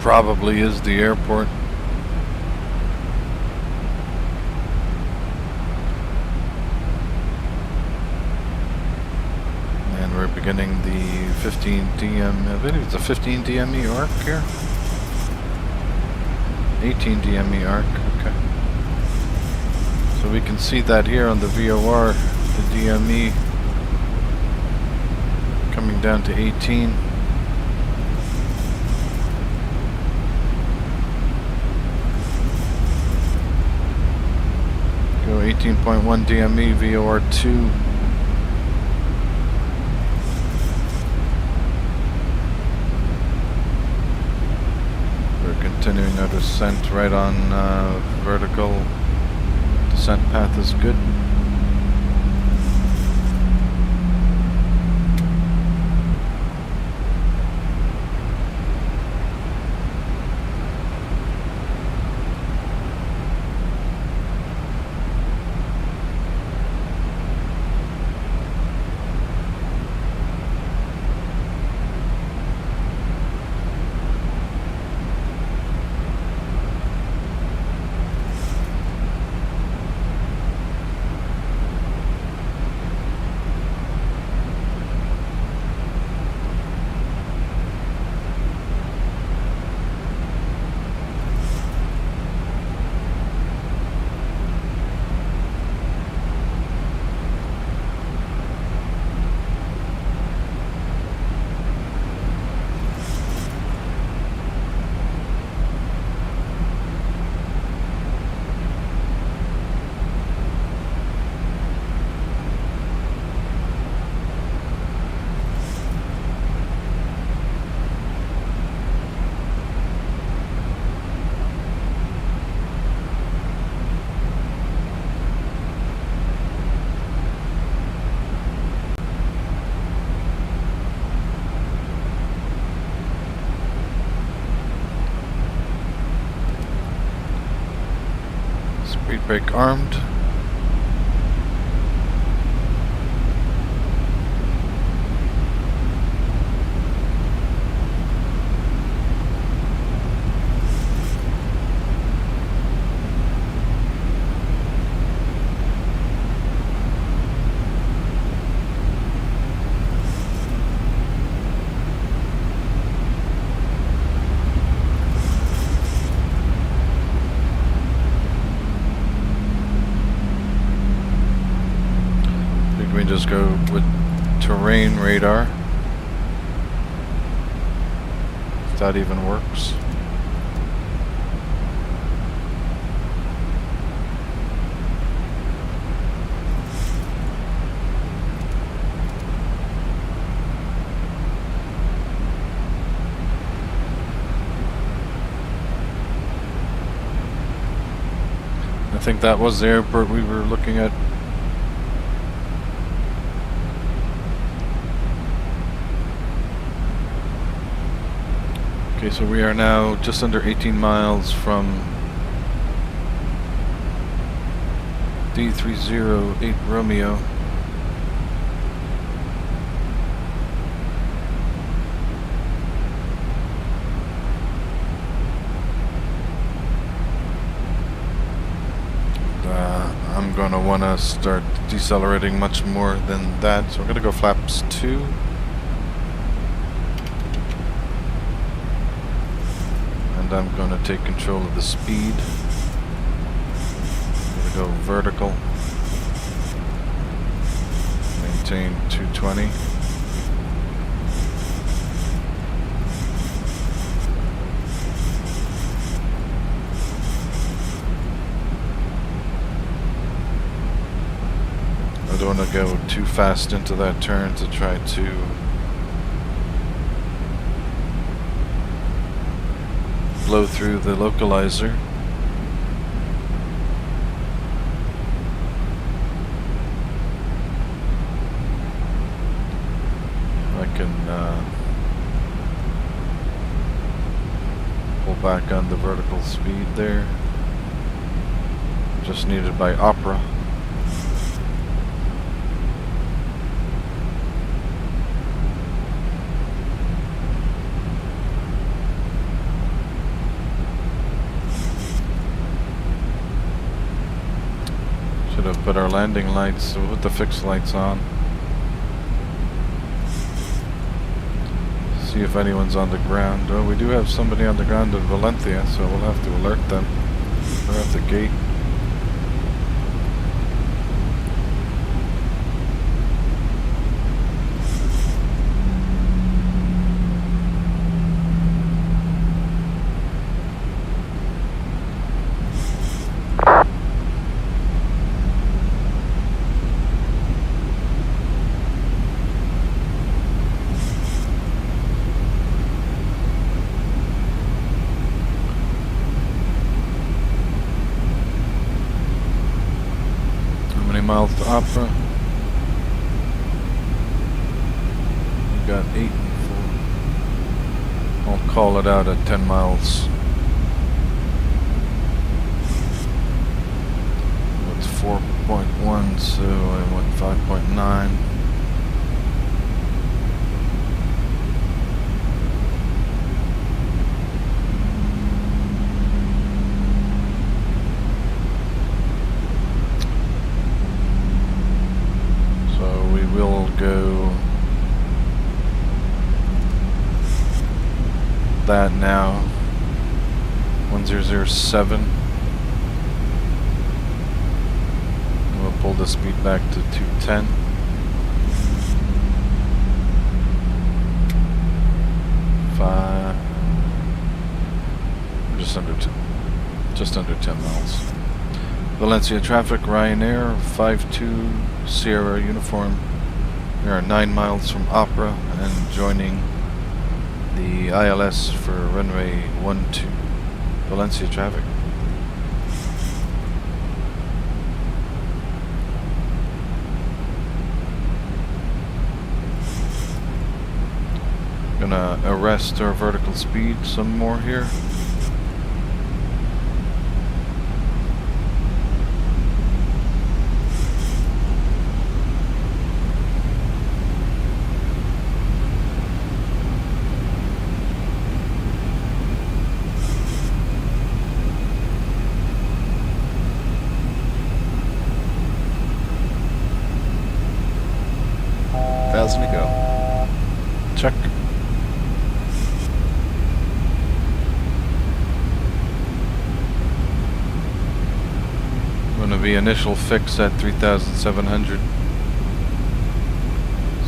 Probably is the airport. And we're beginning the 15 DM, I believe it's a 15 DME arc here. 18 DME arc, okay. So we can see that here on the VOR, the DME coming down to 18. Go 18.1 DME, VOR2. We're continuing our descent right on vertical. Descent path is good. brake armed. Just go with terrain radar, if that even works. I think that was the airport we were looking at. Okay, so we are now just under 18 miles from D308 Romeo. I'm going to want to start decelerating much more than that, so we're going to go flaps 2. I'm going to take control of the speed. I'm going to go vertical. Maintain 220. I don't want to go too fast into that turn to try to blow through the localizer. I can pull back on the vertical speed there. Just needed by Opera. Should have put our landing lights with the fixed lights on. See if anyone's on the ground. Oh, we do have somebody on the ground in Valencia, so we'll have to alert them. They're at the gate. Miles to Opera. We got 8 and 4. I'll call it out at 10 miles. It's 4.1, so I went 5.9. We'll go that now. 1007. We'll pull the speed back to 210. Just under 10 miles. Valencia traffic, Ryanair 52 Sierra uniform. We are 9 miles from Opera and joining the ILS for runway 12. Valencia traffic. Gonna arrest our vertical speed some more here. Check. Going to be initial fix at 3,700.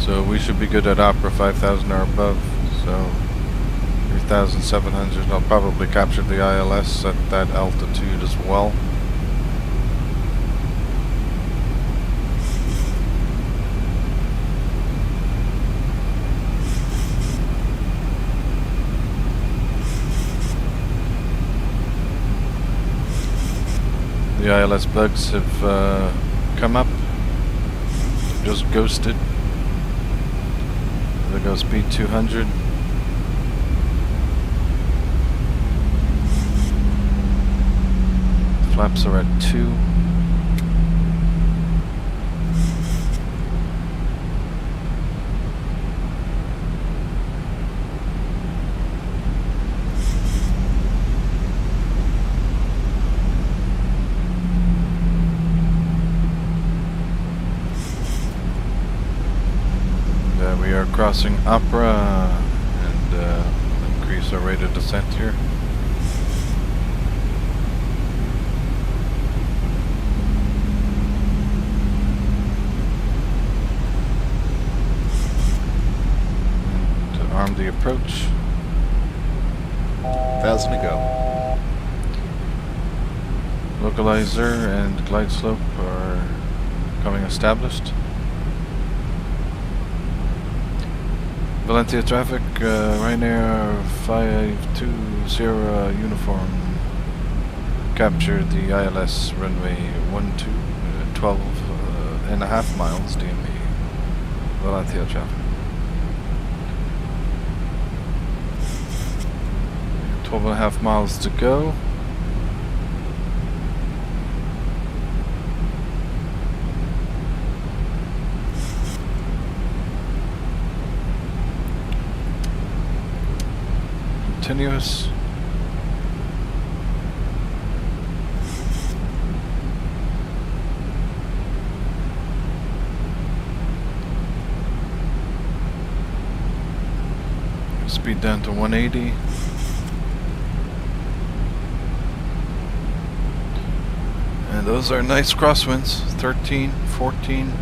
So we should be good at opera 5,000 or above. So 3,700. I'll probably capture the ILS at that altitude as well. The ILS bugs have come up, just ghosted. There goes speed 200. Flaps are at 2. We are crossing Opera and increase our rate of descent here. And to arm the approach. 1,000 to go. Localizer and glide slope are becoming established. Valencia traffic, Ryanair 520 uniform captured the ILS runway 12, 12.5 miles DME. Valencia traffic. 12.5 miles to go. Continuous. Speed down to 180. And those are nice crosswinds. 13, 14.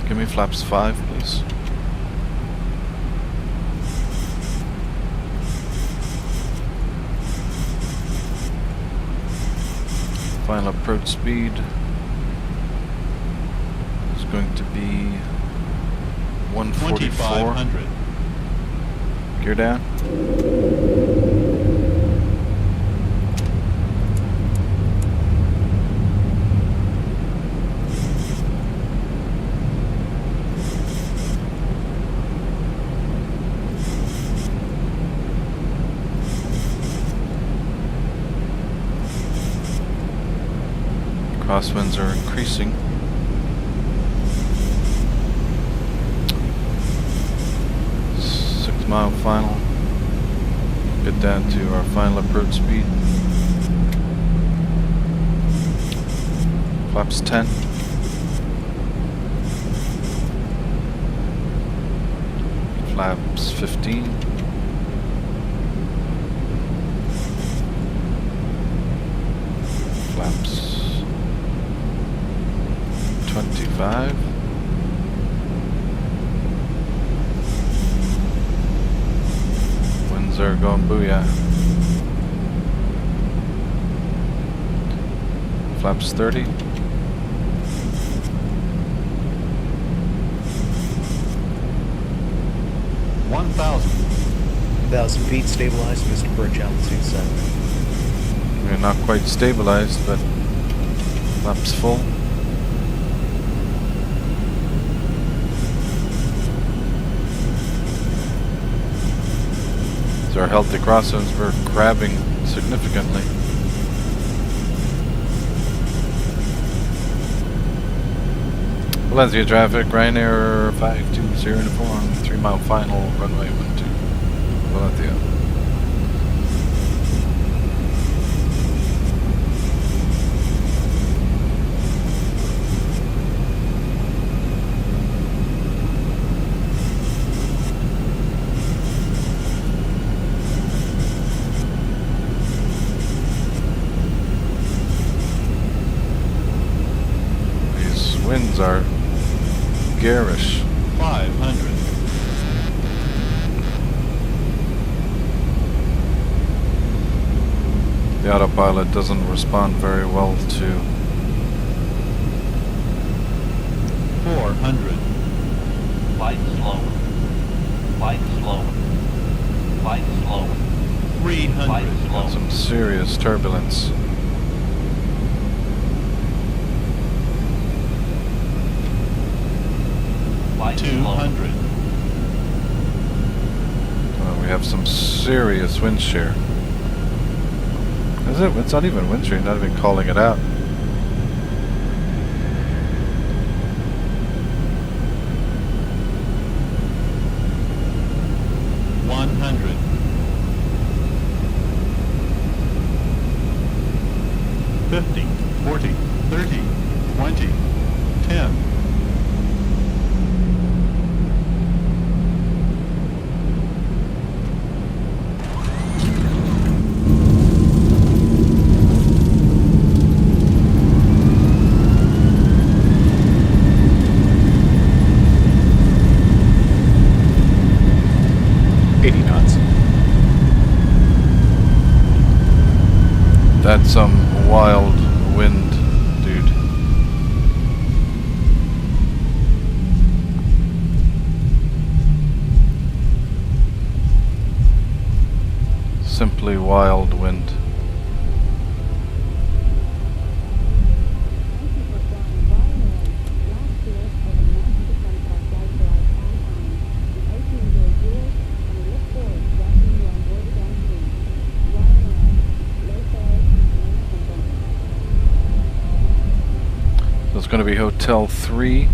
Give me flaps 5, please. Final approach speed is going to be 144. 2,500. Gear down. Crosswinds are increasing. Mile final. Get down to our final approach speed. Flaps 10. Flaps 15. Flaps 25. Are going booyah. Flaps 30. 1,000 feet stabilized, Mr. Birch, altitude 7. We're not quite stabilized, but flaps full. Our healthy crosswinds were crabbing significantly. Valencia traffic, Ryanair 520 uniform, 3 mile final, runway 12, Valencia. winds are garish. 500. The autopilot doesn't respond very well to 400. Light slow. Light slow. Light slow. 300. Light slow. some serious turbulence. Light slow. 200. We have some serious wind shear. Is it? It's not even wind shear, not even calling it out. $50, $40, $30, $20, $10. That's some wild wind, dude. Simply wild wind. It's going to be Hotel 3.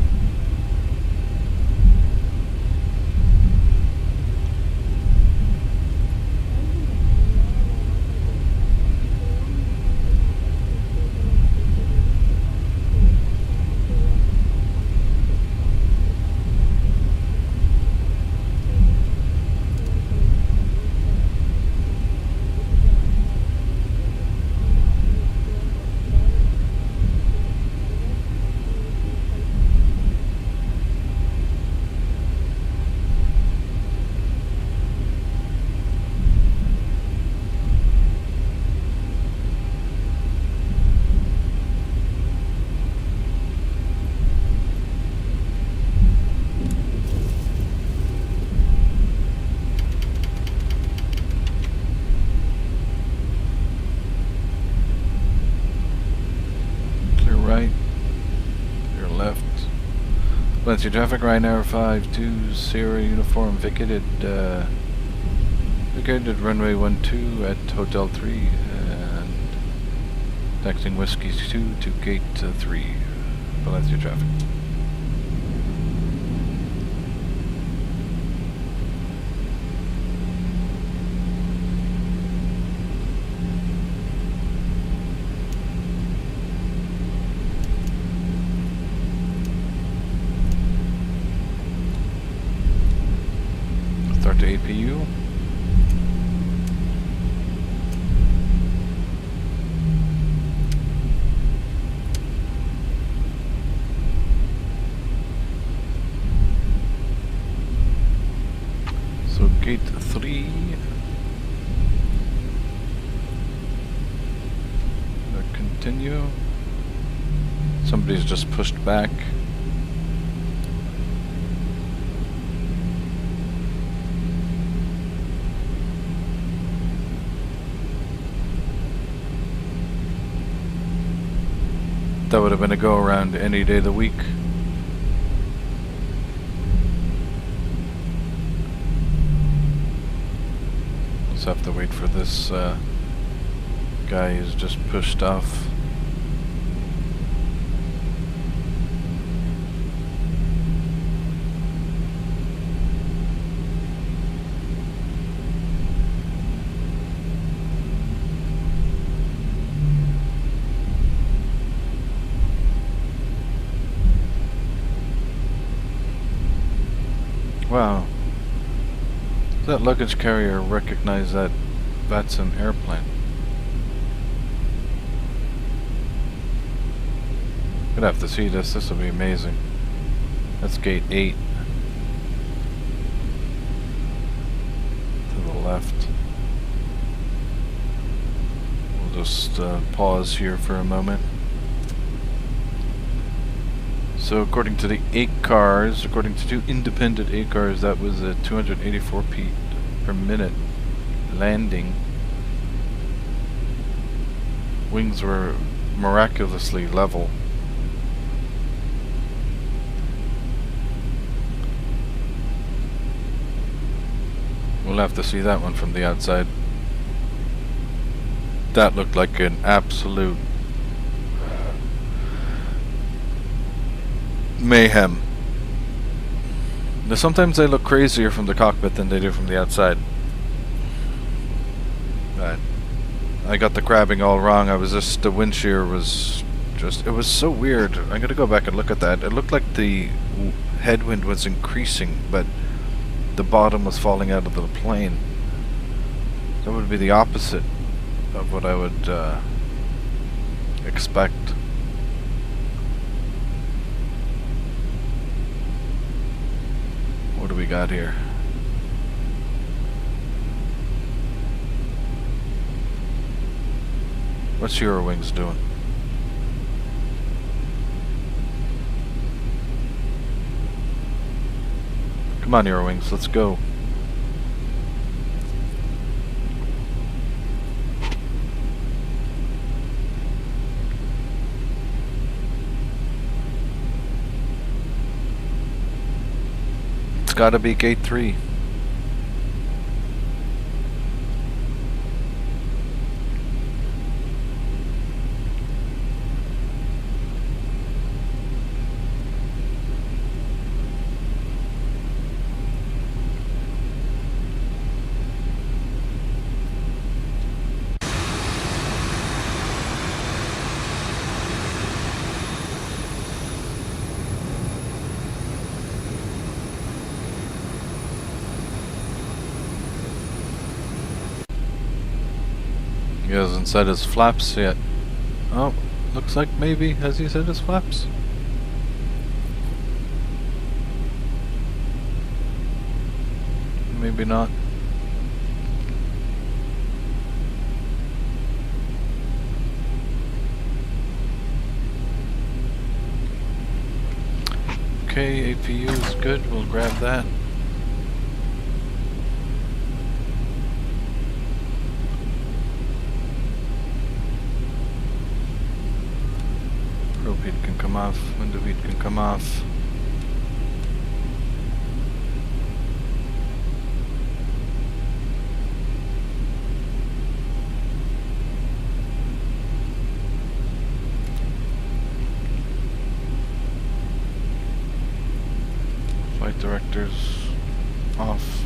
Valencia traffic, Ryanair 52 Sierra uniform vacated runway 12 at Hotel 3 and taxiing Whiskey 2 to gate 3, Valencia traffic. Start to APU. So gate 3. Continue. Somebody's just pushed back. That would have been a go around any day of the week. Just have to wait for this guy who's just pushed off. Wow. Does that luggage carrier recognize that VATSIM airplane? Gonna have to see this. This will be amazing. That's gate 8. To the left. We'll just pause here for a moment. So according to the 8 cars, according to 2 independent 8 cars, that was a 284 feet per minute landing. Wings were miraculously level. We'll have to see that one from the outside. That looked like an absolute mayhem. Now sometimes they look crazier from the cockpit than they do from the outside. But I got the crabbing all wrong. The wind shear was just, it was so weird. I'm gonna go back and look at that. It looked like the headwind was increasing, but the bottom was falling out of the plane. That would be the opposite of what I would expect. What do we got here? What's Eurowings doing? Come on, Eurowings, let's go. It's gotta be gate 3. He hasn't said his flaps yet. Oh, looks like maybe has he said his flaps? Maybe not. Okay, APU is good. We'll grab that. Probe heat can come off. Window heat can come off. Flight directors off.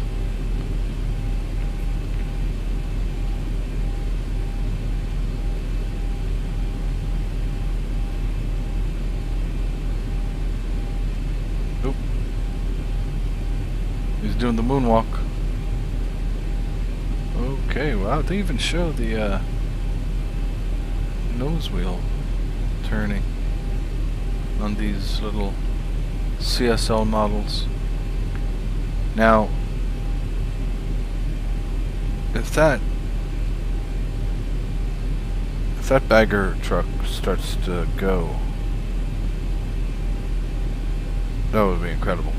Oop. He's doing the moonwalk. Okay, wow, they even show the nose wheel turning on these little CSL models. Now, if that bagger truck starts to go, that would be incredible.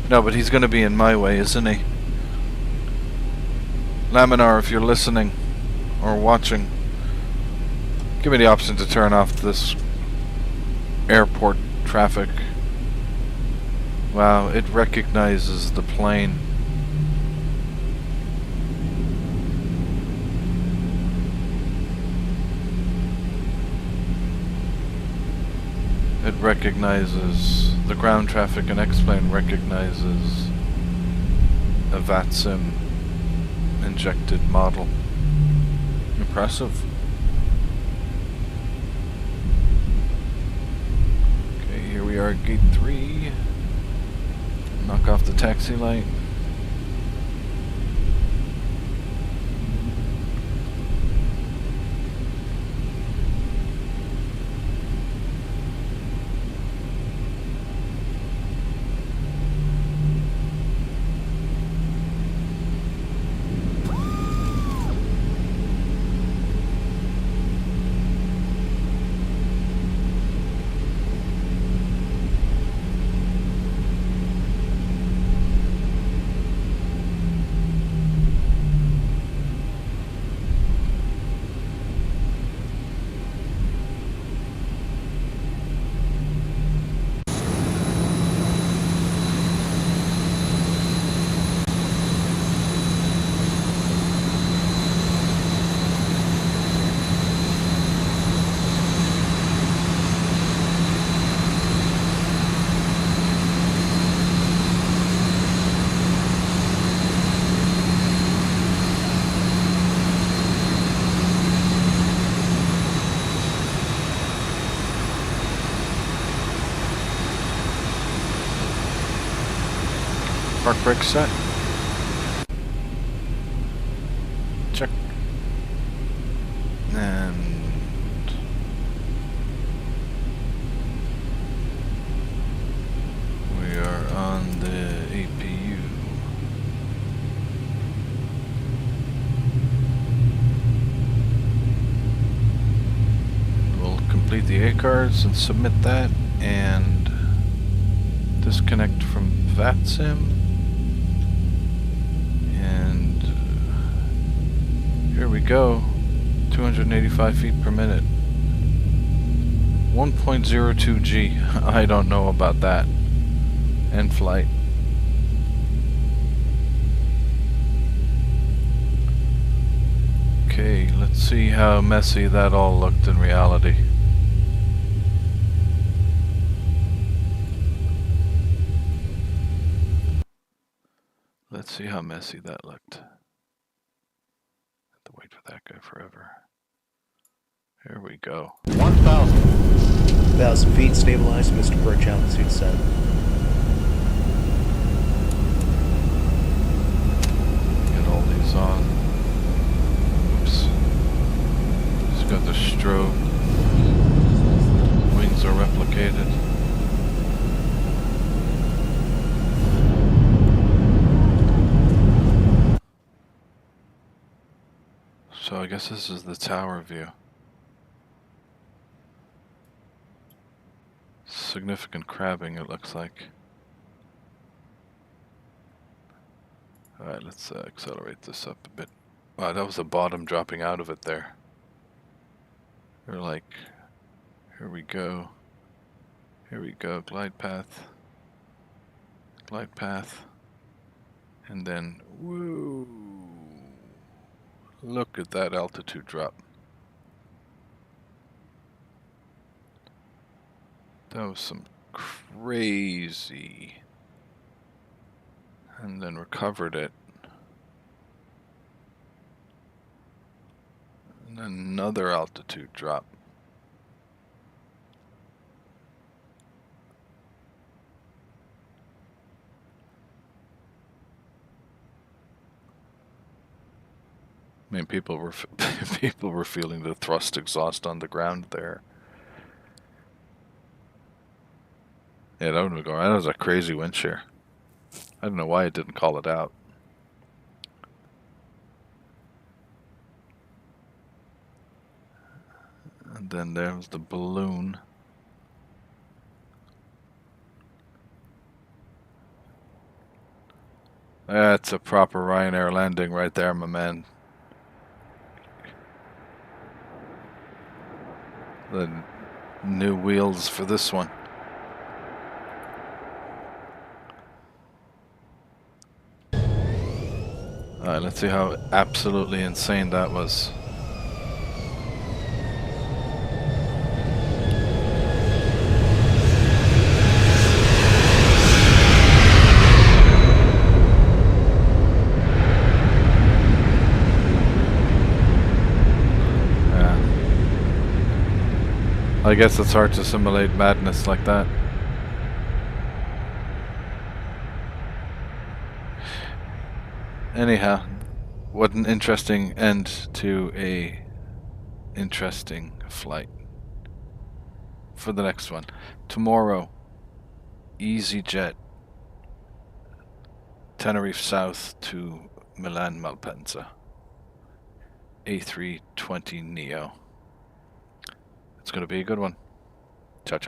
No, but he's going to be in my way, isn't he? Laminar, if you're listening or watching, give me the option to turn off this airport traffic. Wow, it recognizes the plane. It recognizes the ground traffic, and X-plane recognizes a VATSIM injected model. Impressive. Okay, here we are at gate 3. Knock off the taxi light. Park brake set. Check. And we are on the APU. We'll complete the A cards and submit that and disconnect from VATSIM. And here we go. 285 feet per minute. 1.02 G. I don't know about that. End flight. Okay, let's see how messy that all looked in reality. Let's see how messy that looked. Have to wait for that guy forever. Here we go. 1,000. 1,000 feet, stabilized, Mr. Birch, altitude set. Get all these on. Oops. Just got the strobe. Wings are replicated. So I guess this is the tower view. Significant crabbing, it looks like. Alright, let's accelerate this up a bit. Wow, that was the bottom dropping out of it there. They're like, here we go. Here we go, glide path. Glide path. And then, woo! Look at that altitude drop. That was some crazy. And then recovered it. And another altitude drop. I mean, people were feeling the thrust exhaust on the ground there. Yeah, that would go. That was a crazy wind shear. I don't know why it didn't call it out. And then there was the balloon. That's a proper Ryanair landing right there, my man. The new wheels for this one. Alright, let's see how absolutely insane that was. I guess it's hard to simulate madness like that. Anyhow, what an interesting end to a interesting flight. For the next one. Tomorrow, EasyJet, Tenerife South to Milan Malpensa. A320neo. It's going to be a good one. Ciao, ciao.